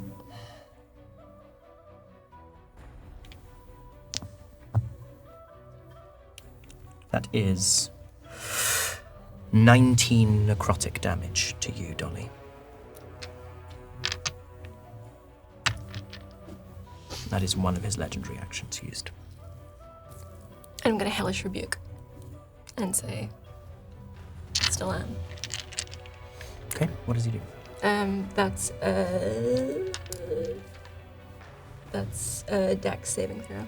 That is 19 necrotic damage to you, Dolly. That is one of his legendary actions used. And I'm gonna hellish rebuke. And say, still am. Okay, what does he do? That's a dex saving throw.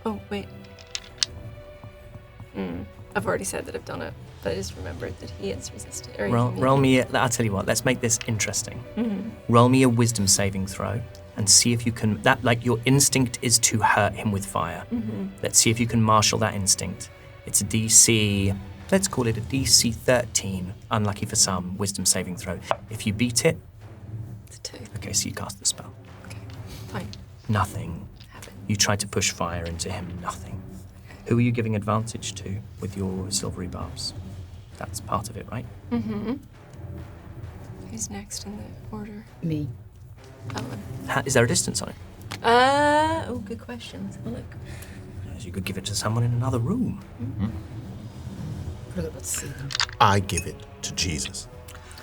Oh, wait. I've already said that I've done it, but I just remembered that he is resistant. Or Roll me I'll tell you what, let's make this interesting. Roll me a wisdom saving throw and see if you can, your instinct is to hurt him with fire. Let's see if you can marshal that instinct. It's a DC, let's call it a DC 13, unlucky for some, wisdom saving throw. If you beat it, It's a 2. okay, so you cast the spell. Okay, fine. Nothing. Have it. You tried to push fire into him, nothing. Who are you giving advantage to with your silvery barbs? That's part of it, right? Who's next in the order? Me. Ellen. Is there a distance on it? Oh, good question. Let's have a look. Yes, you could give it to someone in another room. Let's see them. I give it to Jesus.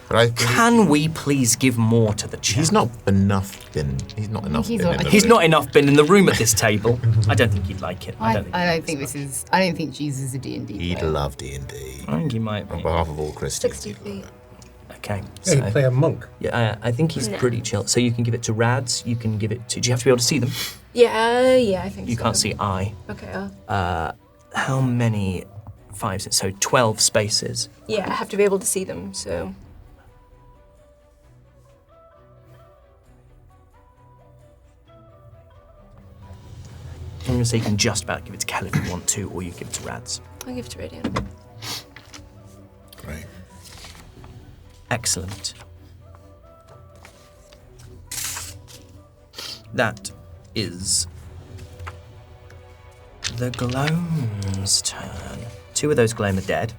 But Can we please give more to the chat? He's not enough been. He's not enough. He's been not- in the He's room. not enough been in the room at this table. I don't think he'd like it. I don't think Jesus is a D&D He'd player. love D&D. I think he might be. On behalf of all Christians. 60 feet. Okay. Yeah, you play a monk. Yeah, I think he's pretty chill. So you can give it to Rads. You can give it to. Do you have to be able to see them? Yeah, I think so. You can't see I. Okay, How many fives? So 12 spaces. yeah, I have to be able to see them, so. I'm going to say you can just about give it to Kel if you want to, or you give it to Rads. I'll give it to Radiant. Right. Excellent. That is the Gloam's turn. 2 of those Gloam are dead,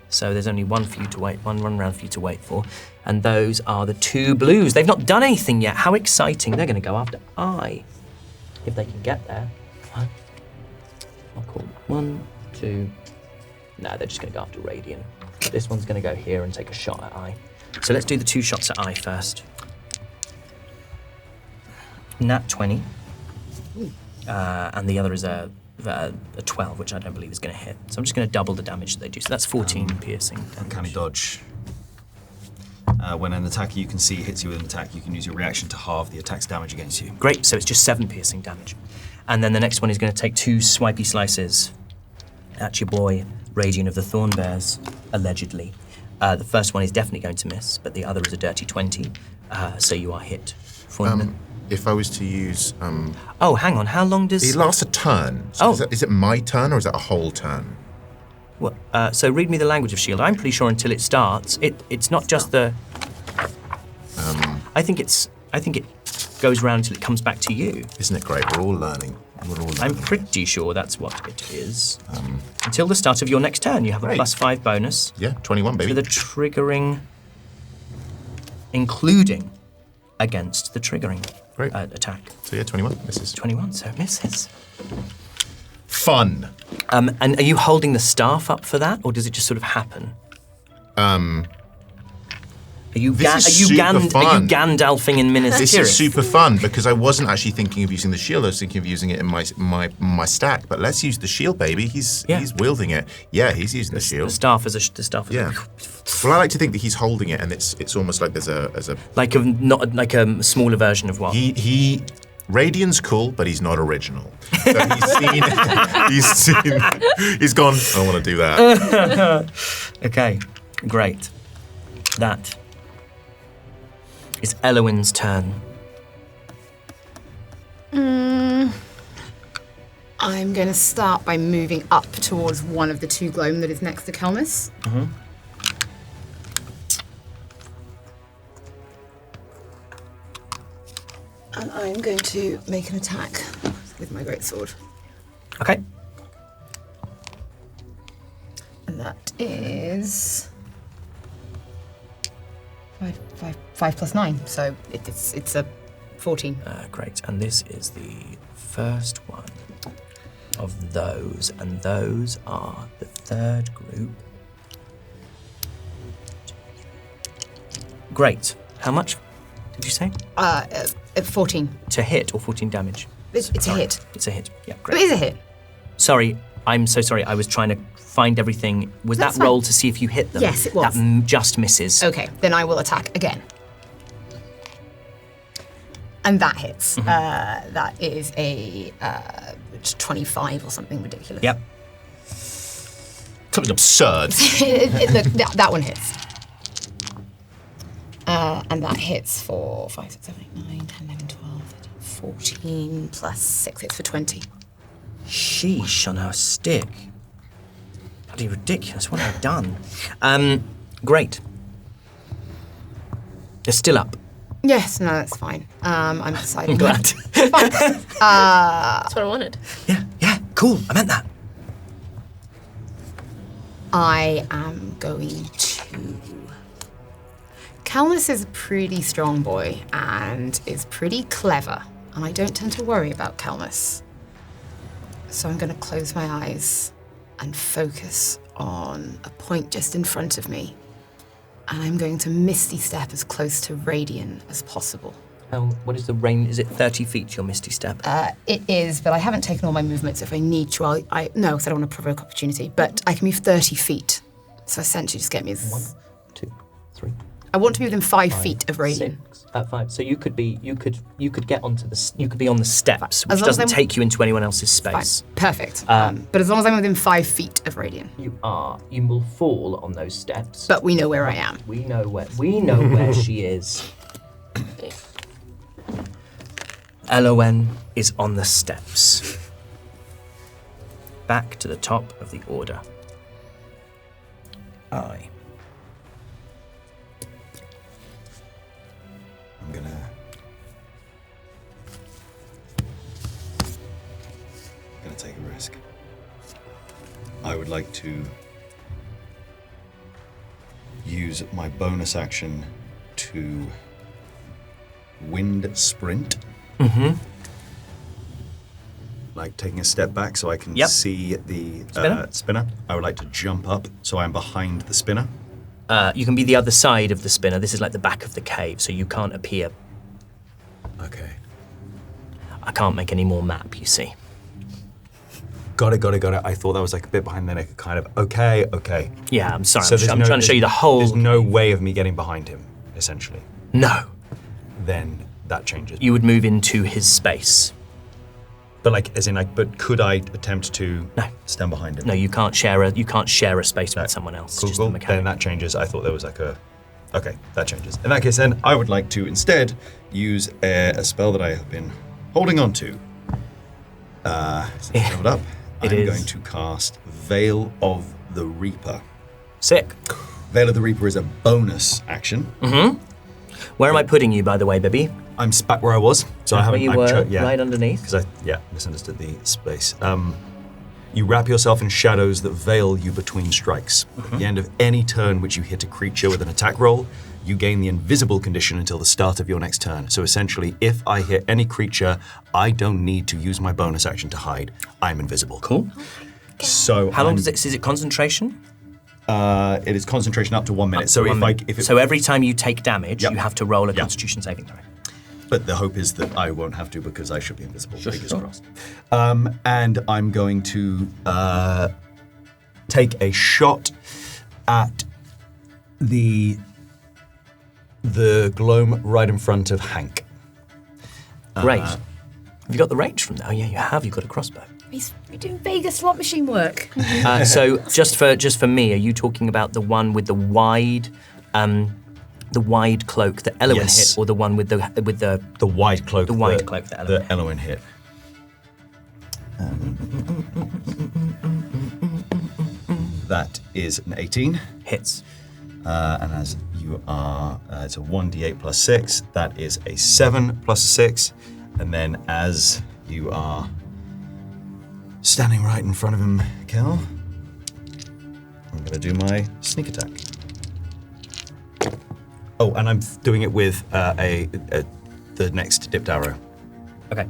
so there's only one for you to wait, one run round for you to wait for, and those are the 2 blues. They've not done anything yet. How exciting! They're going to go after I, if they can get there. I'll call 1, 2. No, they're just going to go after Radiant. This one's going to go here and take a shot at I. So let's do the 2 shots at I first. Nat 20. And the other is a 12, which I don't believe is going to hit. So I'm just going to double the damage that they do. So that's 14 piercing damage. Uncanny dodge. When an attacker you can see hits you with an attack, you can use your reaction to halve the attack's damage against you. Great, so it's just 7 piercing damage. And then the next one is going to take 2 swipey slices at your boy, Radiant of the Thornbears, allegedly. The first one is definitely going to miss, but the other is a dirty 20, so you are hit. If I was to use... Oh, hang on, how long does... It lasts a turn. So Oh. is it my turn or is that a whole turn? What, so read me the language of shield. I'm pretty sure until it starts, it's not just the... I think it goes round until it comes back to you. Isn't it great? We're all learning. I'm pretty sure that's what it is. Until the start of your next turn, you have a Great. +5 bonus. Yeah, 21, baby. To the triggering, including against the triggering attack. So yeah, 21 misses. 21, so it misses. Fun. And are you holding the staff up for that, or does it just sort of happen? Are you This is super fun. Are you Gandalfing in Minas This Tirith? is super fun because I wasn't actually thinking of using the shield. I was thinking of using it in my stack. But let's use the shield, baby. He's wielding it. Yeah, he's using the shield. The staff as a Yeah. Well, I like to think that he's holding it, and it's almost like there's a like a smaller version of what he. Radiant's cool, but he's not original. So he's gone, I don't want to do that. Okay, great. That is Elowin's turn. I'm going to start by moving up towards one of the 2 gloam that is next to Kelmus. And I'm going to make an attack with my greatsword. Okay. And that is 5 plus 9, so it's a 14. Great, and this is the first one of those, and those are the 3rd group. Great. How much did you say? 14. To hit or 14 damage? It's a hit. It's a hit. Yeah, It great. is a hit. Sorry, I'm so sorry. I was trying to find everything. Was That's that fine. roll to see if you hit them? Yes, it was. That just misses. Okay, then I will attack again. And that hits. That is a 25 or something ridiculous. Yep. Something absurd. Look, that one hits. And that hits for 5, 6, 7, 8, 9, 10, 11, 12, 13, 14 plus 6 hits for 20. Sheesh on her stick. Bloody ridiculous. What have I done? Great. They're still up. Yes, no, that's fine. I'm deciding. I'm glad. Fine. That's what I wanted. Yeah, cool. I meant that. I am going to... Calmus is a pretty strong boy and is pretty clever, and I don't tend to worry about Calmus. So I'm going to close my eyes and focus on a point just in front of me And I'm going to Misty Step as close to Radiant as possible. What is the range? Is it 30 feet, your Misty Step? It is, but I haven't taken all my movements. If I need to, no, because I don't want to provoke opportunity. But I can move 30 feet. So essentially just get me... 1, 2, 3. I want to be within 5 feet of Radiant. 5. So you could get onto the, you could be on the steps, which As long as doesn't I'm- take you into anyone else's space. Fine. Perfect. But as long as I'm within 5 feet of Radiant. You will fall on those steps. But we know where I am. We know where she is. Elowen is on the steps. Back to the top of the order. I'm gonna take a risk. I would like to use my bonus action to wind sprint. Mm-hmm. Like taking a step back so I can see the spinner. I would like to jump up so I'm behind the spinner. You can be the other side of the spinner. This is like the back of the cave, so you can't appear. Okay. I can't make any more map, you see. Got it. I thought that was like a bit behind, then I could kind of, okay. Yeah, I'm sorry. So I'm trying to show you the whole... There's no way of me getting behind him, essentially. No. Then that changes. You would move into his space. But like, as in like, but could I attempt to stand behind him? No, you can't share a space with someone else. Cool. Just the mechanic. Then that changes. I thought there was like a... Okay, that changes. In that case, then I would like to instead use a spell that I have been holding on to. Hold up. I'm going to cast Veil of the Reaper. Sick. Veil of the Reaper is a bonus action. Mm-hmm. Where am I putting you, by the way, Bibby? I'm back where I was, so I haven't. Where you were, right underneath. Because I misunderstood the space. You wrap yourself in shadows that veil you between strikes. At the end of any turn which you hit a creature with an attack roll, you gain the invisible condition until the start of your next turn. So essentially, if I hit any creature, I don't need to use my bonus action to hide. I'm invisible. Cool. So how long does it? Is it concentration? It is concentration up to 1 minute. So so every time you take damage, you have to roll a Constitution saving throw. But the hope is that I won't have to because I should be invisible. Fingers crossed. And I'm going to take a shot at the gloam right in front of Hank. Great. Have you got the range from there? Oh yeah, you have. You've got a crossbow. You're doing Vegas slot machine work. So just for me, are you talking about the one with the wide cloak that Elowen hit, or the one with the wide cloak? The wide cloak that Elowen hit. That is an 18. Hits. And as you are, it's a 1d8 plus 6. That is a 7 plus 6. And then as you are standing right in front of him, Kel, I'm going to do my sneak attack. Oh, and I'm doing it with the next dipped arrow. Okay.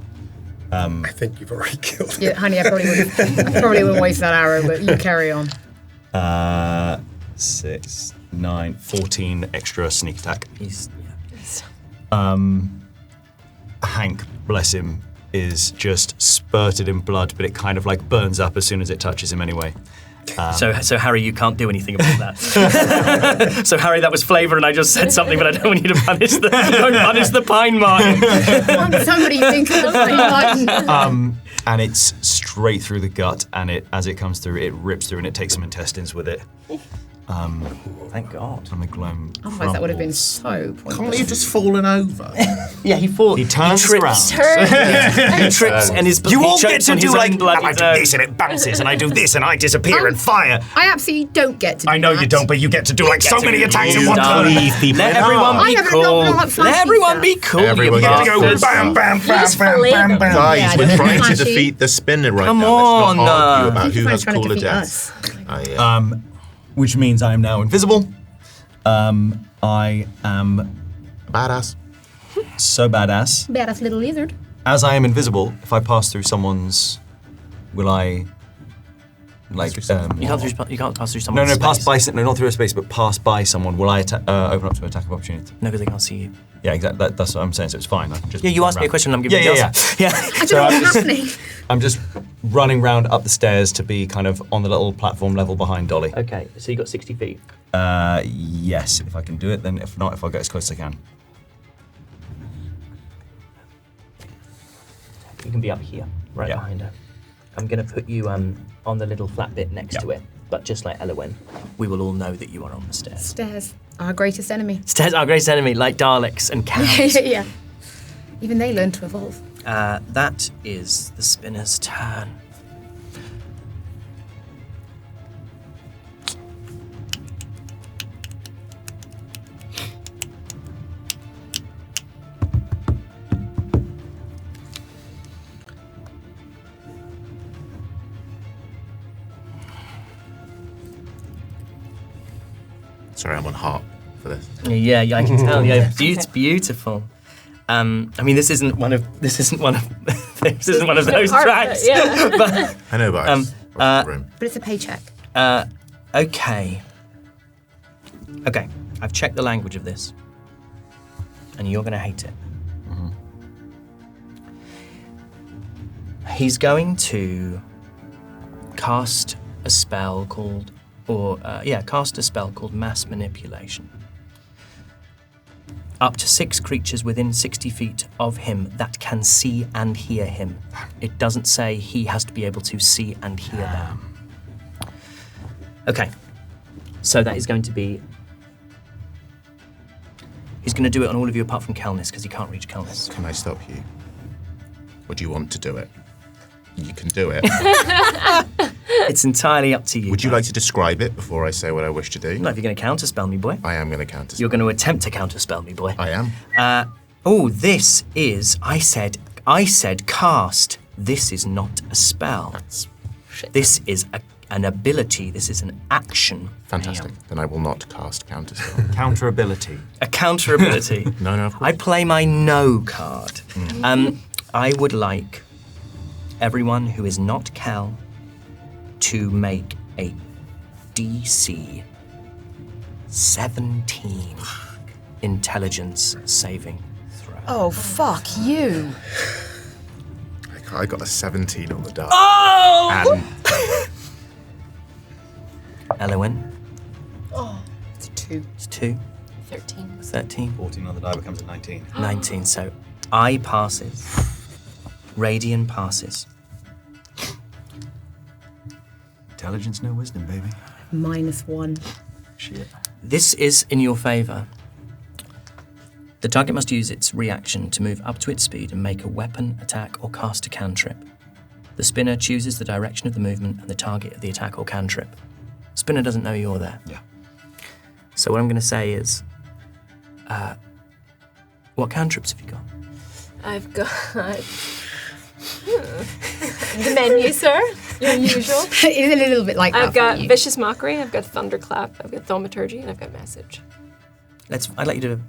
I think you've already killed it. Yeah, honey, I probably wouldn't waste that arrow, but you carry on. 6, 9, 14 extra sneak attack. Hank, bless him, is just spurted in blood, but it kind of like burns up as soon as it touches him anyway. So Harry, you can't do anything about that. So Harry, that was flavour, and I just said something, but I don't want you to punish the pine marten. Somebody think of the pine marten. And it's straight through the gut, and as it comes through, it rips through, and it takes some intestines with it. Thank God. And the gloam Otherwise, that would have been so pointless. Can't you have just fallen over? Yeah, he falls. He turns around. He trips, and his You all he get chokes to on do his like, own blood. I do this and it bounces, and I do this and I disappear and fire. I absolutely don't get to do I know that. you don't, but you get to do like so many attacks in one turn. Let everyone be cool. Let everyone be cool. Everyone you gets to go bastards. bam, bam, bam, bam, bam, bam. Guys, we're trying to flashy. defeat the spinner right Come now. Let's not on, argue about He's who has trying to cooler defeat deaths. us. Which means I am now invisible. I am Badass. so badass. Badass little lizard. As I am invisible, if I pass through someone's, will I Like, you can't pass through someone. no, pass by. No, not through a space, but pass by someone. Will I open up to attack of opportunity? No, because they can't see you. Yeah, exactly. That's what I'm saying. So it's fine. I can just. Yeah, you asked me a question. I'm giving you the answer. Yeah. I don't know what's happening. I'm just running round up the stairs to be kind of on the little platform level behind Dolly. Okay, so you got 60 feet. Yes, if I can do it. Then if not, if I'll get as close as I can. You can be up here, right behind her. I'm going to put you on the little flat bit next to it, but just like Elowen, we will all know that you are on the stairs. Stairs, our greatest enemy. Stairs, our greatest enemy, like Daleks and cows. Yeah. Even they learn to evolve. That is the spinner's turn. Sorry, I'm on heart for this. Yeah, I can tell. Yeah, it's beautiful. I mean, this isn't one of those tracks. Yeah. But, I know, but But it's a paycheck. okay. Okay, I've checked the language of this, and you're going to hate it. Mm-hmm. He's going to cast a spell called, cast a spell called Mass Manipulation. Up to 6 creatures within 60 feet of him that can see and hear him. It doesn't say he has to be able to see and hear them. Okay, so that is going to be... He's going to do it on all of you apart from Kelnis, because he can't reach Kelnis. Can I stop you? Or do you want to do it? You can do it. It's entirely up to you. Would you like to describe it before I say what I wish to do? No, if you're going to counterspell me, boy. I am going to counterspell. You're going to attempt to counterspell me, boy. I am. This is... I said cast. This is not a spell. This is an ability. This is an action. Fantastic. Then I will not cast counterspell. Counter ability. A counter ability. No, of course. I play my no card. I would like everyone who is not Cal to make a DC 17 intelligence saving throw. Oh, fuck you. I got a 17 on the die. Oh! And Elowen, It's a 2. it's 2. 13. 13. 14 on the die becomes a 19. 19. So I passes. Radian passes. Intelligence, no wisdom, baby. -1. Shit. This is in your favor. The target must use its reaction to move up to its speed and make a weapon, attack, or cast a cantrip. The spinner chooses the direction of the movement and the target of the attack or cantrip. Spinner doesn't know you're there. Yeah. So what I'm going to say is, what cantrips have you got? I've got the menu, sir. Your usual. It is a little bit like that. I've got for you. Vicious Mockery, I've got Thunderclap, I've got Thaumaturgy, and I've got Message. I'd like you to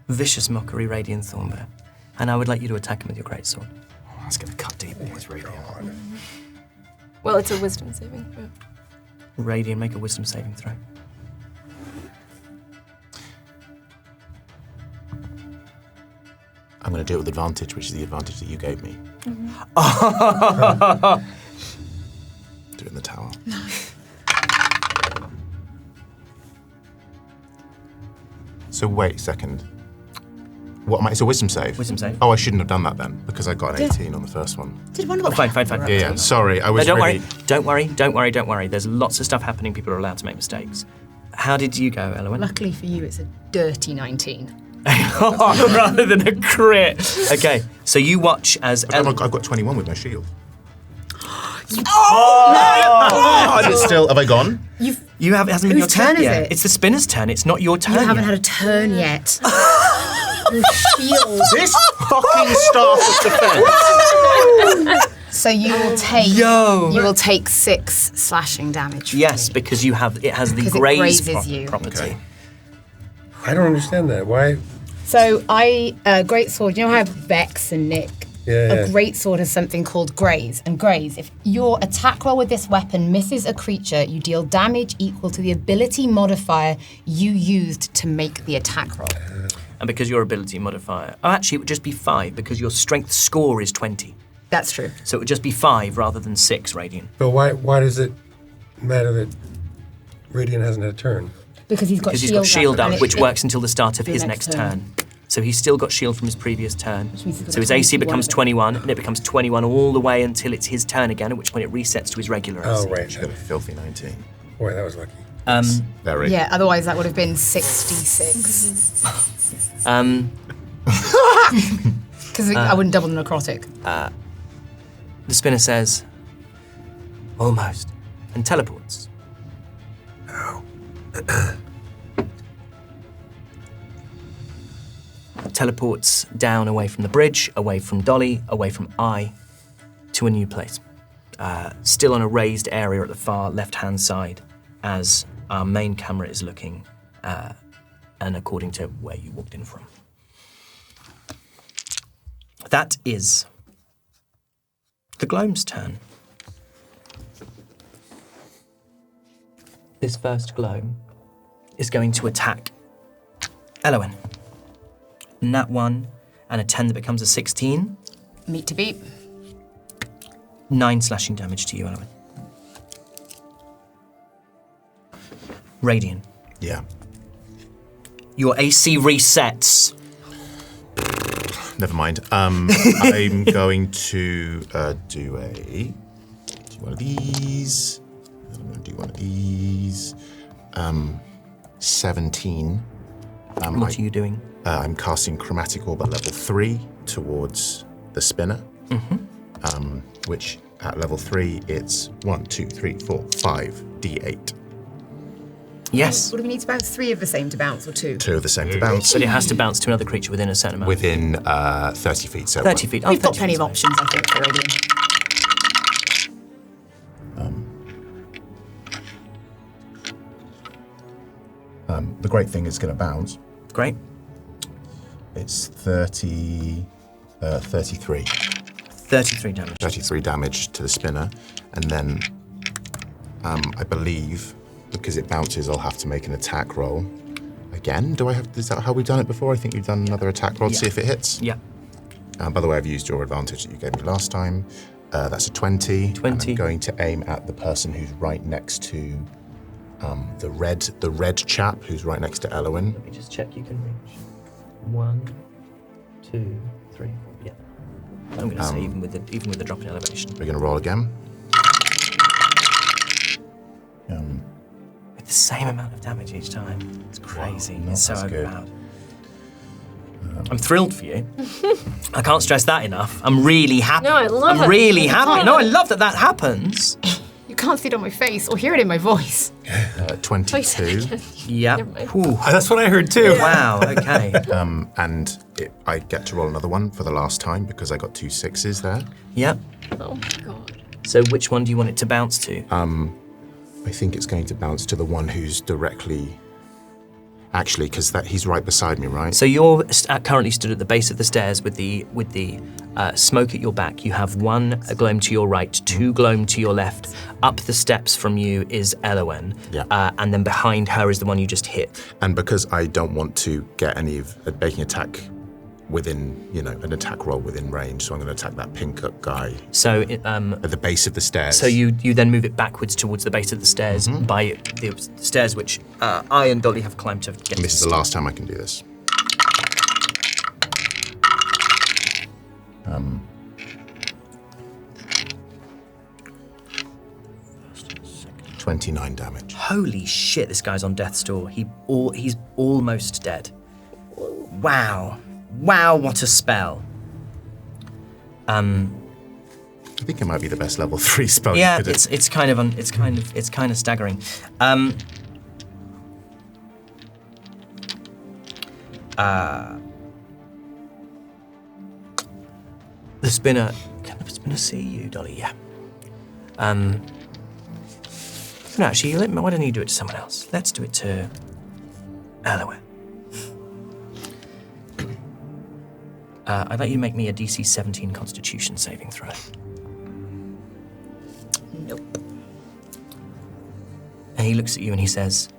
Vicious Mockery, Radiant Thornbear, and I would like you to attack him with your greatsword. Oh, that's going to cut deep in this radio. Well, it's a Wisdom saving throw. Radiant, make a wisdom saving throw. I'm going to do it with advantage, which is the advantage that you gave me. Do it in the tower. So wait a second. What am I? It's a wisdom save? Wisdom save. Oh, I shouldn't have done that then, because I got an 18 on the first one. Did one of them? Fine. Yeah, sorry. I was No, don't really... worry. There's lots of stuff happening. People are allowed to make mistakes. How did you go, Elowen? Luckily for you, it's a dirty 19. Rather than a crit. Okay, so you watch as... I've got 21 with my shield. Oh! Is it still... Have I gone? It hasn't been your Whose turn turn is yet. it? It's the spinner's turn. It's not your turn You haven't yet. had a turn yet. Your shield. This fucking staff of defense! So you will take. Yo. You will take 6 slashing damage. from Yes, me. because it has the Because it graze grazes you. property. Okay. I don't understand that. Why? So greatsword. You know how I have Vex and Nick A greatsword has something called graze. And graze, if your attack roll with this weapon misses a creature, you deal damage equal to the ability modifier you used to make the attack roll. And because your ability modifier... Oh, actually, it would just be 5 because your strength score is 20. That's true. So it would just be 5 rather than 6, Radiant. But why does it matter that Radiant hasn't had a turn? Because he's got shield up, which works until the start of his next turn. So he's still got shield from his previous turn. So his AC becomes 21, and it becomes 21 all the way until it's his turn again, at which point it resets to his regular AC. Oh, right. Got a filthy 19. Boy, that was lucky. Very. Yeah, otherwise that would have been 66. Because I wouldn't double the necrotic. The spinner says, almost, and teleports. Oh. Teleports down away from the bridge, away from Dolly, away from I, to a new place. Still on a raised area at the far left-hand side as our main camera is looking, and according to where you walked in from. That is the gloam's turn. This first gloam is going to attack Elowen. Nat 1 and a 10 that becomes a 16. Meet to beat. 9 slashing damage to you, Elowen. Radiant. Yeah. Your AC resets. Never mind. I'm going to do one of these. I'm going to do one of these. 17. What are you doing? I'm casting Chromatic Orb at level 3 towards the spinner. Which at level 3 it's 1, 2, 3, 4, 5 D8. Yes. What do we need to bounce? 3 of the same to bounce, or 2? 2 of the same to bounce. But it has to bounce to another creature within a certain amount. Within 30 feet. So 30 feet. We've got plenty of options, I think, for Radiant. The great thing is going to bounce. Great. It's 33. 33 damage. 33 damage to the spinner. And then I believe, because it bounces, I'll have to make an attack roll. Again? Is that how we've done it before? I think we've done another attack roll to see if it hits. Yeah. By the way, I've used your advantage that you gave me last time. That's a 20. 20. And I'm going to aim at the person who's right next to the red chap who's right next to Elowen. Let me just check you can reach. 1, 2, 3, 4. Yeah. I'm going to say even with the drop in elevation. We're going to roll again. With the same amount of damage each time. It's crazy. Wow, it's so that's good. overpowered. I'm thrilled for you. I can't stress that enough. I'm really happy. No, I love it. I'm really happy. No, I love that happens. You can't see it on my face or hear it in my voice. 22. Yeah. That's what I heard too. Wow, okay. And I get to roll another one for the last time because I got 2 6s there. Yep. Oh my god. So which one do you want it to bounce to? I think it's going to bounce to the one who's directly... Actually, because he's right beside me, right? So you're currently stood at the base of the stairs with the smoke at your back. You have 1 gloam to your right, 2 gloam to your left. Up the steps from you is Elowen. Yeah. And then behind her is the one you just hit. And because I don't want to get any of a making attack within, an attack roll within range, so I'm going to attack that pink guy. So at the base of the stairs. So you then move it backwards towards the base of the stairs by the stairs which I and Dolly have climbed to get. And this is the last time I can do this. 29 damage. Holy shit! This guy's on death's door. He's almost dead. Wow! Wow! What a spell. I think it might be the best level 3 spell. Yeah, you could it's kind of staggering. The spinner. Can the spinner see you, Dolly? Yeah. No, actually, why don't you do it to someone else? Let's do it to Elowen. I'd like you to make me a DC 17 Constitution saving throw. Nope. And he looks at you and he says,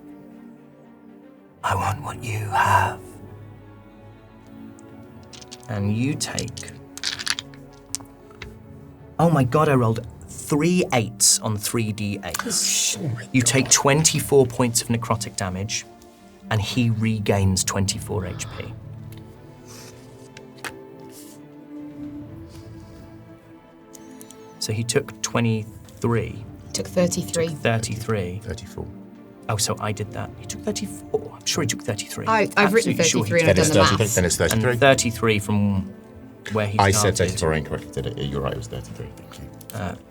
I want what you have. And you take... Oh my god, I rolled 3 8s on 3d8s. You take 24 points of necrotic damage, and he regains 24 HP. So he took 23. Took 33. 33. 34. Oh, so I did that. He took 34. I'm sure he took 33. I've written Absolutely sure 33 he and I've did. done the maths. Then it's 33. And 33 from where he I started. said 34 incorrectly, did it? You're right, it was 33. Thank you.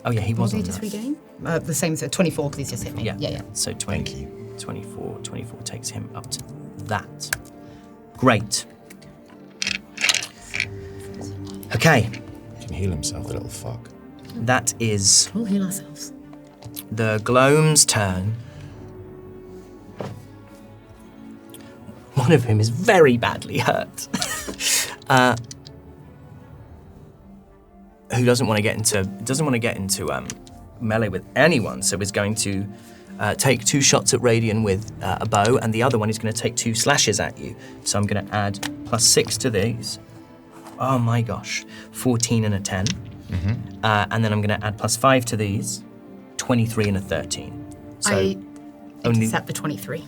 Oh, yeah, he was What on did he just that. regain? The same, so 24, because he's just hit me. Yeah. Yeah. So 20, 24 takes him up to that. Great. Okay. He can heal himself, the little fuck. That is We'll heal ourselves. the Gloam's turn. One of them is very badly hurt. Who doesn't want to get into melee with anyone, so is going to take 2 shots at Radian with a bow, and the other one is going to take 2 slashes at you. So I'm going to add +6 to these. Oh my gosh, 14 and a 10. And then I'm going to add +5 to these, 23 and a 13. So I only accept the 23.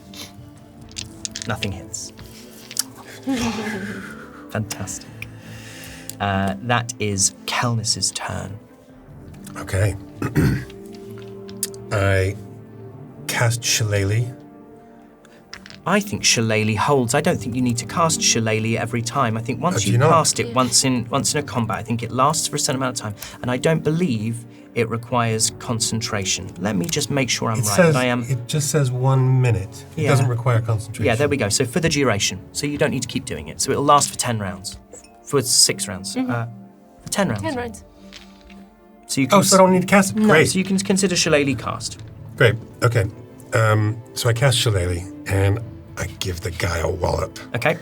nothing hits. Fantastic. That is Kelnis's turn. Okay. I cast Shillelagh. I think Shillelagh holds. I don't think you need to cast Shillelagh every time. I think once do you you not? cast it once in a combat, I think it lasts for a certain amount of time, and I don't believe it requires concentration. Let me just make sure I'm right. Says, But I am. It just says 1 minute. It Yeah. doesn't require concentration. Yeah, there we go. So for the duration, so you don't need to keep doing it. So it'll last for 10 rounds, for 6 rounds, for 10 rounds. 10 rounds. So you can. Oh, so I don't need to cast it? No, Great. so you can consider Shillelagh cast. Great. Okay. So I cast Shillelagh, and I give the guy a wallop. Okay.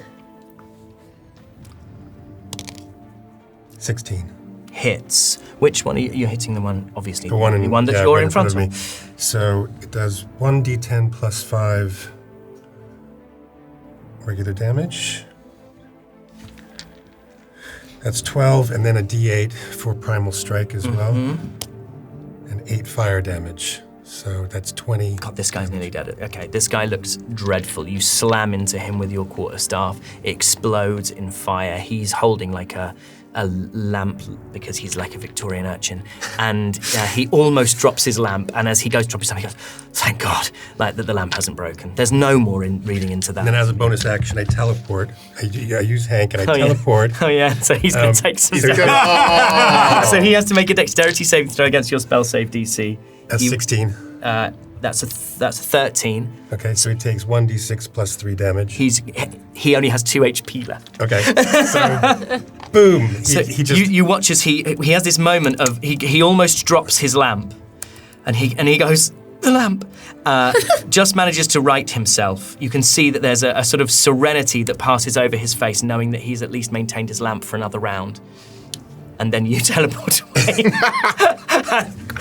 16. Hits. Which one are you? You're hitting the one, obviously. The one, the one that yeah, you're right in front of. me. So it does 1d10 plus 5 regular damage. That's 12, and then a d8 for primal strike as well. And 8 fire damage. So that's 20. God, this guy's nearly dead. Okay, this guy looks dreadful. You slam into him with your quarterstaff. It explodes in fire. He's holding like a lamp because he's like a Victorian urchin. And he almost drops his lamp. And as he goes to drop his lamp, he goes, thank God, like that the lamp hasn't broken. There's no more reading into that. And then as a bonus action, I teleport. I use Hank and I teleport. Yeah. Oh yeah, so he's going to take some he's gonna- damage. So he has to make a dexterity saving throw against your spell save DC. That's 16. That's a 13. Okay, so he takes 1d6 plus 3 damage. He only has 2 HP left. Okay, so boom. He just you watch as he has this moment of he almost drops his lamp, and he goes, the lamp, just manages to right himself. You can see that there's a sort of serenity that passes over his face, knowing that he's at least maintained his lamp for another round. And then you teleport away.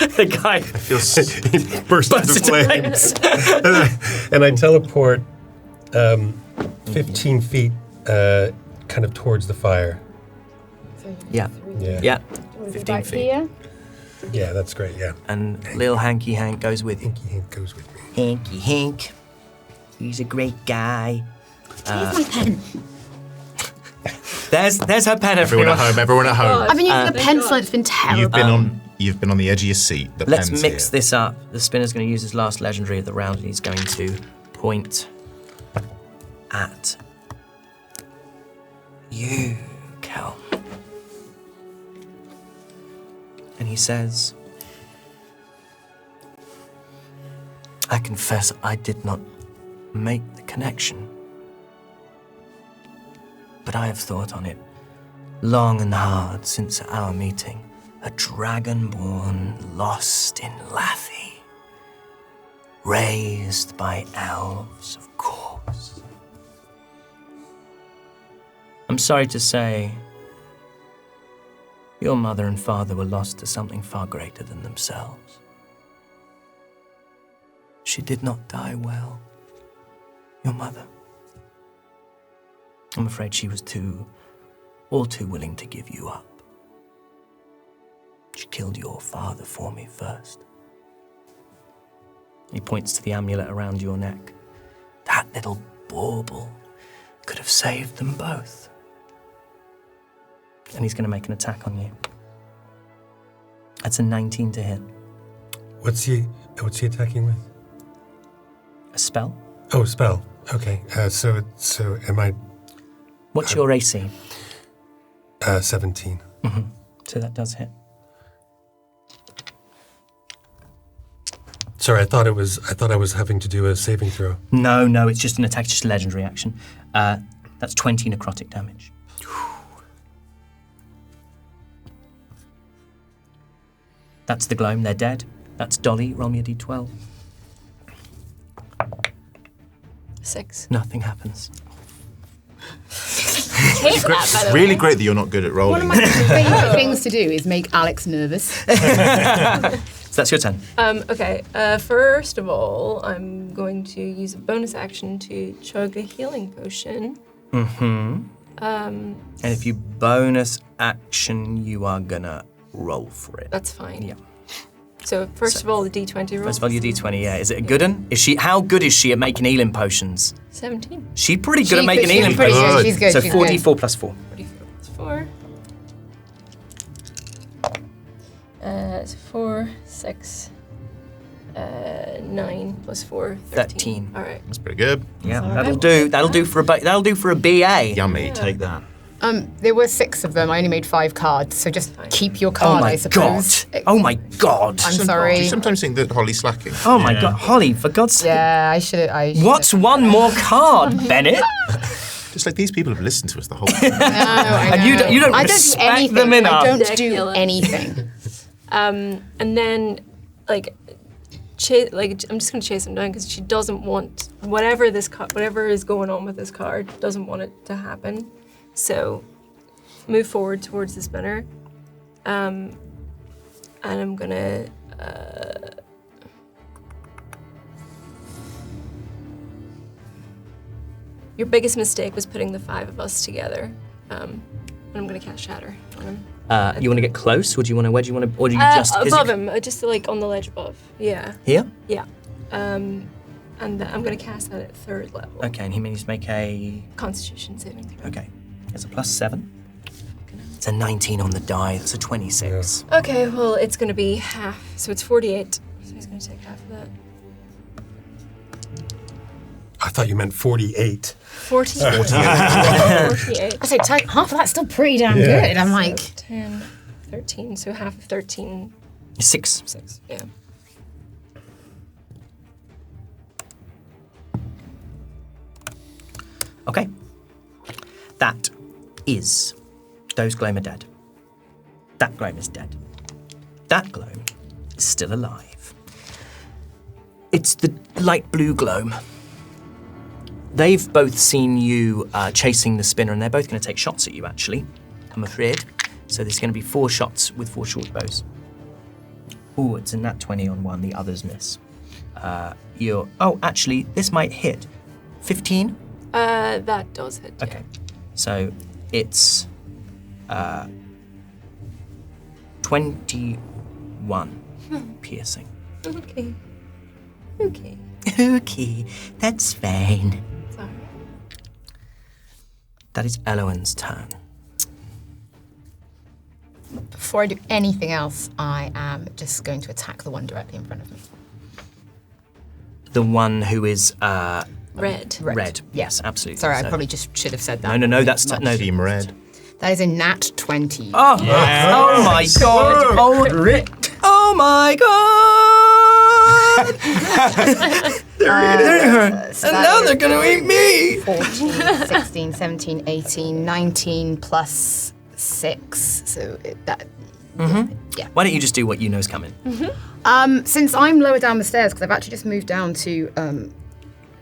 The guy bursts into flames. And I teleport 15 feet kind of towards the fire. Yeah. Yeah. 15 feet. Here. Yeah, that's great, yeah. And Lil Hanky Hank goes with you. Hanky Hank goes with me. Hanky Hank. He's a great guy. Here's my pen. There's her pen, Everyone everyone. at home, everyone at home. I've been using the pencil, it's been terrible. You've been on the edge of your seat. The Let's pen's mix here. this up. The spinner's going to use his last legendary of the round, and he's going to point at you, Kel. And he says, I confess I did not make the connection, but I have thought on it long and hard since our meeting. A dragonborn lost in Lathi, raised by elves, of course. I'm sorry to say, Your mother and father were lost to something far greater than themselves. She did not die well. Your mother. I'm afraid she was all too willing to give you up. She killed your father for me first. He points to the amulet around your neck. That little bauble could have saved them both. And he's going to make an attack on you. That's a 19 to hit. What's he attacking with? A spell? Oh, spell. Okay. So am I? What's your AC? 17. Mm-hmm. So that does hit. Sorry, I thought I was having to do a saving throw. No, it's just an attack, just a legendary action. That's 20 necrotic damage. That's the Gloam, they're dead. That's Dolly, roll me a d12. 6. Nothing happens. Hate that, by the Really way. great that you're not good at rolling. One of my favourite things to do is make Alex nervous. So that's your turn. Okay, first of all, I'm going to use a bonus action to chug a healing potion. Mm-hmm. And if you bonus action, you are gonna roll for it. That's fine. Yeah. So first of all, the D20 roll. First of all, your d20, yeah. Is it a good one? How good is she at making healing potions? 17. She's pretty good at making She's healing pretty potions. good, she's good, So she's 4d4 plus 4. 44 plus 4. It's 4, 6, 9 plus 4, 13. All right. That's pretty good. Yeah, that'll do. That'll do for a BA. Yummy. Take that. There were 6 of them. I only made 5 cards, so just keep your card, I suppose. Oh my god. I'm sorry. Do you sometimes think that Hollie's slacking? Oh my god, Hollie, for God's sake. Yeah, I should. What's one more card, Bennett? Just like these people have listened to us the whole time. And you don't I don't do respect anything. them enough. I don't do Ridiculous. anything. And then, I'm just gonna chase him down because she doesn't want whatever is going on with this card. Doesn't want it to happen. So, move forward towards the spinner, and I'm gonna. Your biggest mistake was putting the 5 of us together. And I'm gonna cast Shatter on him. You want to get close, or do you want to? Where do you want to? Or do you just above him, just like on the ledge above? Yeah. Here? Yeah. And I'm gonna cast that at 3rd level. Okay, and he needs to make a. Constitution saving throw. Okay, it's a +7. It's a 19 on the die. That's a 26. Okay, well, it's gonna be half, so it's 48. So he's gonna take half of that. I thought you meant 48. 48. 48. I say half of that's still pretty damn good. I'm like 10, 13, so half of 13. 6. 6, yeah. Okay. That is. Those Gloam are dead. That Gloam is dead. That Gloam is still alive. It's the light blue Gloam. They've both seen you chasing the spinner, and they're both going to take shots at you, actually, I'm afraid. So there's going to be 4 shots with 4 short bows. Ooh, it's a nat 20 on one, the others miss. Actually, this might hit. 15? That does hit. Yeah. Okay. So it's 21 piercing. Okay. Okay, that's fine. Sorry. That is Eloan's turn. before I do anything else, I am just going to attack the one directly in front of me. The one who is Red. red. Yes, absolutely. Sorry, I So- probably just should have said that. No. That's no. Team red. That is a nat 20. Oh, oh my god! Oh my god! And now they're gonna eat me! 14, 16, 17, 18, 19 plus 6. So that. Yeah. Why don't you just do what you know is coming? Since I'm lower down the stairs, because I've actually just moved down to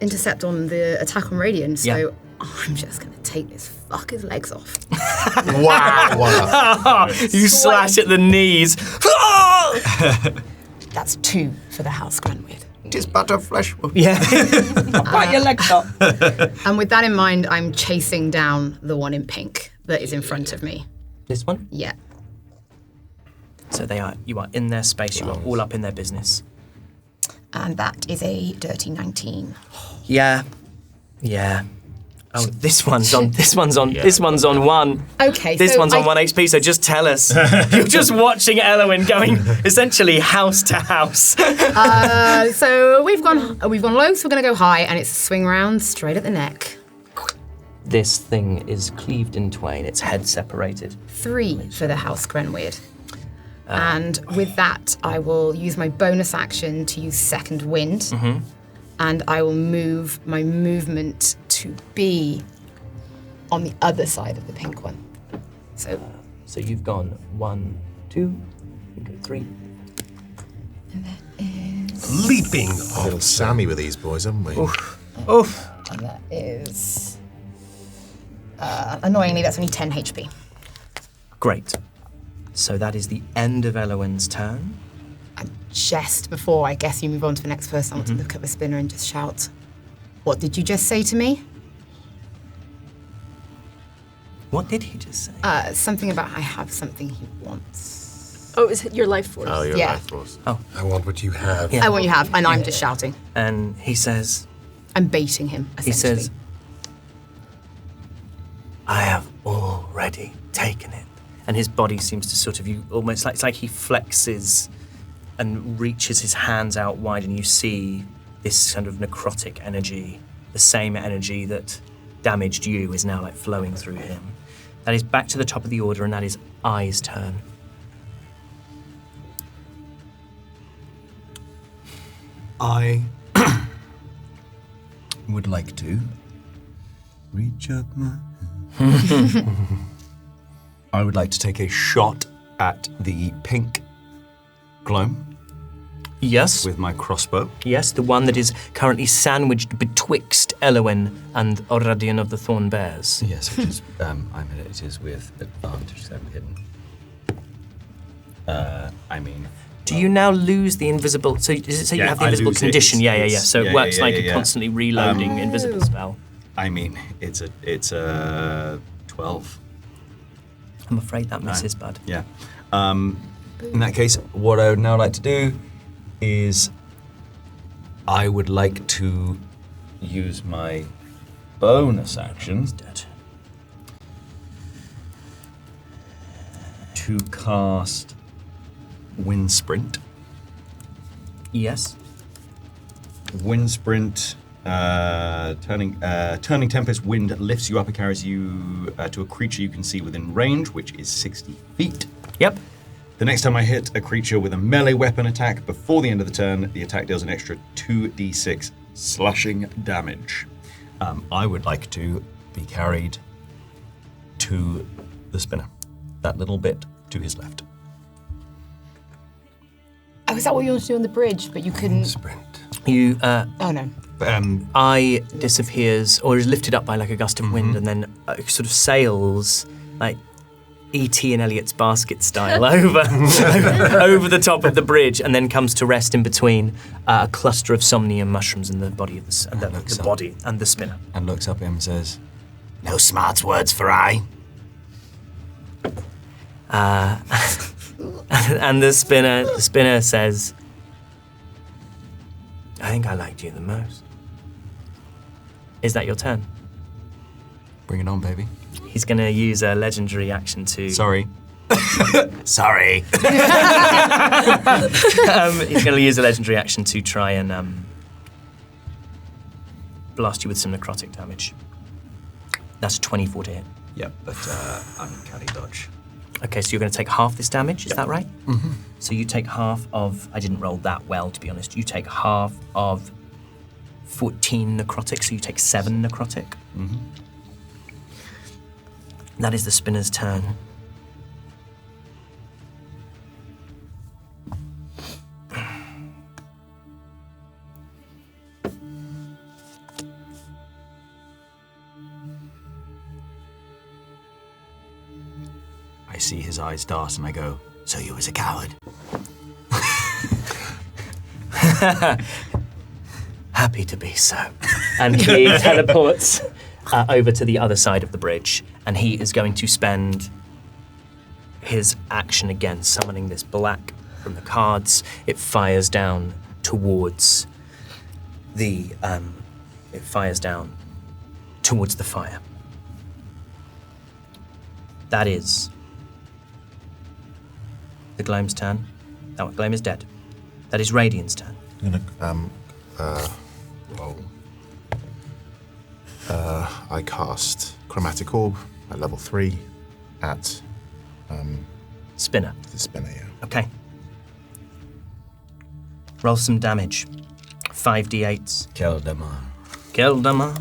intercept on the attack on Radiant, so Yeah. I'm just going to take this fucker's legs off. Wow. You slash at the knees. That's 2 for the house Granweird. Tis but a flesh wound. Yeah. Bite your legs off. And with that in mind, I'm chasing down the one in pink that is in front of me. This one? Yeah. So you are in their space, you are all up in their business. And that is a dirty 19. Yeah. Oh, this one's on 1. Okay, This so one's on 1 HP, so just tell us. You're just watching Elowin going essentially house to house. So we've gone low, so we're going to go high, and it's a swing round straight at the neck. This thing is cleaved in twain, its head separated. 3 for the house Grenweird. And with that, I will use my bonus action to use second wind. And I will move my movement to be on the other side of the pink one. So you've gone 1, 2, 3. And that is... Leaping. Little Sammy with these boys, haven't we? Oof. And that is... annoyingly, that's only 10 HP. Great. So that is the end of Elowin's turn. And just before I guess you move on to the next person, I want to look at the spinner and just shout, "What did you just say to me?" What did he just say? Something about I have something he wants. Oh, is it your life force? Oh, your Yeah. life force. I want what you have. Yeah. I want you have, and I'm just shouting. And he says, I'm baiting him, he essentially. says, I have already taken it. And his body seems to sort of, almost like, it's like he flexes and reaches his hands out wide, and you see this kind of necrotic energy, the same energy that damaged you is now like flowing through him. That is back to the top of the order, and that is Ai's turn. I would like to reach up my I would like to take a shot at the pink gloam Yes. with my crossbow. Yes, the one that is currently sandwiched betwixt Elowin and Oradian of the Thorn Bears. Yes, which is, it is with advantage, so hidden. Do you now lose the invisible? So does it say you have the invisible condition? Yeah. So it works like a constantly reloading invisible spell. It's a 12. I'm afraid that misses, bud. Yeah. In that case, what I would now like to do is I would like to use my bonus action to cast Wind Sprint. Yes. Wind Sprint, turning Tempest Wind lifts you up and carries you to a creature you can see within range, which is 60 feet. Yep. The next time I hit a creature with a melee weapon attack before the end of the turn, the attack deals an extra 2d6 slashing damage. I would like to be carried to the spinner, that little bit to his left. Oh, is that what you wanted to do on the bridge, but you couldn't? Sprint. You, Oh, no. Eye disappears, or is lifted up by like a gust of wind, and then sort of sails like E.T. and Elliot's basket style over the top of the bridge, and then comes to rest in between a cluster of somnium mushrooms in the body of the body and the spinner. And looks up at him and says, No smart words for I. And the spinner says, I think I liked you the most. Is that your turn? bring it on, baby. He's going to use a legendary action to... Sorry. Sorry. He's going to use a legendary action to try and blast you with some necrotic damage. That's 24 to hit. Yep, but uncanny dodge. Okay, so you're going to take half this damage, is that right? Mm-hmm. So you take half of... I didn't roll that well, to be honest. You take half of 14 necrotic, so you take 7 necrotic. Mm-hmm. That is the spinner's turn. I see his eyes dart and I go, so you was a coward? Happy to be so. And he teleports over to the other side of the bridge, and he is going to spend his action again, summoning this black from the cards. It fires down towards the fire. That is the Gloam's turn. No, Gloam is dead. That is Radiant's turn. I'm gonna roll. I cast Chromatic Orb at level 3 at Spinner. the spinner, yeah. Okay. Roll some damage. 5d8s. Kill them all. Kill damage.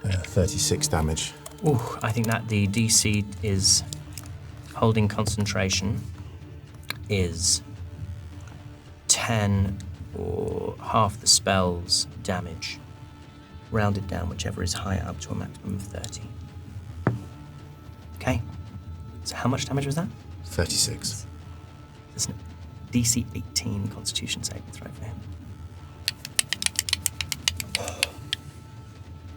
Yeah, 36 damage. Ooh, I think that the DC is holding concentration is 10 or half the spell's damage. Rounded down, whichever is higher, up to a maximum of 30. Okay. So how much damage was that? 36. There's a DC 18 Constitution saving throw for him.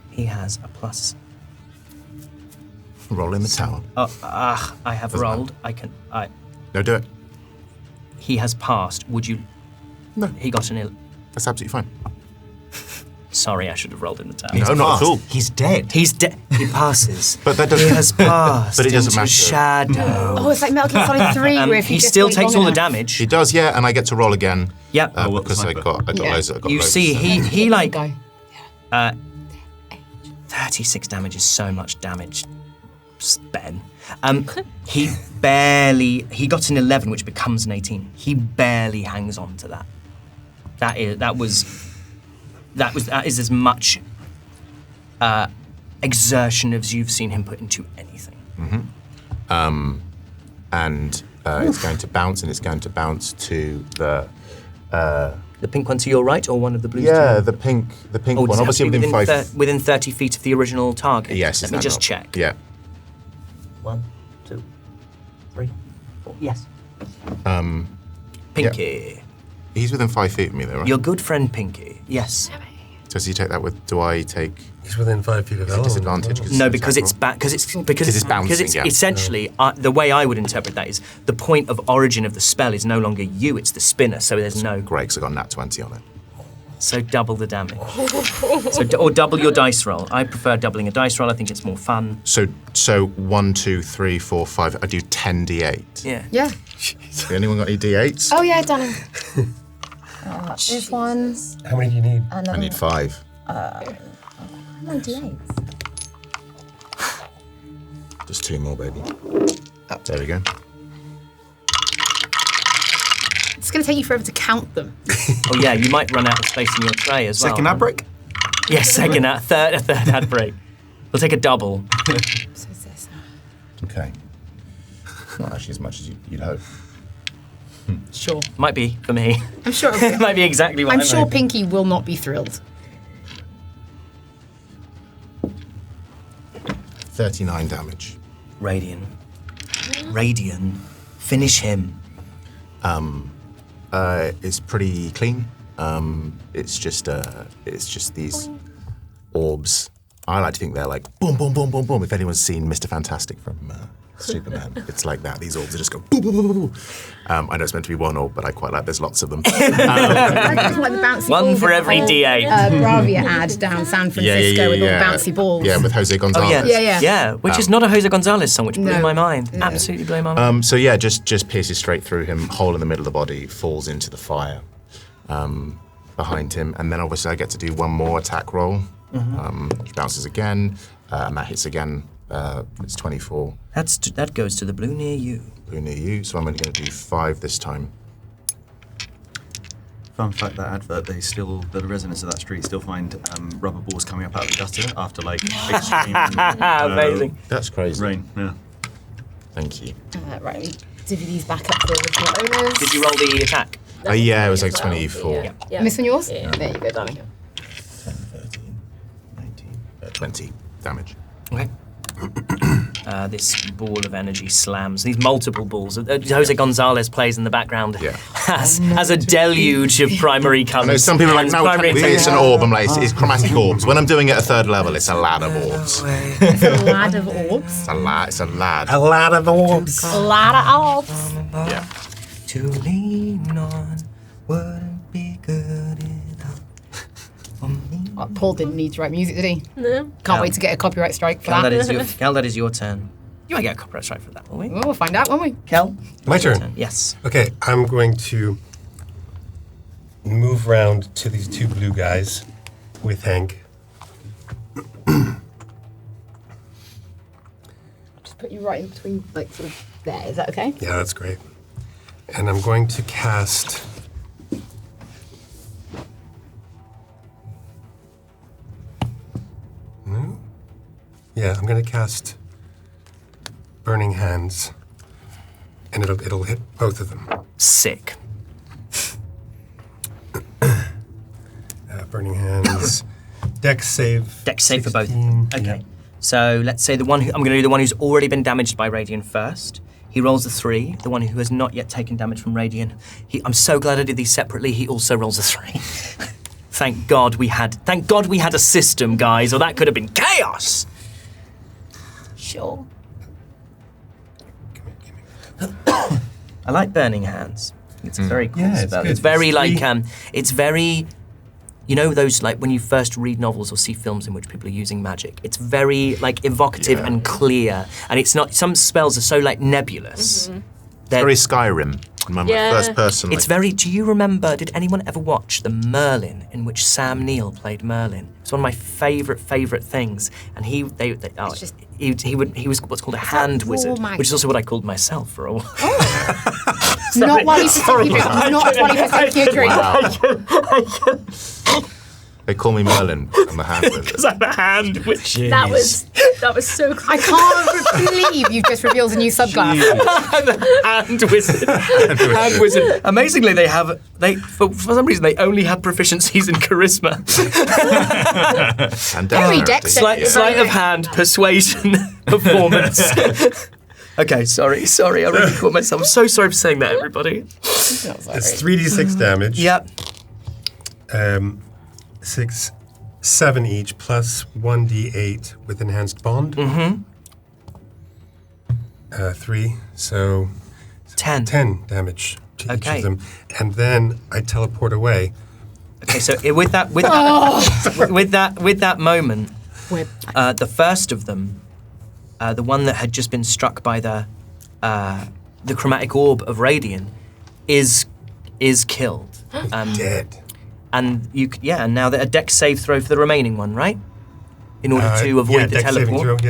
He has a plus. Roll in the tower. I have Doesn't rolled. No, do it. He has passed. Would you? No. He got an That's absolutely fine. Sorry, I should have rolled in the tower. No, not at all. He's dead. He's dead. He passes. But that doesn't. He has passed. But it doesn't into matter. shadow. Oh, it's like Metal Gear Solid 3, where if he you just still wait takes long all the enough- damage. He does, yeah, and I get to roll again. Yep. Because I got Yeah. loads. I got You loads, see, so- he like Go. 36 damage is so much damage, Ben. He got an 11, which becomes an 18. He barely hangs on to that. That is as much exertion as you've seen him put into anything. And it's going to bounce, and it's going to bounce to the. The pink one to your right, or one of the blues? to Yeah, your the pink Oh, one. does it have Obviously to be within 5. within 30 feet of the original target. Yes, Let is me that just not? check. Yeah. 1, 2, 3, 4. Yes. Um, Pinky. He's within 5 feet of me, though, right? Your good friend Pinky. Yes. Does he take that with? Do I take? He's within 5 feet of Is it Ellen. disadvantage? No, because it's because it's bouncing, yeah. essentially the way I would interpret that is the point of origin of the spell is no longer you, it's the spinner. So there's no. Great, because I got a nat 20 on it. So double the damage. Or double your dice roll. I prefer doubling a dice roll. I think it's more fun. So 1, 2, 3, 4, 5. I do 10 d8. Yeah. Yeah. Has anyone got any d8s? Oh, yeah, done. This one. How many do you need? I need 5. No, D8s. Just 2 more, baby. There we go. It's going to take you forever to count them. Oh yeah, you might run out of space in your tray as well. Second ad break? Yes, second ad, third ad break. We'll take a double. So it's this now. Okay. Not actually as much as you'd hope. Sure. Might be for me. I'm sure. It might be exactly what I'm I'm sure hoping. Pinky will not be thrilled. 39 damage. Radiant. Finish him. It's pretty clean. It's just these orbs. I like to think they're like boom, boom, boom, boom, boom. If anyone's seen Mr. Fantastic from Superman, it's like that. These orbs are just go boom, boom, boom, boom, boom. I know it's meant to be one orb, but I quite like there's lots of them. Like the bouncy One balls for that every whole, D8. Bravia ad down San Francisco with all the bouncy balls. Yeah, with Jose Gonzalez. Oh yeah, Yeah. which is not a Jose Gonzalez song, which blew No. my mind. No. Absolutely blew my mind. So yeah, just pierces straight through him, hole in the middle of the body, falls into the fire behind him, and then obviously I get to do one more attack roll, which bounces again, and that hits again. It's 24. That goes to the blue near you. Blue near you, so I'm only going to do 5 this time. Fun fact, that advert, the residents of that street still find rubber balls coming up out of the gutter after like extreme Amazing. That's crazy. rain. Yeah. Thank you. Right, let me divvy these back up for the original owners. Did you roll the attack? Yeah, it was like 24. Miss on yours? There you go, darling. 20 damage. Okay. This ball of energy slams. These multiple balls. Jose Gonzalez plays in the background as a deluge of primary I colours. know some people are like, no, Primary it's an orb. I'm like, it's chromatic orbs. When I'm doing it at 3rd level, it's a lad of orbs. It's a lad of orbs. It's a lad. A lot of orbs. A lad of orbs. Yeah. To lean on wouldn't be good enough for me. Paul didn't need to write music, did he? No. Can't wait to get a copyright strike for Cal, that. that is your turn. You might get a copyright strike for that, will we? Well, we'll find out, won't we? Kel? My Your turn. Yes. Okay, I'm going to move round to these 2 blue guys with Hank. Just put you right in between, like, sort of there. Is that okay? Yeah, that's great. And I'm going to cast... No? Yeah, I'm going to cast Burning Hands. And it'll hit both of them. Sick. Burning Hands. Dex save. Dex save for both. 16. Okay. Yeah. So let's say I'm going to do the one who's already been damaged by Radiant first. He rolls a 3. The one who has not yet taken damage from Radiant. I'm so glad I did these separately. He also rolls a 3. Thank God we had a system, guys, or that could have been chaos. Sure. I like Burning Hands. It's a very cool Yeah, it's spell. good. It's very It's like free. it's very, you know, those like when you first read novels or see films in which people are using magic. It's very like evocative and clear, and it's not. Some spells are so like nebulous. They're- Very Skyrim. My first person. It's very. Do you remember? Did anyone ever watch the Merlin in which Sam Neill played Merlin? It's one of my favorite things. And he was what's called a hand wizard, which is also what I called myself for a while. Not while he's taking a drink. Not while he's taking a drink. They call me Merlin. I'm the hand wizard. Because I'm a hand wizard. That was so cool. I can't believe you've just revealed a new subclass. I'm the hand wizard. Hand wizard. Amazingly, for some reason they only have proficiencies in charisma. And Very dexterity. dexterous. Sleight of hand, persuasion, performance. Okay, sorry, I really caught myself. I'm so sorry for saying that, everybody. It's 3d6 damage. Yep. 6, 7 each, plus 1d8 with enhanced bond. 3, so 10. 10 damage to each Okay. of them. And then I teleport away. Okay, so with that moment, the first of them, the one that had just been struck by the chromatic orb of Radiant, is killed. Dead. And and now that a dex save throw for the remaining one, right? In order to avoid the dex saving teleport. throw,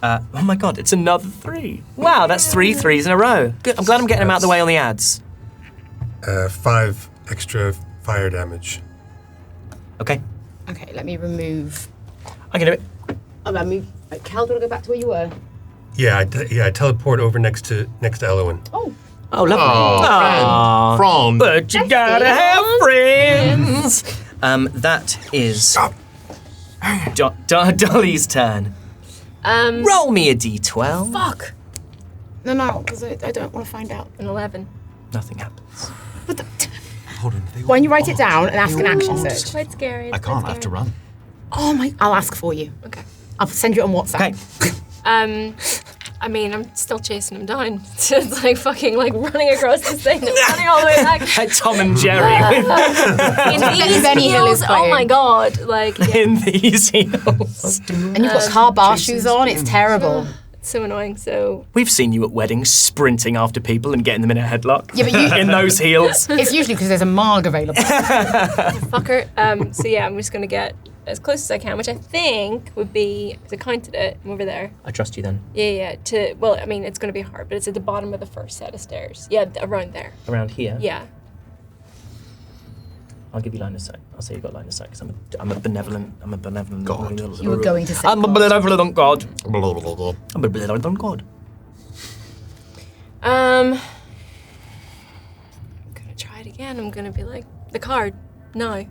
yeah. Oh my God, it's another 3. Wow, that's 3 threes in a row. Good. I'm glad I'm getting them out of the way on the ads. 5 extra fire damage. Okay, Okay, let me remove. I can do it. I mean, Cal, do you want to go back to where you were? Yeah, I teleport over next to Elowin. Oh, lovely. Aw. Fron. But you gotta have friends. That is Dolly's turn. Roll me a d12. Fuck. No, because I don't want to find out. An 11. Nothing happens. Hold on. Why don't you write it down and ask an action search? Quite scary. I can't. I have to run. Oh my! I'll ask for you. Okay. I'll send you on WhatsApp. Okay. I mean, I'm still chasing him down. It's like fucking like running across this thing and running all the way back. Like Tom and Jerry In these Benny Hill is heels, oh my playing. God. Like, yeah, in these heels. And you've got car bar shoes on. It's terrible. it's so annoying. So, We've seen you at weddings sprinting after people and getting them in a headlock. Yeah, but you. In those heels. It's usually because there's a marg available. fucker. So yeah, I'm just gonna get as close as I can, which I think would be, because I counted it, I'm over there. I trust you then. Yeah, well, I mean, it's gonna be hard, but it's at the bottom of the first set of stairs. Yeah, around there. Around here. Yeah. I'll give you line of sight. I'll say you got line of sight because I'm a benevolent God. You were going to say. I'm a benevolent God. Blah, blah, blah, blah. I'm a benevolent God. I'm gonna try it again. I'm gonna be like, the card, no.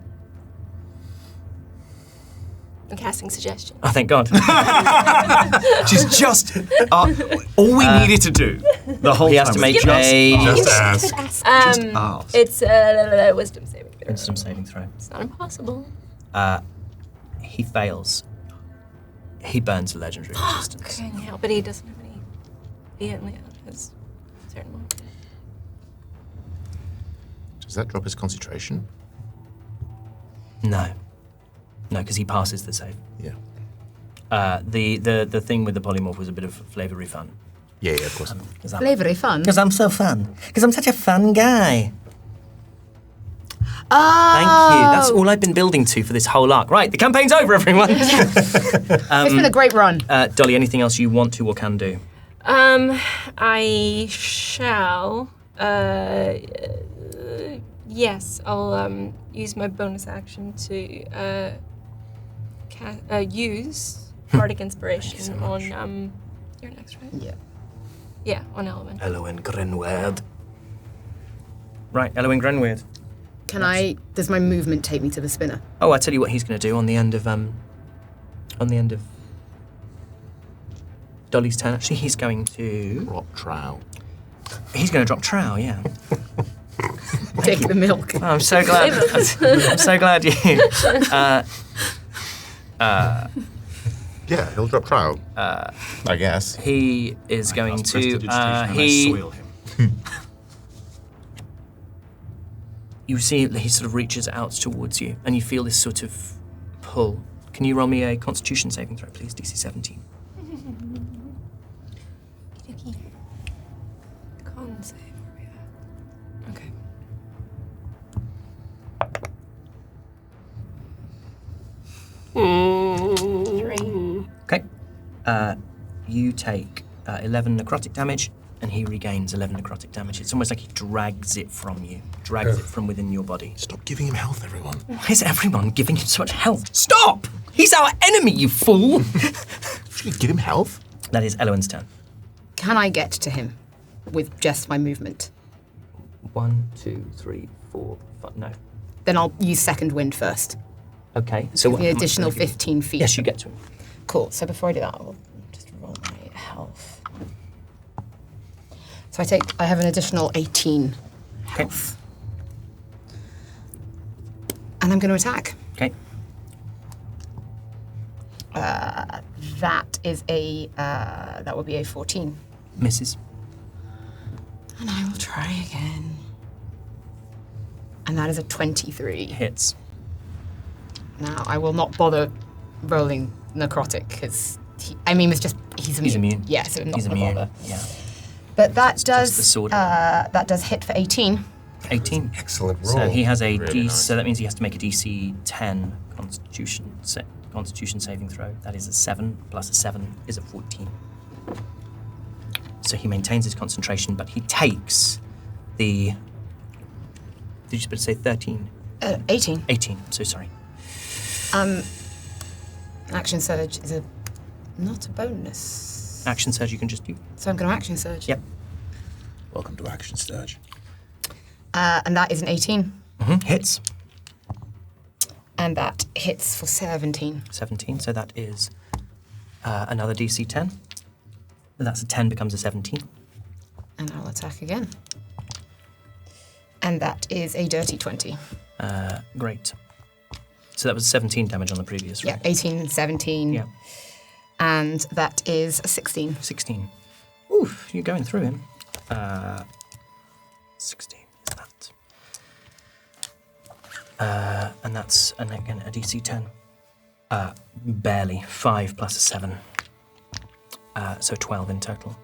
I'm casting suggestion. Oh, thank God. She's just all we needed to do. The whole He has time to was make Just ask. It's wisdom saving throw. Wisdom saving throw. It's not impossible. He fails. He burns legendary resistance. Okay, yeah, but he doesn't have any. He only has certain one. Does that drop his concentration? No, because he passes the save. Yeah. The thing with the polymorph was a bit of flavoury fun. Yeah, of course. Flavory fun. Because I'm so fun. Because I'm such a fun guy. Oh. Thank you. That's all I've been building to for this whole arc. Right, the campaign's over, everyone. It's been a great run. Dolly, anything else you want to or can do? I shall. Yes, I'll use my bonus action to use Bardic Inspiration on you're next, right? Yeah. Yeah, on Elwyn. Elwyn Grenweird. Right, Elwyn Grenweird. Does my movement take me to the spinner? Oh, I tell you what he's going to do on the end of Dolly's turn. Actually, he's going to Drop trow. He's going to drop trow. Yeah. Take the milk. Oh, I'm so glad. I'm so glad you. Yeah, he'll drop trow. I guess. He is going to. Soil him. You see, he sort of reaches out towards you, and you feel this sort of pull. Can you roll me a Constitution saving throw, please? DC 17. Con save, where are we at? Okay. Three. Okay. You take 11 necrotic damage, and he regains 11 necrotic damage. It's almost like he drags it from you, drags it from within your body. Stop giving him health, everyone. Why is everyone giving him so much health? Stop! He's our enemy, you fool! Should we give him health? That is Elwyn's turn. Can I get to him with just my movement? 1, 2, 3, 4, 5. No. Then I'll use second wind first. Okay. So The additional 15 feet. Yes, you get to him. Cool. So before I do that, I'll just roll my health. So I have an additional 18 health. And I'm going to attack. Okay. That is that would be a 14. Misses. And I will try again. And that is a 23. Hits. Now, I will not bother rolling necrotic, because he's immune. He's immune. Yeah, so I'm not He's going to immune. bother. Yeah. But that just does the sword. that does hit for 18. 18. Excellent roll. So he has a Really nice. So that means he has to make a DC 10 Constitution saving throw. That is a 7 plus a 7 is a 14. So he maintains his concentration, but he takes the. Did you supposed to say 13? 18. 18. So sorry. Action surge is not a bonus. Action surge you can just do. So I'm going to action surge. Yep. Welcome to Action Sturge. And that is an 18. Hits. And that hits for 17. 17. So that is another DC 10. That's a 10 becomes a 17. And I'll attack again. And that is a dirty 20. Great. So that was 17 damage on the previous roll. Yeah, 18, 17. Yeah. And that is a 16. 16. Oof, you're going through him. 16 is that. And that's, and again, a DC 10. Barely. 5 plus a 7. So 12 in total.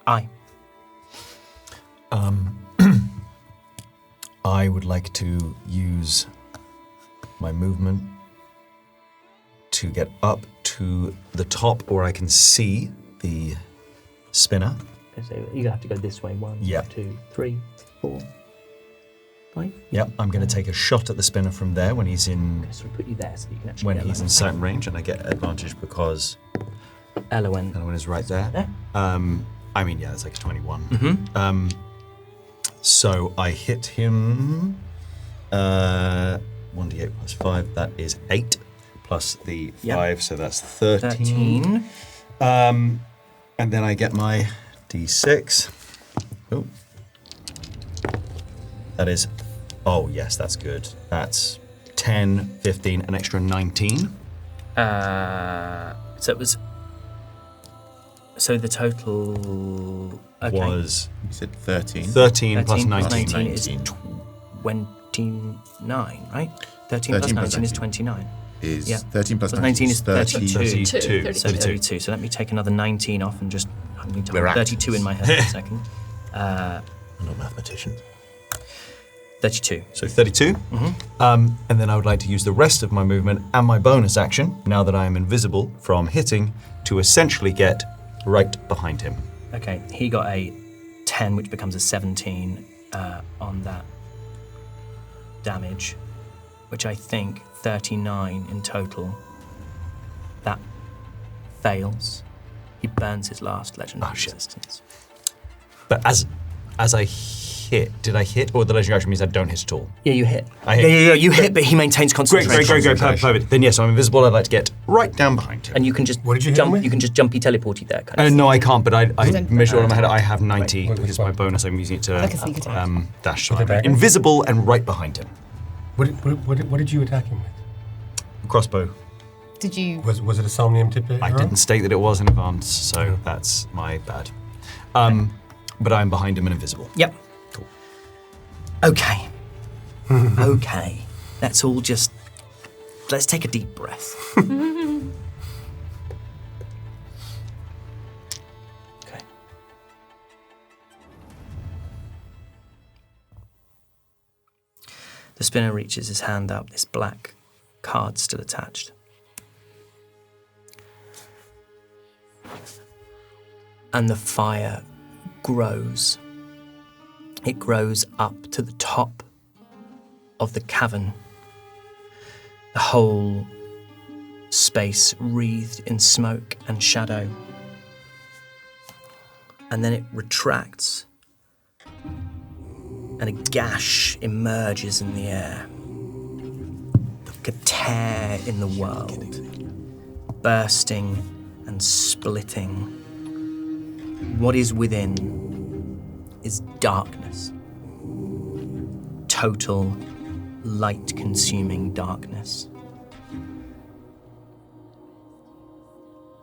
I would like to use my movement to get up to the top where I can see the spinner. So you have to go this way. 1, Yeah. 2, 3, 4, 5. Yep, I'm going to take a shot at the spinner from there when he's in So we put you there so that you can actually when get he's in like- sight range, and I get advantage because Elwyn. Elwyn is right there. Yeah. It's like a 21. Mm-hmm. So I hit him 1d8 plus 5, that is 8 plus the Yep. 5, so that's 13. 13. And then I get my d6. Oh. That is, oh yes, that's good. That's 10, 15, an extra 19. So it was. So the total Was, you said 13? 13 plus 13 plus 19. 19 is 29, right? 13 plus 19 is 29. Is Yeah. 13 plus Plus 19 is 32. 32. So 32. So let me take another 19 off and just. I need to We're have at 32 in my head for a second. We're not mathematicians. 32. So 32. And then I would like to use the rest of my movement and my bonus action, now that I am invisible from hitting, to essentially get right behind him. Okay, he got a 10, which becomes a 17 on that damage, which I think 39 in total. That fails. He burns his last legendary resistance. But as I hit, did I hit, or the legendary action means I don't hit at all? Yeah, you hit. I hit. Yeah, you hit, but he maintains concentration. Great. Perfect. Then yes, I'm invisible. I'd like to get right down behind him. And you can just What did you hit jump. him with? You can just jumpy teleporty there. Kind of. No, I can't. But I Then- measured on my head. I have 90 Wait, because what? my bonus. I'm using it Like a to sneak attack. dash. So With the I'm dagger? invisible and right behind him. What did you attack him with? Crossbow. Did you? Was it a somnium tip arrow? I didn't state that it was in advance, so that's my bad. But I'm behind him and invisible. Yep. Cool. Okay. Okay. Let's all just. Let's take a deep breath. Okay. The spinner reaches his hand up, this black card still attached. And the fire grows. It grows up to the top of the cavern. The whole space wreathed in smoke and shadow. And then it retracts, and a gash emerges in the air. Like a tear in the world, bursting and splitting. What is within is darkness. Total, light-consuming darkness.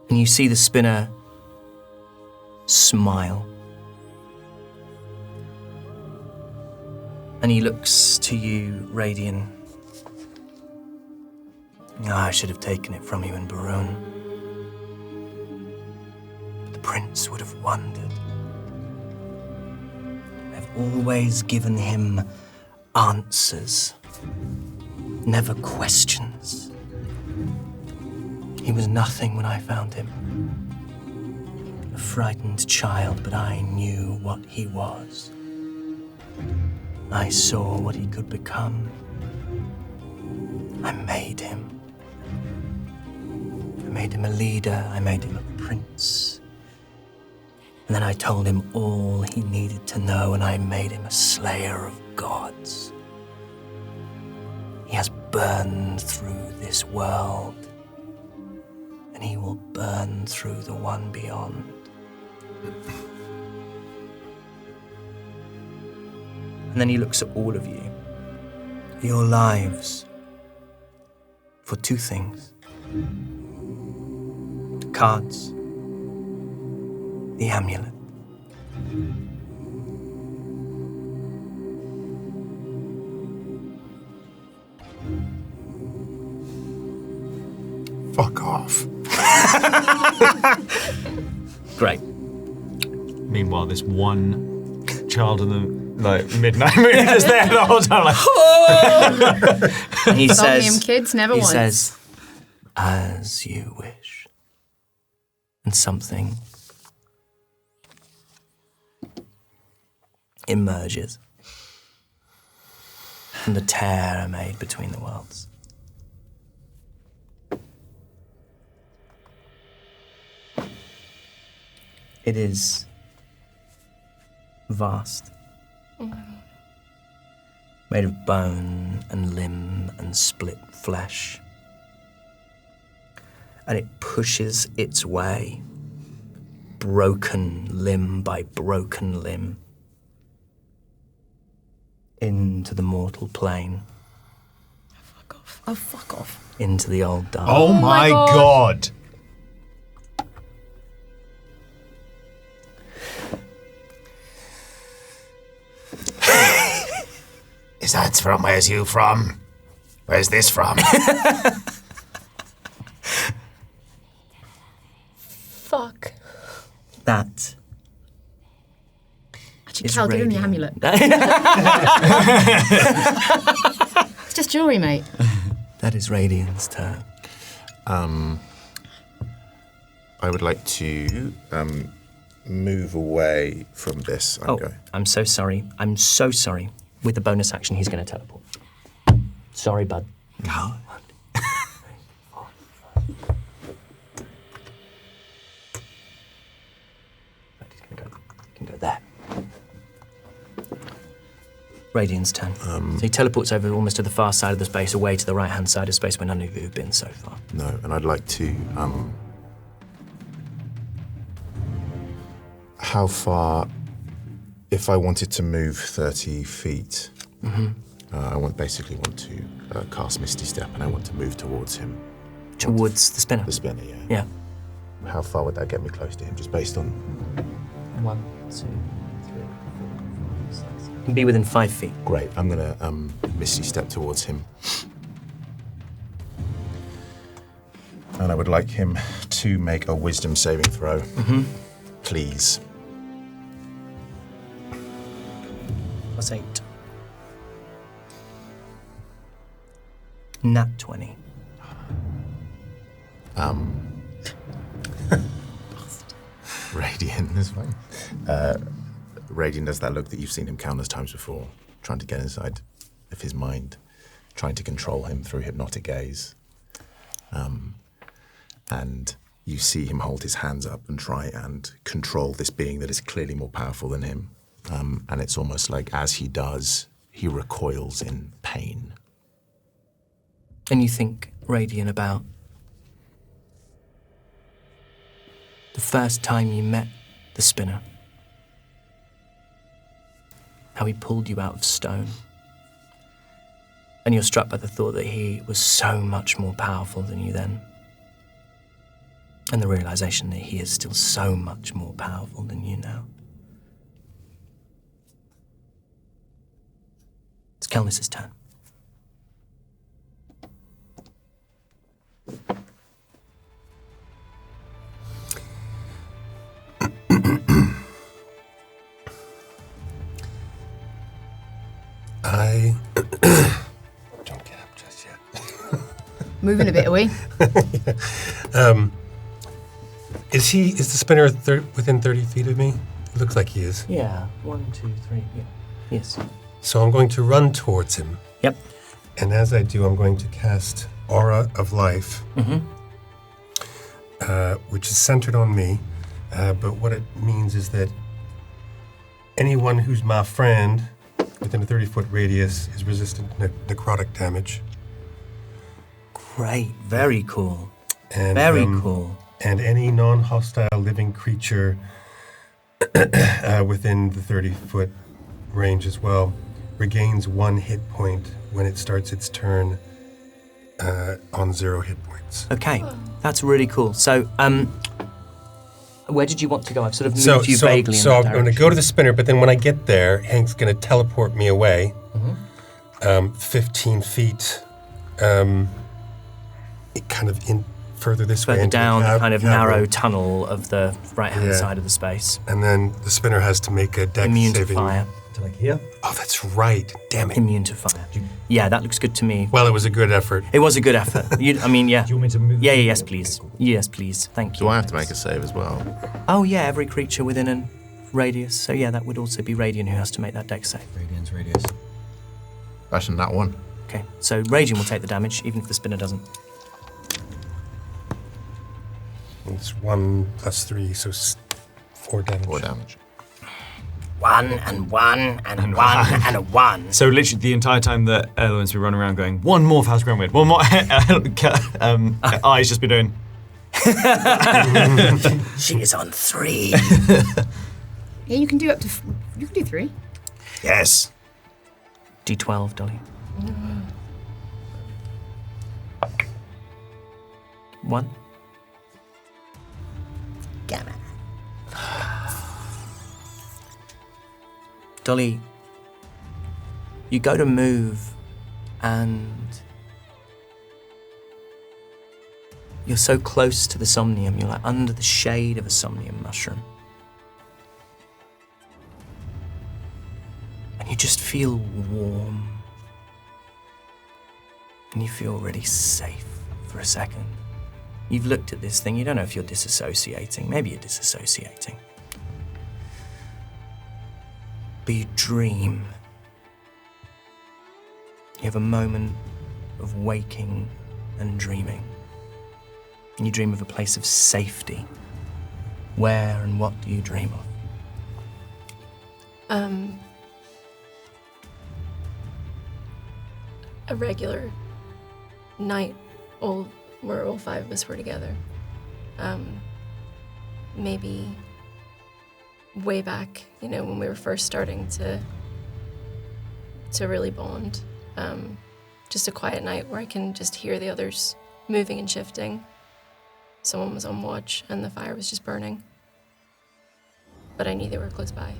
And you see the spinner smile. And he looks to you, Radian. I should have taken it from you in Barone. But the prince would have wondered. I've always given him answers, never questions. He was nothing when I found him. A frightened child, but I knew what he was. I saw what he could become. I made him. I made him a leader. I made him a prince. And then I told him all he needed to know, and I made him a slayer of gods. He has burned through this world, and he will burn through the one beyond. And then he looks at all of you, your lives, for two things. The cards, the amulet. Fuck off. Great. Meanwhile, this one child in the midnight moon is there the whole time. And he Somnium says, kids never he once. says, as you wish. And something emerges from the tear made between the worlds. It is vast. Made of bone and limb and split flesh. and it pushes its way, broken limb by broken limb, into the mortal plane. Fuck off. Oh, fuck off. Into the old dark. Oh my god! Is that from? Where's you from? Where's this from? Fuck. That Actually, is Cal, give him the radiant. amulet. It's just jewelry, mate. That is Radiant's turn. I would like to move away from this. I'm so sorry. I'm so sorry. With the bonus action, he's going to teleport. Sorry, bud. God. You can go there. Radiant's turn. So he teleports over almost to the far side of the space, away to the right-hand side of space where none of you have been so far. No, and I'd like to... how far... If I wanted to move 30 feet, I basically want to cast Misty Step, and I want to move towards him. Towards the spinner? The spinner, yeah. Yeah. How far would that get me close to him, just based on... 1, 2, 3, 4, 5, 6. You can be within 5 feet. Great, I'm going to Misty Step towards him. And I would like him to make a Wisdom saving throw. Please. +8. Nat 20. Radiant is fine. Radiant does that look that you've seen him countless times before, trying to get inside of his mind, trying to control him through hypnotic gaze. And you see him hold his hands up and try and control this being that is clearly more powerful than him. And it's almost like as he does, he recoils in pain. And you think, Radiant, about the first time you met the spinner. How he pulled you out of stone. And you're struck by the thought that he was so much more powerful than you then. And the realization that he is still so much more powerful than you now. It's Kelnis's turn. I don't get up just yet. Moving a bit, are we? Is the spinner within 30 feet of me? It looks like he is. Yeah, 1, 2, 3, yeah. Yes. So I'm going to run towards him. Yep. And as I do, I'm going to cast Aura of Life, which is centered on me. But what it means is that anyone who's my friend within a 30-foot radius is resistant to necrotic damage. Great. Very cool. And, Very cool. And any non-hostile living creature within the 30-foot range as well regains 1 hit point when it starts its turn on 0 hit points. Okay, that's really cool. So, where did you want to go? I've sort of moved you vaguely in that I'm direction. going to go to the spinner, but then when I get there, Hank's going to teleport me away 15 feet, kind of in further this way. Further into down the kind of narrow cavern. tunnel of the right-hand side of the space. And then the spinner has to make a dex Immune to saving. fire. To like here? Oh, that's right. Damn it. Immune to fire. Yeah, that looks good to me. Well, it was a good effort. It was a good effort. I mean, yeah. Do you want me to move? Yeah, yes, please. Yes, please. Thank you. Do I have to make a save as well? Oh, yeah, every creature within a radius. So, yeah, that would also be Radiant who has to make that dex save. Radiant's radius. That's in that one. Okay, so Radiant will take the damage, even if the spinner doesn't. It's 1 + 3, so 4 damage. 4 damage. 1 and 1 and 1 and a 1. So literally the entire time that Erlen's been running around going, one more fast ground wind, one more, Ai's just been doing, She is on 3. Yeah, you can do up to. You can do 3. Yes. D12, Dolly. 1. Gamma. Dolly, you go to move and you're so close to the somnium, you're like under the shade of a somnium mushroom. And you just feel warm. And you feel really safe for a second. You've looked at this thing, you don't know if you're disassociating. Maybe you're disassociating. But you dream. You have a moment of waking and dreaming. And you dream of a place of safety. Where and what do you dream of? A regular night, where all 5 of us were together. Maybe way back, when we were first starting to really bond. Just a quiet night where I can just hear the others moving and shifting. Someone was on watch and the fire was just burning. But I knew they were close by.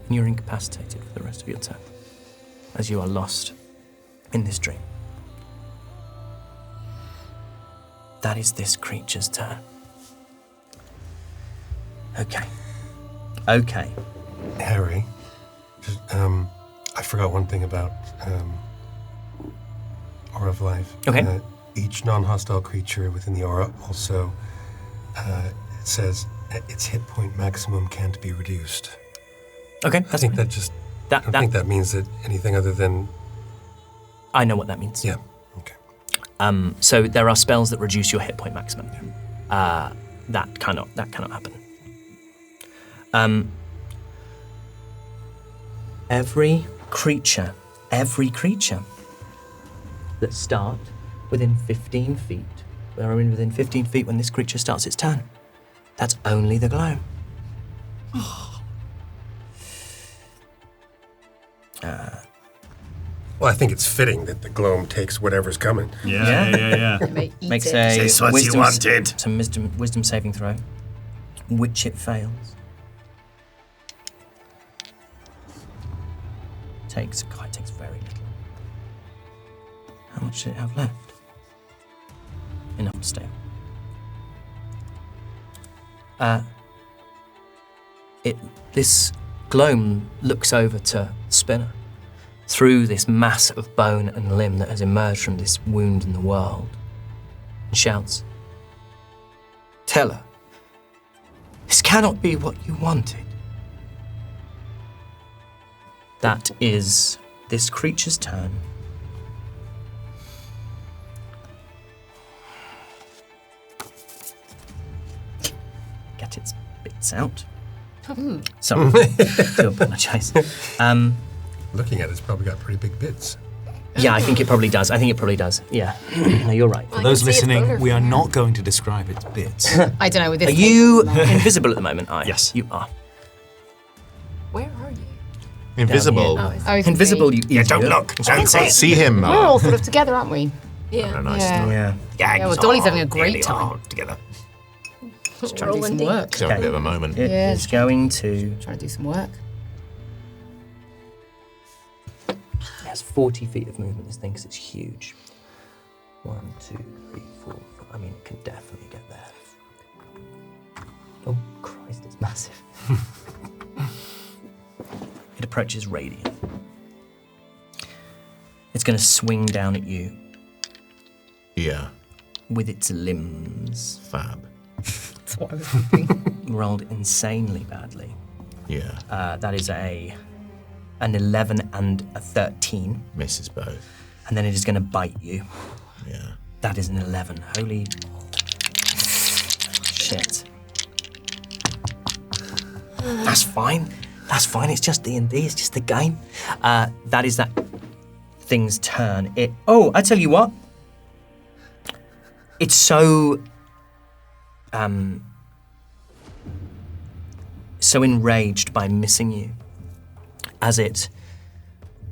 And you're incapacitated for the rest of your turn, as you are lost in this dream. That is this creature's turn. Okay. Harry, just, I forgot one thing about Aura of Life. Okay. Each non-hostile creature within the aura also, it says its hit point maximum can't be reduced. Okay, I think that just, I don't think that means that anything other than... I know what that means. Yeah, okay. So there are spells that reduce your hit point maximum. That cannot happen. Every creature that start within 15 feet, they're within 15 feet when this creature starts its turn. That's only the gloam. Well, I think it's fitting that the gloam takes whatever's coming. Yeah. Makes it. a This what you wanted. some wisdom saving throw, which it fails. Takes very little. How much did it have left? Enough to stay up. This gloam looks over to Spinner through this mass of bone and limb that has emerged from this wound in the world and shouts, "Tell her, this cannot be what you wanted." That is this creature's turn. Get its bits out. Sorry, do apologise. Looking at it, it's probably got pretty big bits. Yeah, I think it probably does. Yeah, no, you're right. Well, For those I can see its listening, boner we are from here. not going to describe its bits. I don't know with this. Are you invisible at the moment, Aye? Yes. You are. Where are you? Invisible. Oh, it's- Oh, it's Invisible, me. you Yeah, idiot. don't look. Don't see it. See him. We're all sort of together, aren't we? yeah. Nice. Yeah. Yeah. Yeah, well, Dolly's having a great time. All together. Just trying to do some Rolling work. It's a bit of a moment. It Yeah. is going to... Trying to do some work. It has 40 feet of movement, this thing, because it's huge. 1, 2, 3, 4, 5. I mean, it can definitely get there. Oh, Christ, it's massive. It approaches Radiant. It's going to swing down at you Yeah, with its limbs. fab. That's what I was thinking. Rolled insanely badly. Yeah, That is an 11 and a 13. misses both. And then it is going to bite you. Yeah. That is an 11. Holy shit. That's fine. That's fine. It's just D&D. It's just the game. That is that thing's turn. I tell you what. It's so so enraged by missing you as it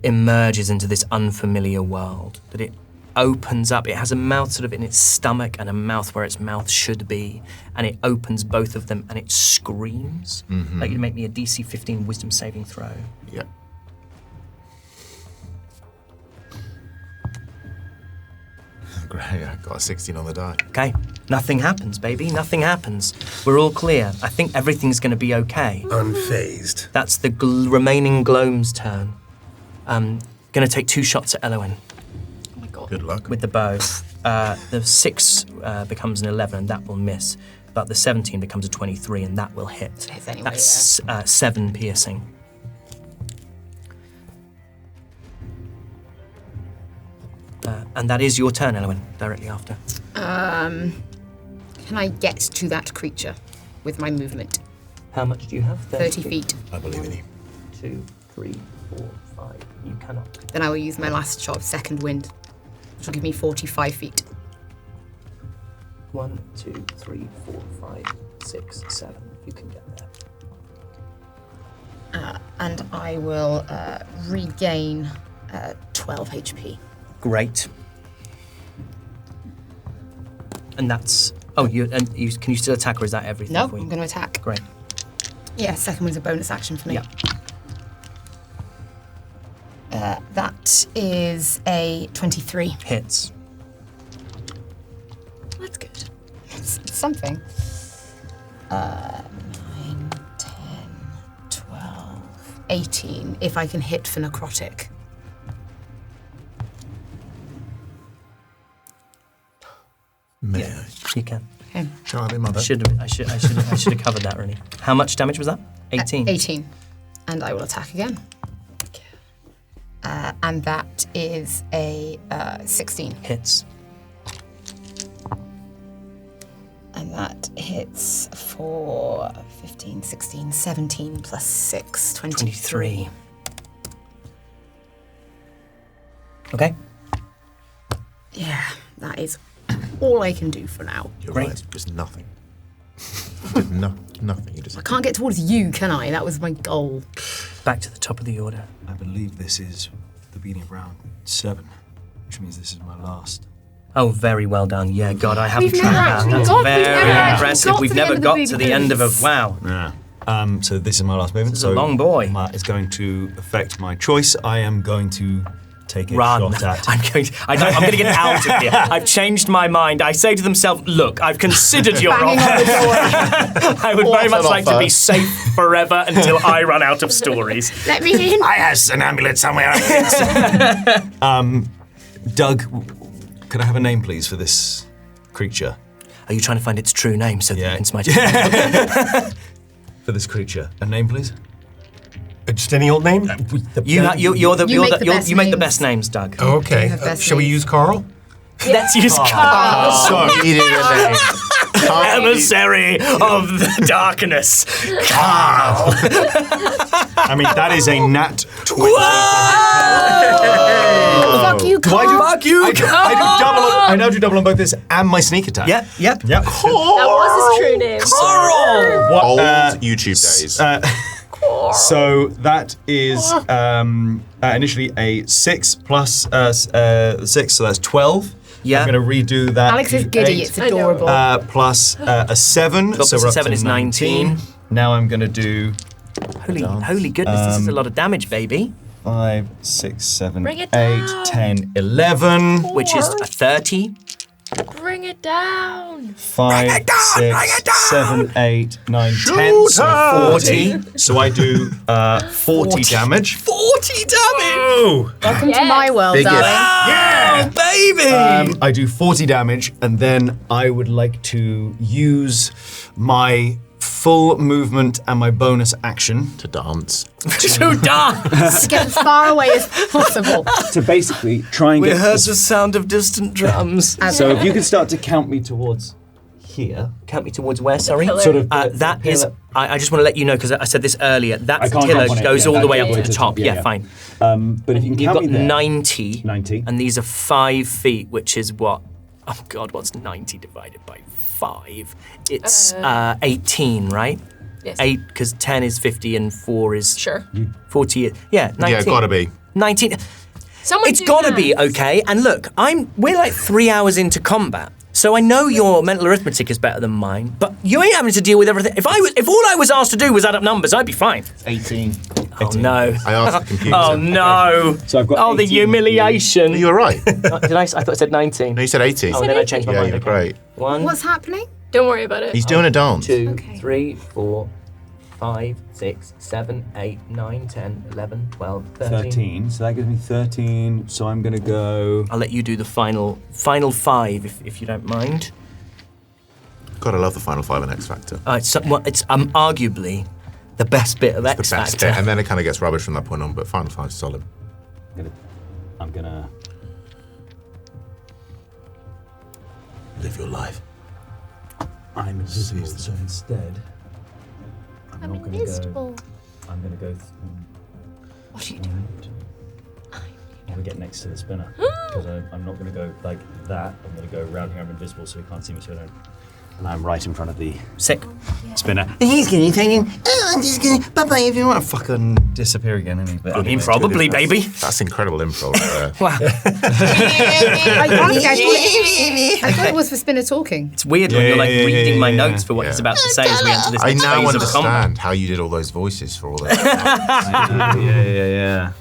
emerges into this unfamiliar world that it opens up. It has a mouth sort of in its stomach and a mouth where its mouth should be, and it opens both of them and it screams. Like, you'd make me a DC 15 wisdom saving throw. Yeah. Great, I got a 16 on the die. Okay, nothing happens, baby, nothing happens. We're all clear. I think everything's gonna be okay. Unfazed. That's the remaining Gloam's turn. Gonna take 2 shots at Elowen. Oh my god. Good luck. With the bow. The 6 becomes an 11, and that will miss. But the 17 becomes a 23, and that will hit. Hits anyway, That's 7 piercing. And that is your turn, Elowen, directly after. Can I get to that creature with my movement? How much do you have? 30 feet. I believe in you. 2, 3, 4, 5. You cannot. Then I will use my last shot of second wind, which will give me 45 feet. 1, 2, 3, 4, 5, 6, 7. You can get there. And I will regain 12 HP. Great. And that's... Oh, can you still attack, or is that everything No, for you? I'm going to attack. Great. Yeah, second one's a bonus action for me. Yeah. That is a 23. Hits. That's good. It's something. 9, 10, 12, 18, if I can hit for necrotic. May Yeah, you can. Okay. Shall I be mother? I should have covered that, really. How much damage was that? 18? 18. And I will attack again. And that is a 16. Hits. And that hits for 15, 16, 17 plus 6, 23. Okay. Yeah, that is all I can do for now. You're Great. right, just nothing. You did nothing, you just... I can't get towards you, can I? That was my goal. Back to the top of the order. I believe this is the beginning of round 7, which means this is my last. Oh, very well done. Yeah, God, I haven't We've tried never that. actually That's got- very impressive. we've We've never never got got to to the the end of a... boots. Wow. Yeah. So this is my last movement. This is a long boy. It's going to affect my choice. I am going to take a Run. shot at... I'm going to get out of here. I've changed my mind. I say to themselves, look, I've considered your Banging offer. on the door. I would very much an like to offer. be safe forever until I run out of stories. Let me in. I has an amulet somewhere. Doug, could I have a name, please, for this creature? Are you trying to find its true name so that you can smite it? For this creature. A name, please? Just any old name? You make the names. best names, Doug. Oh, okay. have best Shall we names. use Carl? Let's use Carl. So needed a name. Emissary of the darkness. Carl. I mean, that is a nat 20. Fuck you, Do I do? Carl. Fuck you, I now do double on both this and my sneak attack. Yep. Yep. That was his true name. Carl. What, Old YouTube days. So that is initially a 6 plus 6, so that's 12. Yeah. I'm going to redo that. Alex is giddy. It's I know. adorable. Plus a 7, Plus so a we're up 7 to is 19. Now I'm going to do Holy goodness, this is a lot of damage, baby. 5, 6, 7, Bring 8, it down. 10, 11. Which is a 30. Bring it down. 5, 6, 7, 8, 9, 10, so 40. So I do 40 damage. 40 damage! Welcome to my world, Biggest. darling. Yeah, baby! I do 40 damage, and then I would like to use my full movement and my bonus action To dance. To dance! To get as far away as possible. to basically try and We get. heard the sound of distant drums. So if you could start to count me towards here. Count me towards where, sorry? pillar. Sort of. That is, I just want to let you know, because I said this earlier, that I can't pillar jump on it, goes yeah, all the way up yeah, to the yeah, top. yeah, Yeah, yeah. fine. But if you can You've count got me there. 90. 90. And these are 5 feet, which is what? Oh God, what's 90 divided by 5? It's 18, right? Yes. 8, because 10 is 50 and 4 is... Sure. 40, yeah, 19. Yeah, gotta be. 19. Someone It's do gotta maths. be, okay? And look, we're like 3 hours into combat. So I know your mental arithmetic is better than mine, but you ain't having to deal with everything. If all I was asked to do was add up numbers, I'd be fine. 18. Oh no. I asked the computer. Oh no. So I've got the 18. humiliation. You were right. Did I? I thought I said 19. No, you said 18. Oh, then I changed my Yeah, mind. you're Okay. great. 1, What's happening? Don't worry about it. He's doing a dance. 2, Okay. 3, 4, 5, 6, 7, 8, 9, 10, 11, 12, 13. 13. So that gives me 13. So I'm going to go... I'll let you do the final 5 if you don't mind. God, I love the final 5 in X Factor. It's arguably the best bit of The X best Factor. bit, and then it kind of gets rubbish from that point on, but final 5 is solid. I'm going to... Live your life. I'm invisible, so instead... I'm not going to go... I'm going to go... What are you doing? I'm going to get next to the spinner. Because I'm not going to go like that. I'm going to go around here. I'm invisible, so he can't see me, so I don't... And I'm right in front of the Sick. spinner. He's going to take him. I'm just going to... Bye-bye, if you want to fucking disappear again, isn't he? But I mean, probably, baby. That's incredible improv right there. Wow. I thought it was for Spinner talking. It's weird when you're like reading my notes for what yeah. he's about to say as we enter this I next now phase of combat. understand how you did all those voices for all those. Yeah.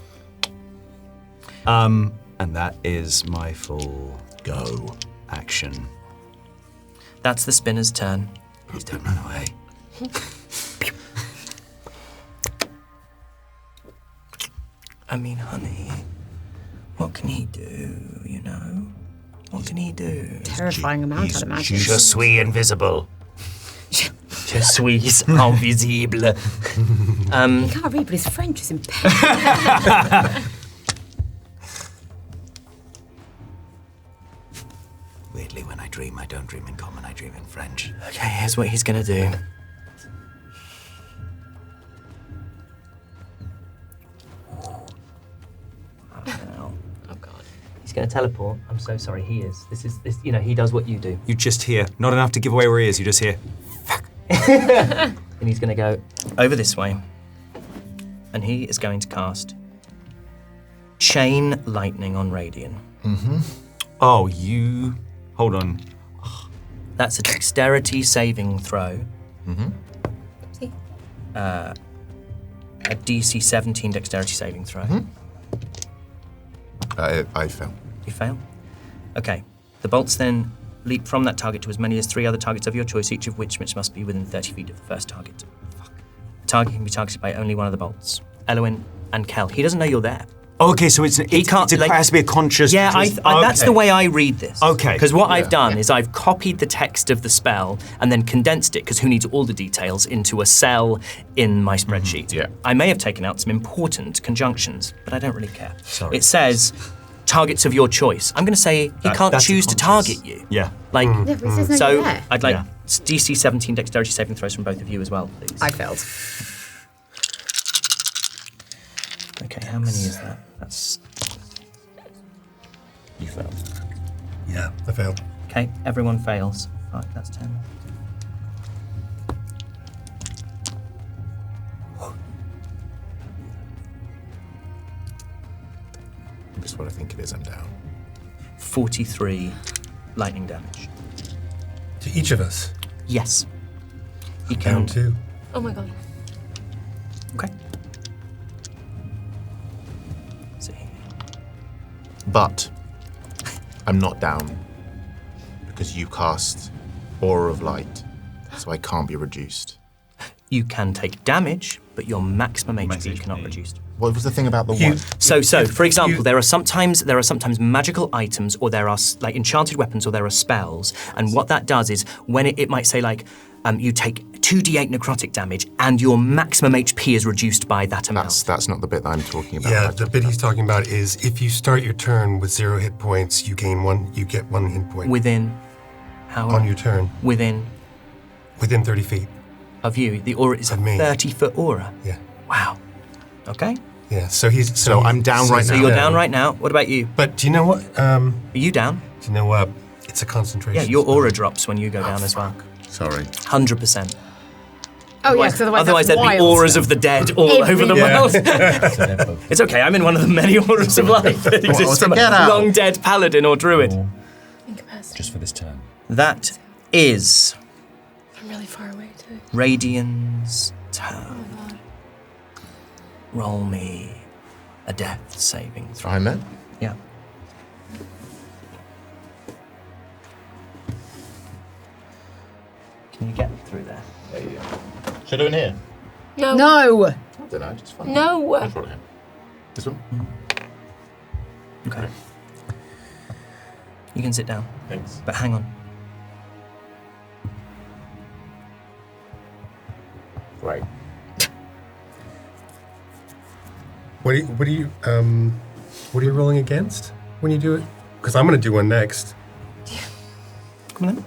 And that is my full Go. action. That's the spinner's turn. Please don't run away. I mean, honey, what can he do, you know? What can he do? Terrifying amount, I'd imagine. Je suis invisible. Je suis invisible. He can't read, but his French is impeccable. Weirdly, when I dream, I don't dream in common, I dream in French. Okay, here's what he's gonna do. Oh God. He's gonna teleport. I'm so sorry, he is. This, you know, he does what you do. You just hear. Not enough to give away where he is, you just hear. And he's gonna go over this way. And he is going to cast Chain Lightning on Radian. Oh, you... Hold on. That's a dexterity saving throw. See? A DC 17 dexterity saving throw. I fell. You fail? Okay. The bolts then leap from that target to as many as 3 other targets of your choice, each of which must be within 30 feet of the first target. The target can be targeted by only one of the bolts. Elwyn and Kel. He doesn't know you're there. Okay, so it has to be a conscious... Yeah, that's the way I read this. Okay. Because what I've done is I've copied the text of the spell and then condensed it, because who needs all the details, into a cell in my spreadsheet. Yeah. I may have taken out some important conjunctions, but I don't really care. Sorry. It says targets of your choice. I'm going to say he can't that's choose to conscious. target you. Yeah. Like, Yeah, but it says no so you're there. I'd like Yeah. DC 17 dexterity saving throws from both of you as well, please. I failed. Okay, how many is that? That's... You failed. Yeah, I failed. Okay, everyone fails. Right, that's 10. Just what I think it is, I'm down. 43 lightning damage. To each of us. Yes. You Down can... 2. Oh my God. Okay. See. But I'm not down because you cast Aura of Light, so I can't be reduced. You can take damage, but your maximum HP Max cannot HP. reduced. What was the thing about the one? So, for example, there are sometimes magical items, or there are like enchanted weapons, or there are spells, and what that does is when it might say like you take 2d8 necrotic damage, and your maximum HP is reduced by that amount. That's not the bit that I'm talking about. Yeah, the bit he's talking about is if you start your turn with 0 hit points, you get 1 hit point. Within how on your turn. Within 30 feet. of you, the aura is a Of me. 30-foot aura. Yeah. Wow. Okay. Yeah, so he's... So I'm down right So now. you're down right now. What about you? But do you know what? Are you down? Do you know what? It's a concentration. Yeah, your spell. aura drops when you go down as well. Sorry. 100%. Oh, yeah, because Otherwise there'd be auras of the dead all over the world. It's okay, I'm in one of the many auras of life that exist from a long dead paladin or druid. Just for this turn. That is I'm really far away too. Radian's turn. Oh my god. Roll me a death saving throw. I'm there? Yeah. Can you get through there? Yeah. Should I do it here? No. No! I don't know, just fine. No. Let's roll it here. This one? Okay. You can sit down. Thanks. But hang on. Right. What are you rolling against when you do it? Because I'm going to do one next. Come on then.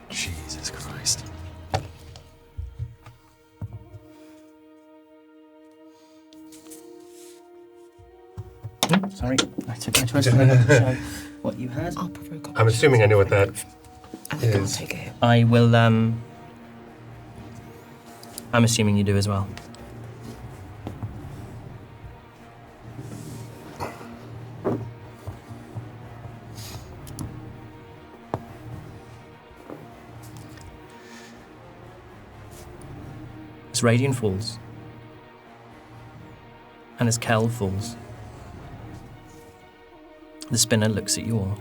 Jesus Christ. Sorry, I tried to show what you had. I'll provoke I'm assuming I know what that and then I'll is. take a hit. I will, I'm assuming you do as well. As Radiant falls, and as Kel falls, the spinner looks at you all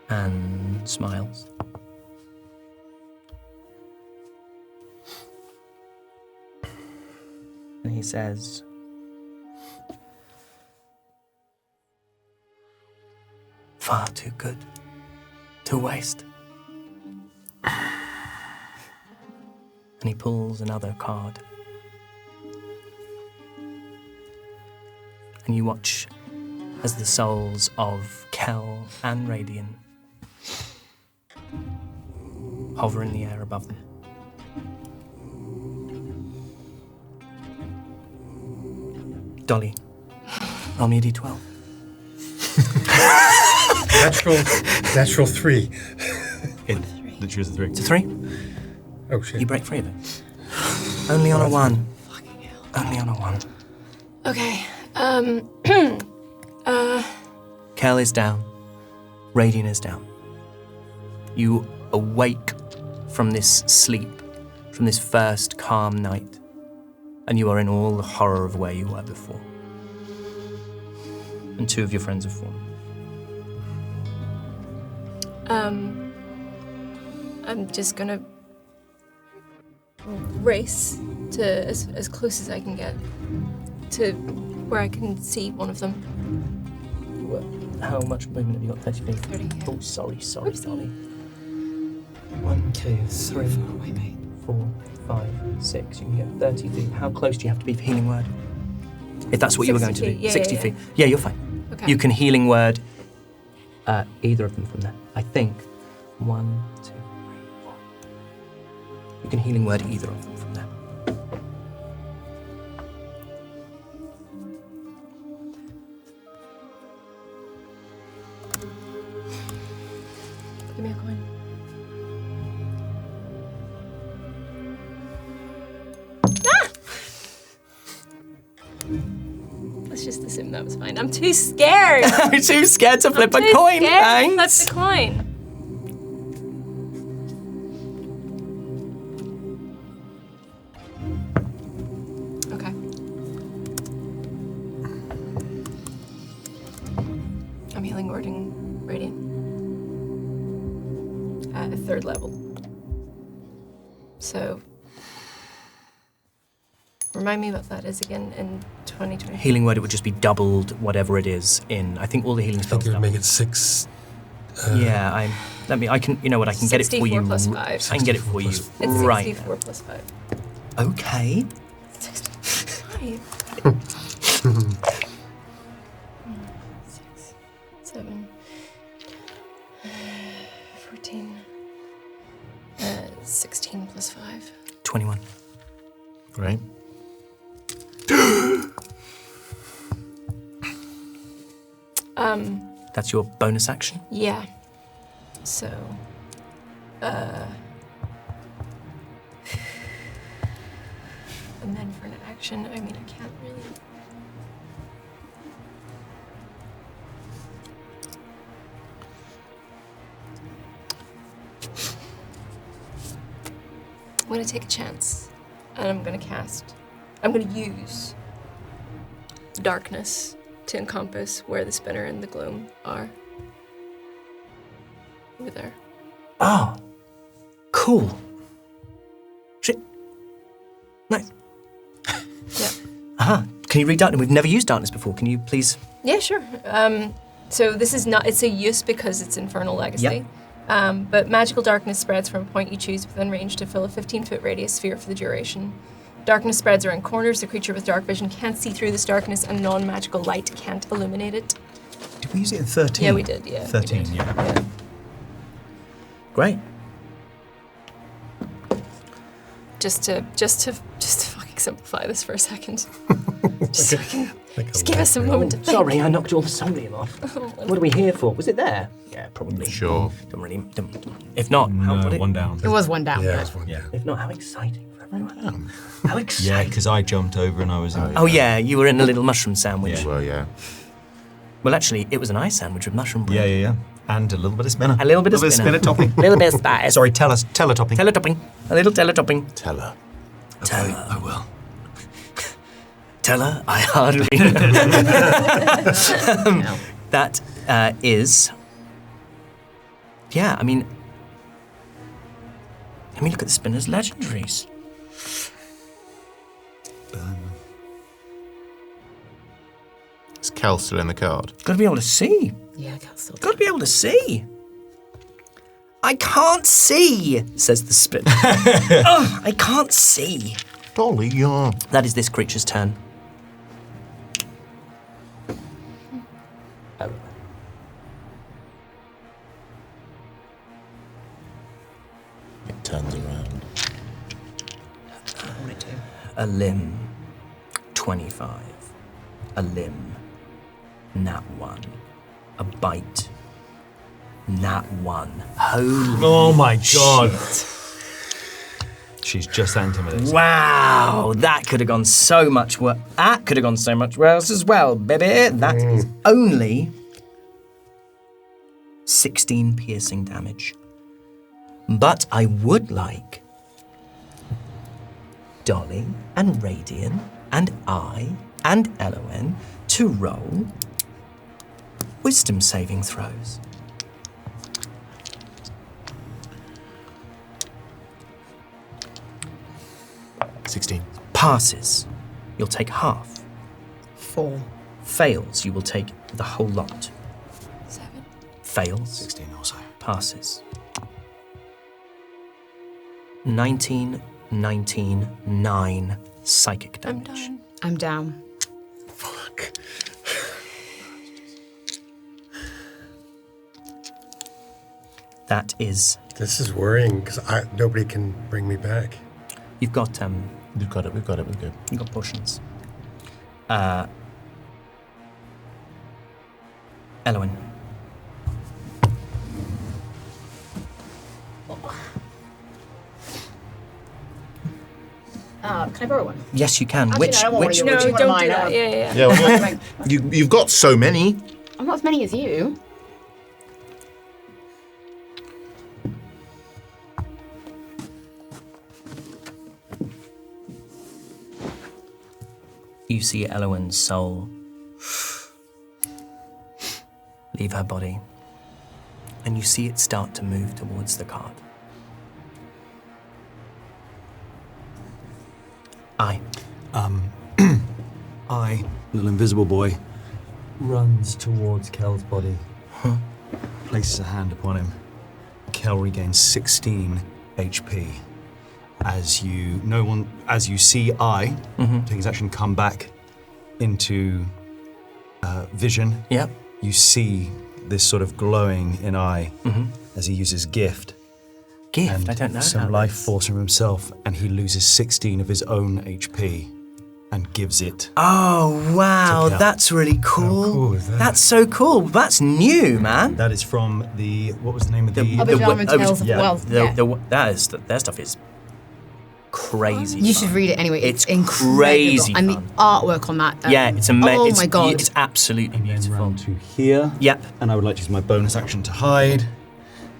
and smiles. And he says, "Far too good to waste." And he pulls another card. And you watch as the souls of Kel and Radian hover in the air above them. Dolly, roll me a d12. Natural 3. Literally is a 3. It's a 3. Oh shit. You break free of it. Only on a 1. Only on a 1. Okay. Kel is down. Radiant is down. You awake from this sleep, from this first calm night, and you are in all the horror of where you were before. And 2 of your friends have fallen. I'm just gonna race to as close as I can get to where I can see one of them. How much movement have you got? 30 feet? 30, yeah. Oh, sorry, Dolly. 1, 2, 3, 4, 5, 6. You can get 30 feet. How close do you have to be for healing word? If that's what you were going to do. 60 feet, yeah, 60 yeah, feet. Yeah, you're fine. Okay. You can healing word either of them from there. I think 1, 2, 3, 4. You can healing word either of them from there. Give me a coin. Ah! Let's just assume that was fine. I'm too scared. I'm too scared to flip a coin, thanks. Flip the coin. Okay. I'm healing wording Radiant at a 3rd level. So, remind me what that is again in 2020. Healing word, it would just be doubled whatever it is in. I think all the healing I think spells. it would make it 6. Yeah, I can. You know what? I can get it for you. 64 plus 5. I can get it for you It's right 64 plus 5. now. Okay. 65. 6, 7, 14, 16 plus 5. 21. Great. That's your bonus action? Yeah. So, and then for an action, I mean, I can't really. I'm gonna take a chance, and I'm gonna use darkness to encompass where the spinner and the gloom are. Over there. Oh, cool. Shit. Nice. Yeah. Aha. Can you read darkness? We've never used darkness before. Can you please? Yeah, sure. So this is not, it's a use because it's Infernal Legacy. Yep. But magical darkness spreads from a point you choose within range to fill a 15-foot radius sphere for the duration. Darkness spreads around corners. The creature with dark vision can't see through this darkness, and non-magical light can't illuminate it. Did we use it in 13? Yeah, we did, yeah. 13, yeah. Yeah. Great. Just to fucking simplify this for a second. Just so we can, just give us a moment to think. Sorry, I knocked all the sodium off. What are we here for? Was it there? Yeah, probably. Sure. If not, how would No, it? one down. It was one down. Yeah, it was one down. If not, how exciting for everyone. How Yeah, exciting. because I jumped over and I was in. Oh yeah, you were in a little mushroom sandwich. Yeah. Well, yeah. Well, actually, it was an ice sandwich with mushroom bread. Yeah. And a little bit of spinner. A little bit of spinner. topping. A little bit of spice. Sorry, tell a topping. Teller topping. A little teller topping. Tell her. Teller. I will. Teller? I hardly know. That is... Yeah, I mean... Let me look at the spinner's legendaries. Is Cal still in the card? Gotta be able to see. Yeah, I can't still. Gotta be able to see. I can't see, says the spinner. Oh, I can't see. Dolly, yeah. That is this creature's turn. It turns around. A limb, 25. A limb, nat 1. A bite, nat 1. Holy Oh my god. shit. She's just that intimidating. Wow, that could have gone so much worse. That could have gone so much worse as well, baby. That is only 16 piercing damage. But I would like Dolly and Radian and I and Elowen to roll wisdom saving throws. 16. Passes, you'll take half. 4. Fails, you will take the whole lot. 7. Fails, 16 also. passes. 19, 19, 9 psychic I'm damage. done. I'm down. Fuck. That is, This is worrying because nobody can bring me back. you've got We've got it, we're good. you've got potions. Elowen. Can I borrow one? Yes, you can. Actually, Which no, I don't want which one of No, yours. don't Mine, do I that. want- Yeah. Yeah, well, you've got so many. I'm not as many as you. you see Elowen's soul leave her body, and you see it start to move towards the card. I, little invisible boy, runs towards Kel's body, places a hand upon him. Kel regains 16 HP. As you see I, take his action, come back into vision. Yep. You see this sort of glowing in eye as he uses gift. Gift? I don't know. Some about life this. force from himself, and he loses 16 of his own HP and gives it. Oh, wow, Yeah. that's really cool. How cool is that? That's so cool. That's new, man. That is from the, what was the name of the... Other Gentleman Tales of yeah. Wealth. Their stuff is crazy. You fun. should read it anyway. It's incredible. crazy And the fun. artwork on that. Yeah, it's amazing. Oh my god. It's absolutely And then beautiful. round to here. Yep, And I would like to use my bonus action to hide.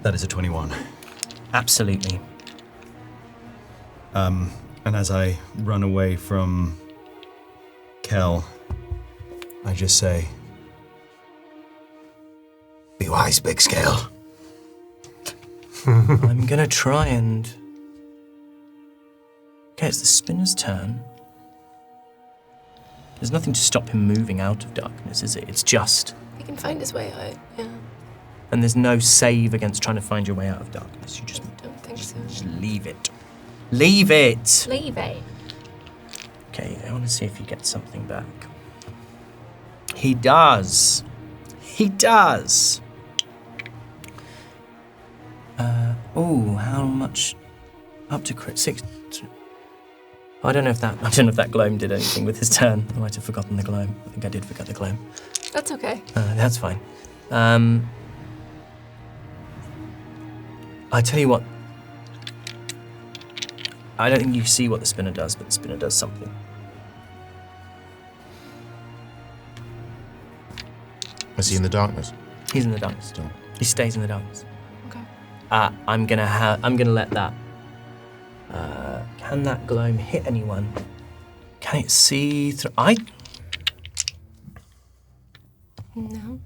That is a 21. absolutely. And as I run away from Kel, I just say, Be wise, big scale. I'm gonna try and. Okay, it's the spinner's turn. There's nothing to stop him moving out of darkness, is it? It's just. He can find his way out, yeah. And there's no save against trying to find your way out of darkness. You just Don't think so. leave it. Leave it! Leave it. Okay, I want to see if he gets something back. He does. He does. How much? Up to crit 6. I don't know if that gloam did anything with his turn. I might have forgotten the gloam. I think I did forget the gloam. That's okay. That's fine. I tell you what. I don't think you see what the spinner does, but the spinner does something. Is he in the darkness? He's in the darkness still. He stays in the darkness. Okay. I'm gonna let that. Can that gloam hit anyone? Can it see through? No.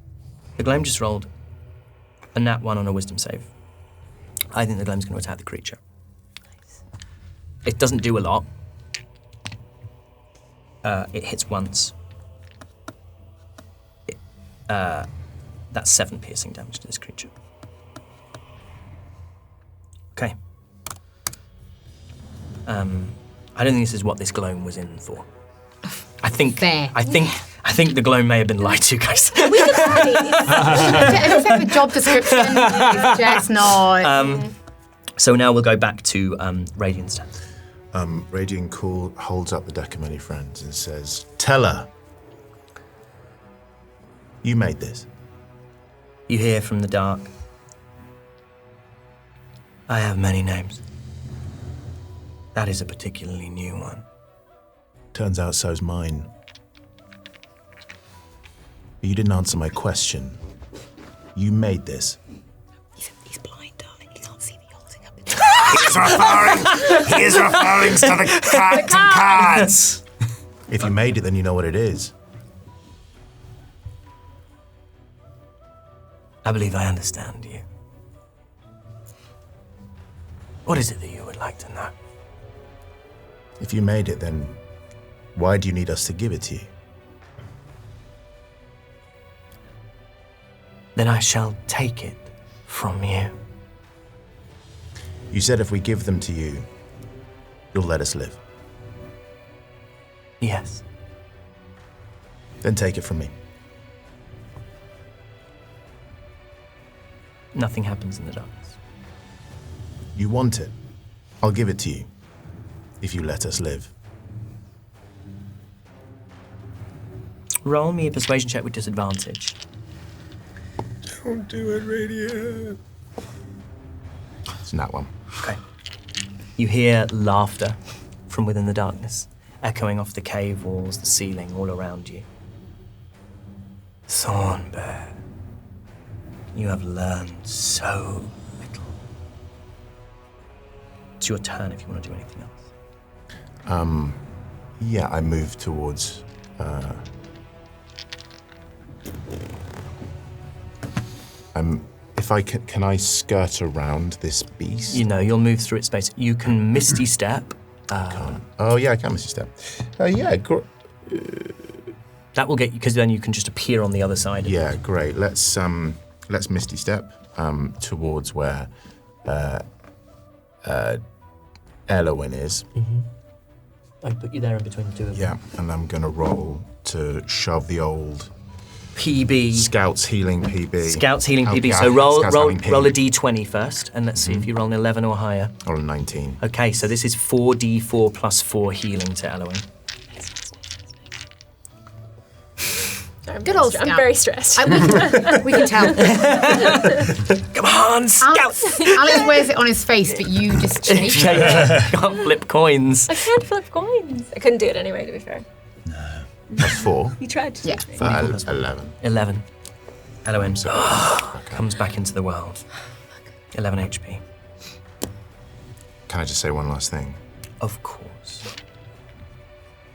The gloam just rolled a nat 1 on a wisdom save. I think the gloam's going to attack the creature. Nice. It doesn't do a lot. It hits once. That's 7 piercing damage to this creature. Okay. I don't think this is what this gloam was in for. I think. Fair. I think the gloam may have been lied to, guys. We could find it. It's like the job description. It's just not. So now we'll go back to Radiant's turn. Radiant holds up the deck of many friends and says, "Tell her. You made this." You hear from the dark. I have many names. That is a particularly new one. Turns out so's mine. But you didn't answer my question. You made this. He's blind, darling. He can't see me holding up. He is referring to the cards. If you made it, then you know what it is. I believe I understand you. What is it that you would like to know? If you made it, then why do you need us to give it to you? Then I shall take it from you. You said if we give them to you, you'll let us live. Yes. Then take it from me. Nothing happens in the darkness. You want it. I'll give it to you. If you let us live. Roll me a persuasion check with disadvantage. Don't do it, Radiant. It's not one. Okay. You hear laughter from within the darkness, echoing off the cave walls, the ceiling, all around you. Thornbear, you have learned so little. It's your turn if you want to do anything else. Yeah, I move towards, if I can I skirt around this beast? You know, you'll move through its space. You can misty step. Oh yeah, I can misty step. Yeah, That will get you, because then you can just appear on the other side. yeah, great. Let's misty step towards where Elowin is. I put you there in between the two of them. Yeah, and I'm gonna roll to shove the old PB. Scouts healing PB. Scouts healing Oh, PB. yeah, So roll Scouts roll healing PB. roll a d20 first, and let's see if you roll an 11 or higher. Roll a 19. Okay, so this is 4d4 plus 4 healing to Eloin. Sorry, Good old I'm scout. very stressed. We can tell. Come on, scout! Alex wears it on his face, but you just shake. You can't flip coins. I can't flip coins. I couldn't do it anyway, to be fair. +4. You tried to. Yeah. 11. 11. Elohim comes back into the world. 11 HP. Can I just say one last thing? Of course.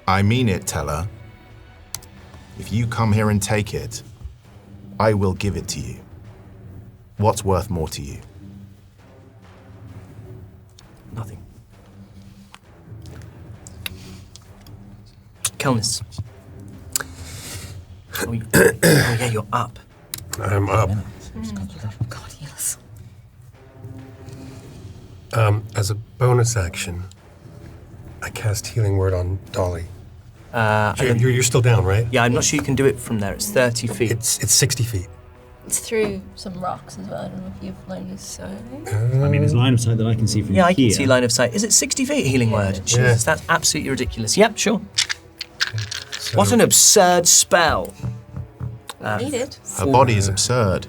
I mean it, Teller. If you come here and take it, I will give it to you. What's worth more to you? Nothing. Kelnis. Oh, yeah, you're up. I'm up. God, yes. As a bonus action, I cast Healing Word on Dolly. You're still down, right? Yeah, I'm not sure you can do it from there. It's 30 feet. It's 60 feet. It's through some rocks as well. I don't know if you've line of sight. I mean, there's line of sight that I can see from Yeah, I here. can see line of sight. Is it 60 feet healing word? Jesus, that's absolutely ridiculous. Yep, sure. So, What an absurd spell. Need it. Her body is absurd.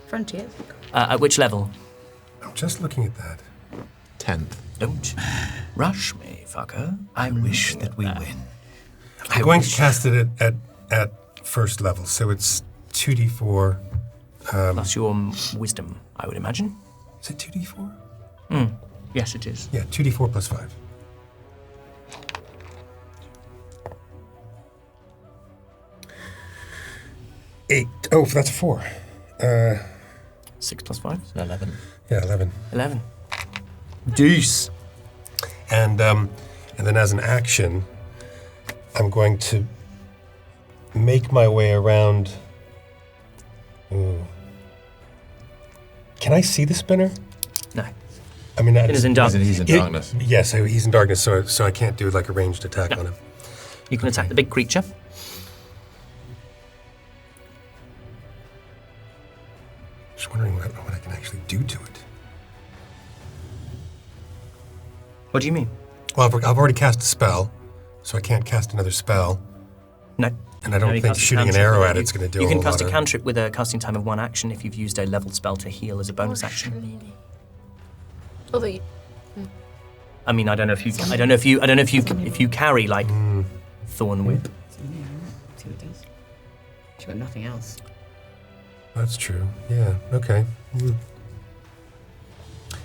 Frontier. At which level? I'm just looking at that. 10th. Don't rush me, fucker. I wish that we win. I'm going to cast it at first level, so it's 2d4. Plus your wisdom, I would imagine. Is it 2d4? Yes, it is. Yeah, 2d4 plus 5. 8. Oh, that's a 4. 6 plus 5? 11. Yeah, 11. 11. Deuce. And then as an action, I'm going to make my way around. Ooh. Can I see the spinner? No. I mean, It is in darkness. He's in darkness. Yes, he's in darkness, so I can't do like a ranged attack on him. You can attack the big creature. Just wondering what I can actually do to it. What do you mean? Well, I've already cast a spell, so I can't cast another spell. No. And I don't you think cast a shooting an cantrip arrow with at it. it's going to do You a can whole cast lot a of- cantrip with a casting time of 1 action if you've used a leveled spell to heal as a bonus action. Although you, I mean, I don't know if you carry like Thorn Whip. See what it does. She's got nothing else. That's true. Yeah, okay.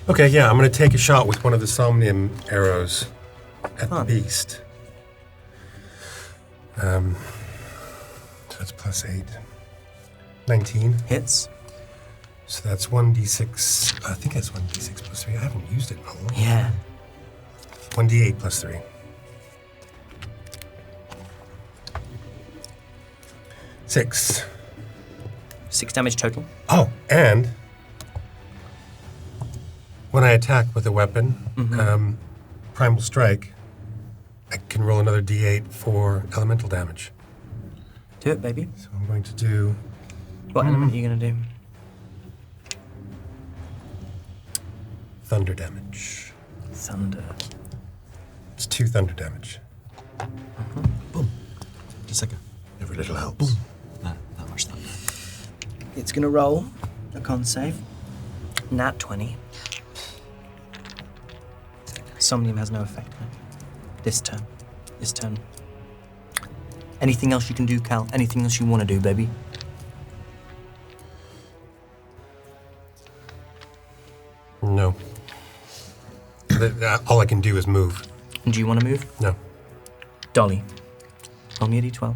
Okay, yeah, I'm going to take a shot with one of the Somnium arrows at the beast. So that's plus 8. 19. Hits. So that's 1d6. I think that's 1d6 plus 3. I haven't used it in a long time. Yeah. 1d8 plus 3. 6. 6 damage total. Oh, and when I attack with a weapon, Primal Strike, I can roll another d8 for elemental damage. Do it, baby. So I'm going to do... What element are you going to do? Thunder damage. Thunder. It's 2 thunder damage. Boom. Just like every little helps. Boom. That much thunder. It's going to roll a con save. Nat 20. Somnium has no effect on it. This turn. Anything else you can do, Cal? Anything else you want to do, baby? No. All I can do is move. And do you want to move? No. Dolly. Roll me a d12.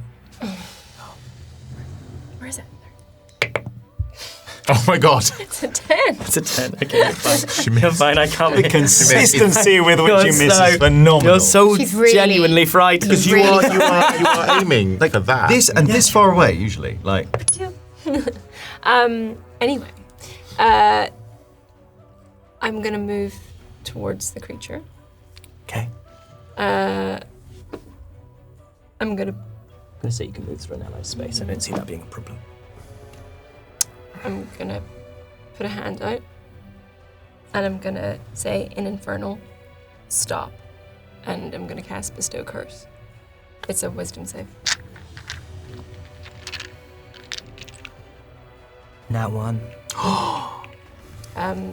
where is it? Oh my god. It's a 10. It's a 10. Okay, you're fine. You're fine, I can't The consistency with which You're you miss so- is phenomenal. You're so She's really- genuinely frightened. Because you are aiming for that. This and this far away, usually. Like, Anyway, I'm gonna move towards the creature. Okay. I'm gonna say you can move through an allied space. I don't see that being a problem. I'm gonna put a hand out, and I'm gonna say in Infernal, stop, and I'm gonna cast Bestow Curse. It's a Wisdom save. Nat 1.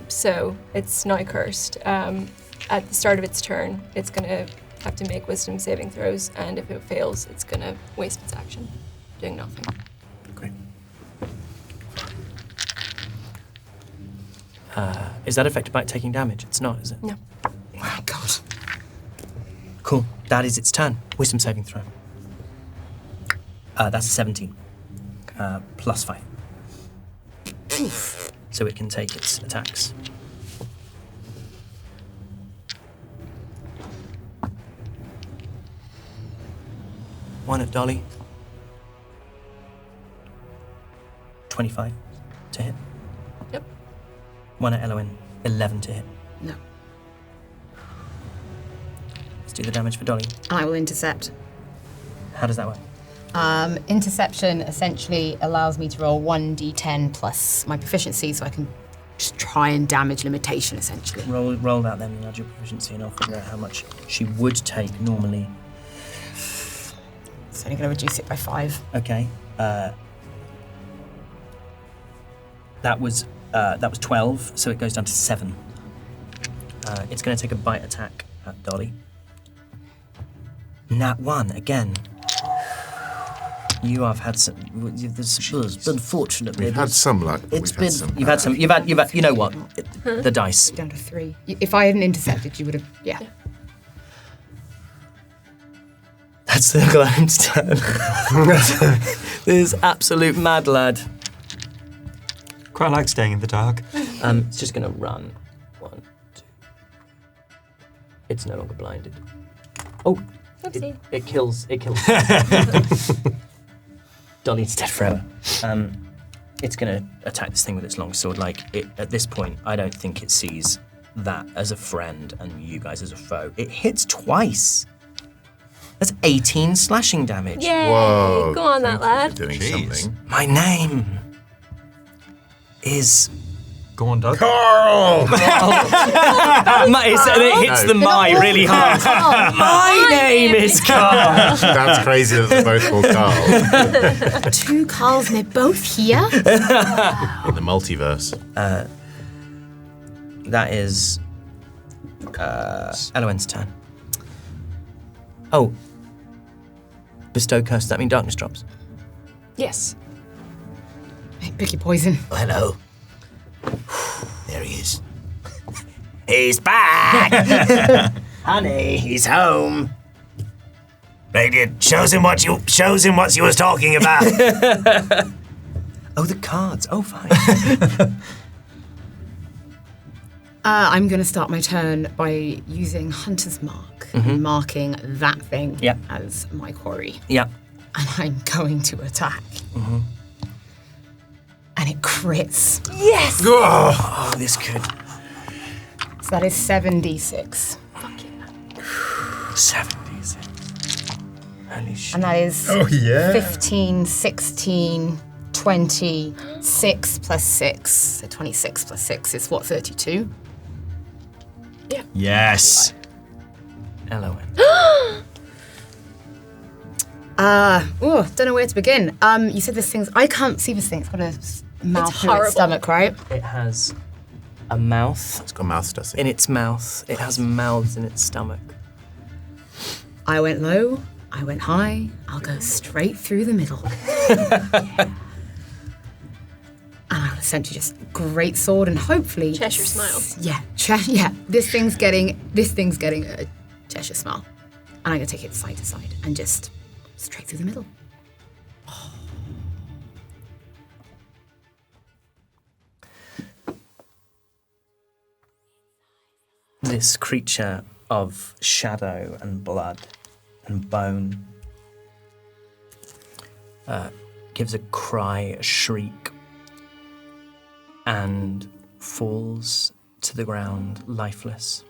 So it's now cursed. At the start of its turn, it's going to have to make wisdom saving throws, and if it fails, it's going to waste its action, doing nothing. Great. Is that affected by it taking damage? It's not, is it? No. Oh, God. Cool. That is its turn. Wisdom saving throw. That's a 17. Plus 5. So it can take its attacks. One at Dolly. 25 to hit. Yep. One at Elowen. 11 to hit. No. Let's do the damage for Dolly. And I will intercept. How does that work? Interception essentially allows me to roll 1d10 plus my proficiency, so I can just try and damage limitation, essentially. Roll that then, and add your proficiency, and I'll figure out how much she would take normally. It's only going to reduce it by 5. Okay. That was 12, so it goes down to 7. It's going to take a bite attack at Dolly. Nat 1 again. You have had some. It's been fortunate. We've had some luck. But It's we've been. had some You've had some. You've had. You know what? The dice. Down to 3. If I hadn't intercepted, you would have. Yeah. That's the gloam's turn. This absolute mad lad. Quite like staying in the dark. It's just going to run. 1, 2. It's no longer blinded. Oh, Oopsie. it kills. Dolly's dead forever. It's going to attack this thing with its long sword. At this point, I don't think it sees that as a friend and you guys as a foe. It hits twice. That's 18 slashing damage. Yay! Whoa. Go on, that lad. Doing Jeez. something. My name is Go on, Doug. Carl! it hits the my really hard. My name is Carl. That's crazy that they're both called Carl. 2 Carls, and they're both here? In the multiverse. That is Elowen's turn. Oh. Bestow curse, does that mean darkness drops? Yes. Hey, pick your poison. Oh, hello. There he is. He's back! Honey, he's home. Radiant, shows him what you was talking about. Oh, the cards. Oh, fine. I'm going to start my turn by using Hunter's Mark, and marking that thing Yep. as my quarry. Yep. And I'm going to attack. And it crits. Yes! Oh, this could. So that is 7d6. Fuck yeah. 76. Holy shit. And that is Oh, yeah. 15, 16, 26 plus 6. So 26 plus 6 is what, 32? Yes. Elowen. Don't know where to begin. You said this thing's. I can't see this thing. It's got a mouth It's through horrible. its stomach, right? It has a mouth It's got mouth stuff. in its mouth. It has mouths in its stomach. I went low. I went high. I'll go straight through the middle. And I'll essentially just great sword and hopefully Cheshire smile. Yeah, yeah. This thing's getting a Cheshire smile, and I'm gonna take it side to side and just straight through the middle. This creature of shadow and blood and bone gives a cry, a shriek, and falls to the ground lifeless.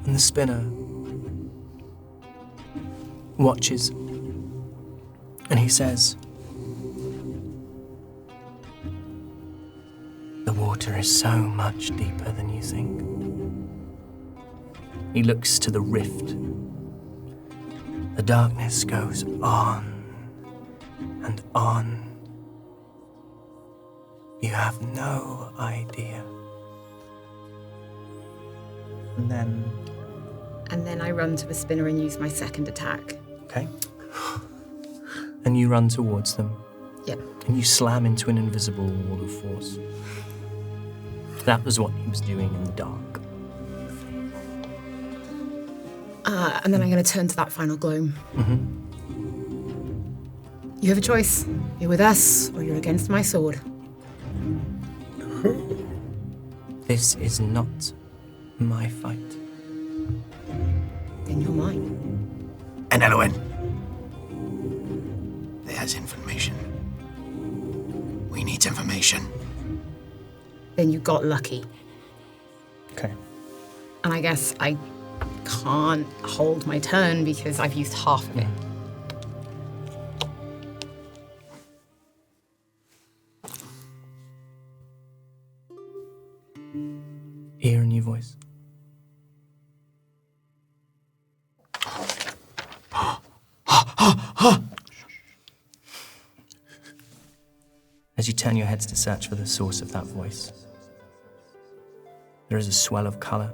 And the spinner watches, and he says, "The water is so much deeper than you think. He looks to the rift. The darkness goes on and on. You have no idea. And then I run to the spinner and use my second attack. Okay. And you run towards them. Yep. And you slam into an invisible wall of force. That was what he was doing in the dark. And then I'm going to turn to that final gloam. Mm-hmm. You have a choice. You're with us, or you're against my sword. This is not my fight. Then you're mine. And Elowen. There's information. We need information. Then you got lucky. Okay. And I guess I can't hold my turn because I've used half of it. Hear a new voice. As you turn your heads to search for the source of that voice, there is a swell of colour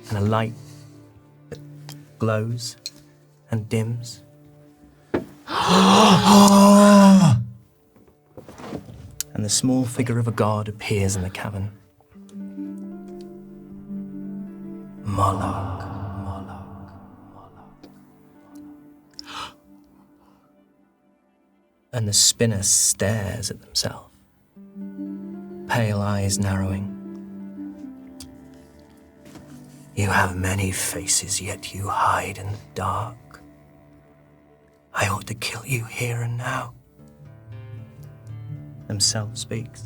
and a light that glows and dims. And the small figure of a god appears in the cavern. Moloch. And the spinner stares at themselves, pale eyes narrowing. You have many faces, yet you hide in the dark. I ought to kill you here and now. Themselves speaks.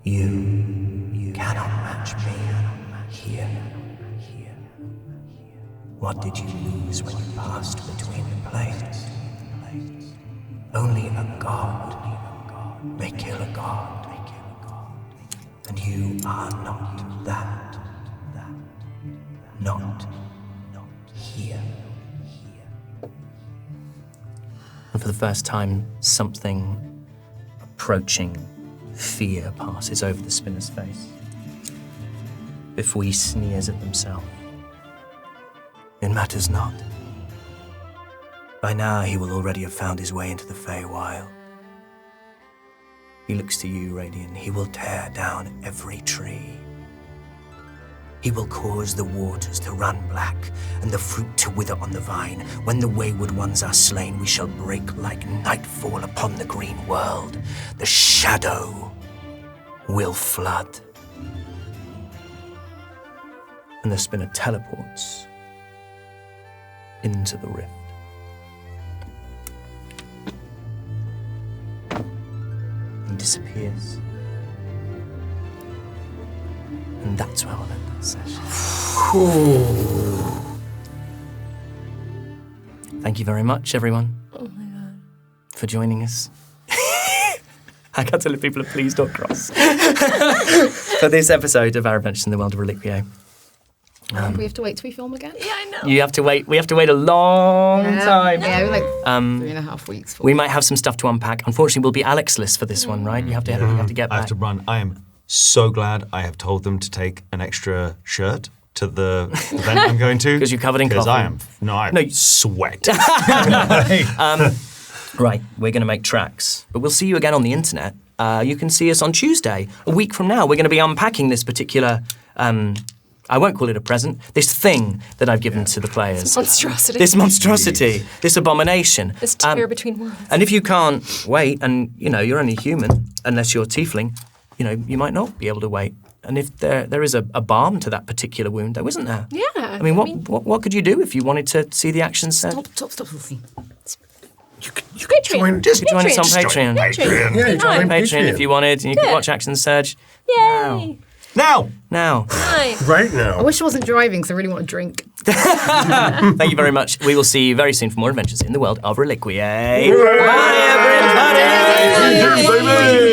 You cannot match me here. What did you lose when you passed between the planes? Only a god may kill a god. And you are not that. Not here. And for the first time, something approaching fear passes over the spinner's face. Before he sneers at himself. It matters not. By now, he will already have found his way into the Feywild. He looks to you, Radiant. He will tear down every tree. He will cause the waters to run black and the fruit to wither on the vine. When the wayward ones are slain, we shall break like nightfall upon the green world. The shadow will flood. And the spinner teleports into the rift. And disappears. And that's where we'll end that session. Thank you very much, everyone. Oh my god. For joining us. I can't tell if people are pleased or cross. For this episode of Our Adventures in the World of Reliquia. We have to wait till we film again? Yeah, I know. You have to wait. We have to wait a long time. Yeah, like 3.5 weeks. We might have some stuff to unpack. Unfortunately, we'll be Alexless for this one, right? You have to get back. I have to run. I am so glad I have told them to take an extra shirt to the event I'm going to. Because you're covered in coffee. Because I am. No, sweat. Right, we're going to make tracks. But we'll see you again on the internet. You can see us on Tuesday, a week from now. We're going to be unpacking this particular... I won't call it a present, this thing that I've given to the players. This monstrosity. This abomination. This tear between worlds. And if you can't wait, and, you're only human, unless you're tiefling, you might not be able to wait. And if there is a balm to that particular wound, though, isn't there? Yeah. I mean, what could you do if you wanted to see the action set? Stop talking. You could Patreon. Join us on Patreon. Yeah, Join Patreon if you wanted, and you can watch Action Surge. Yay! Now! Nice. Right now. I wish I wasn't driving because I really want to drink. Thank you very much. We will see you very soon for more adventures in the world of Reliquia. Bye, everybody! Baby!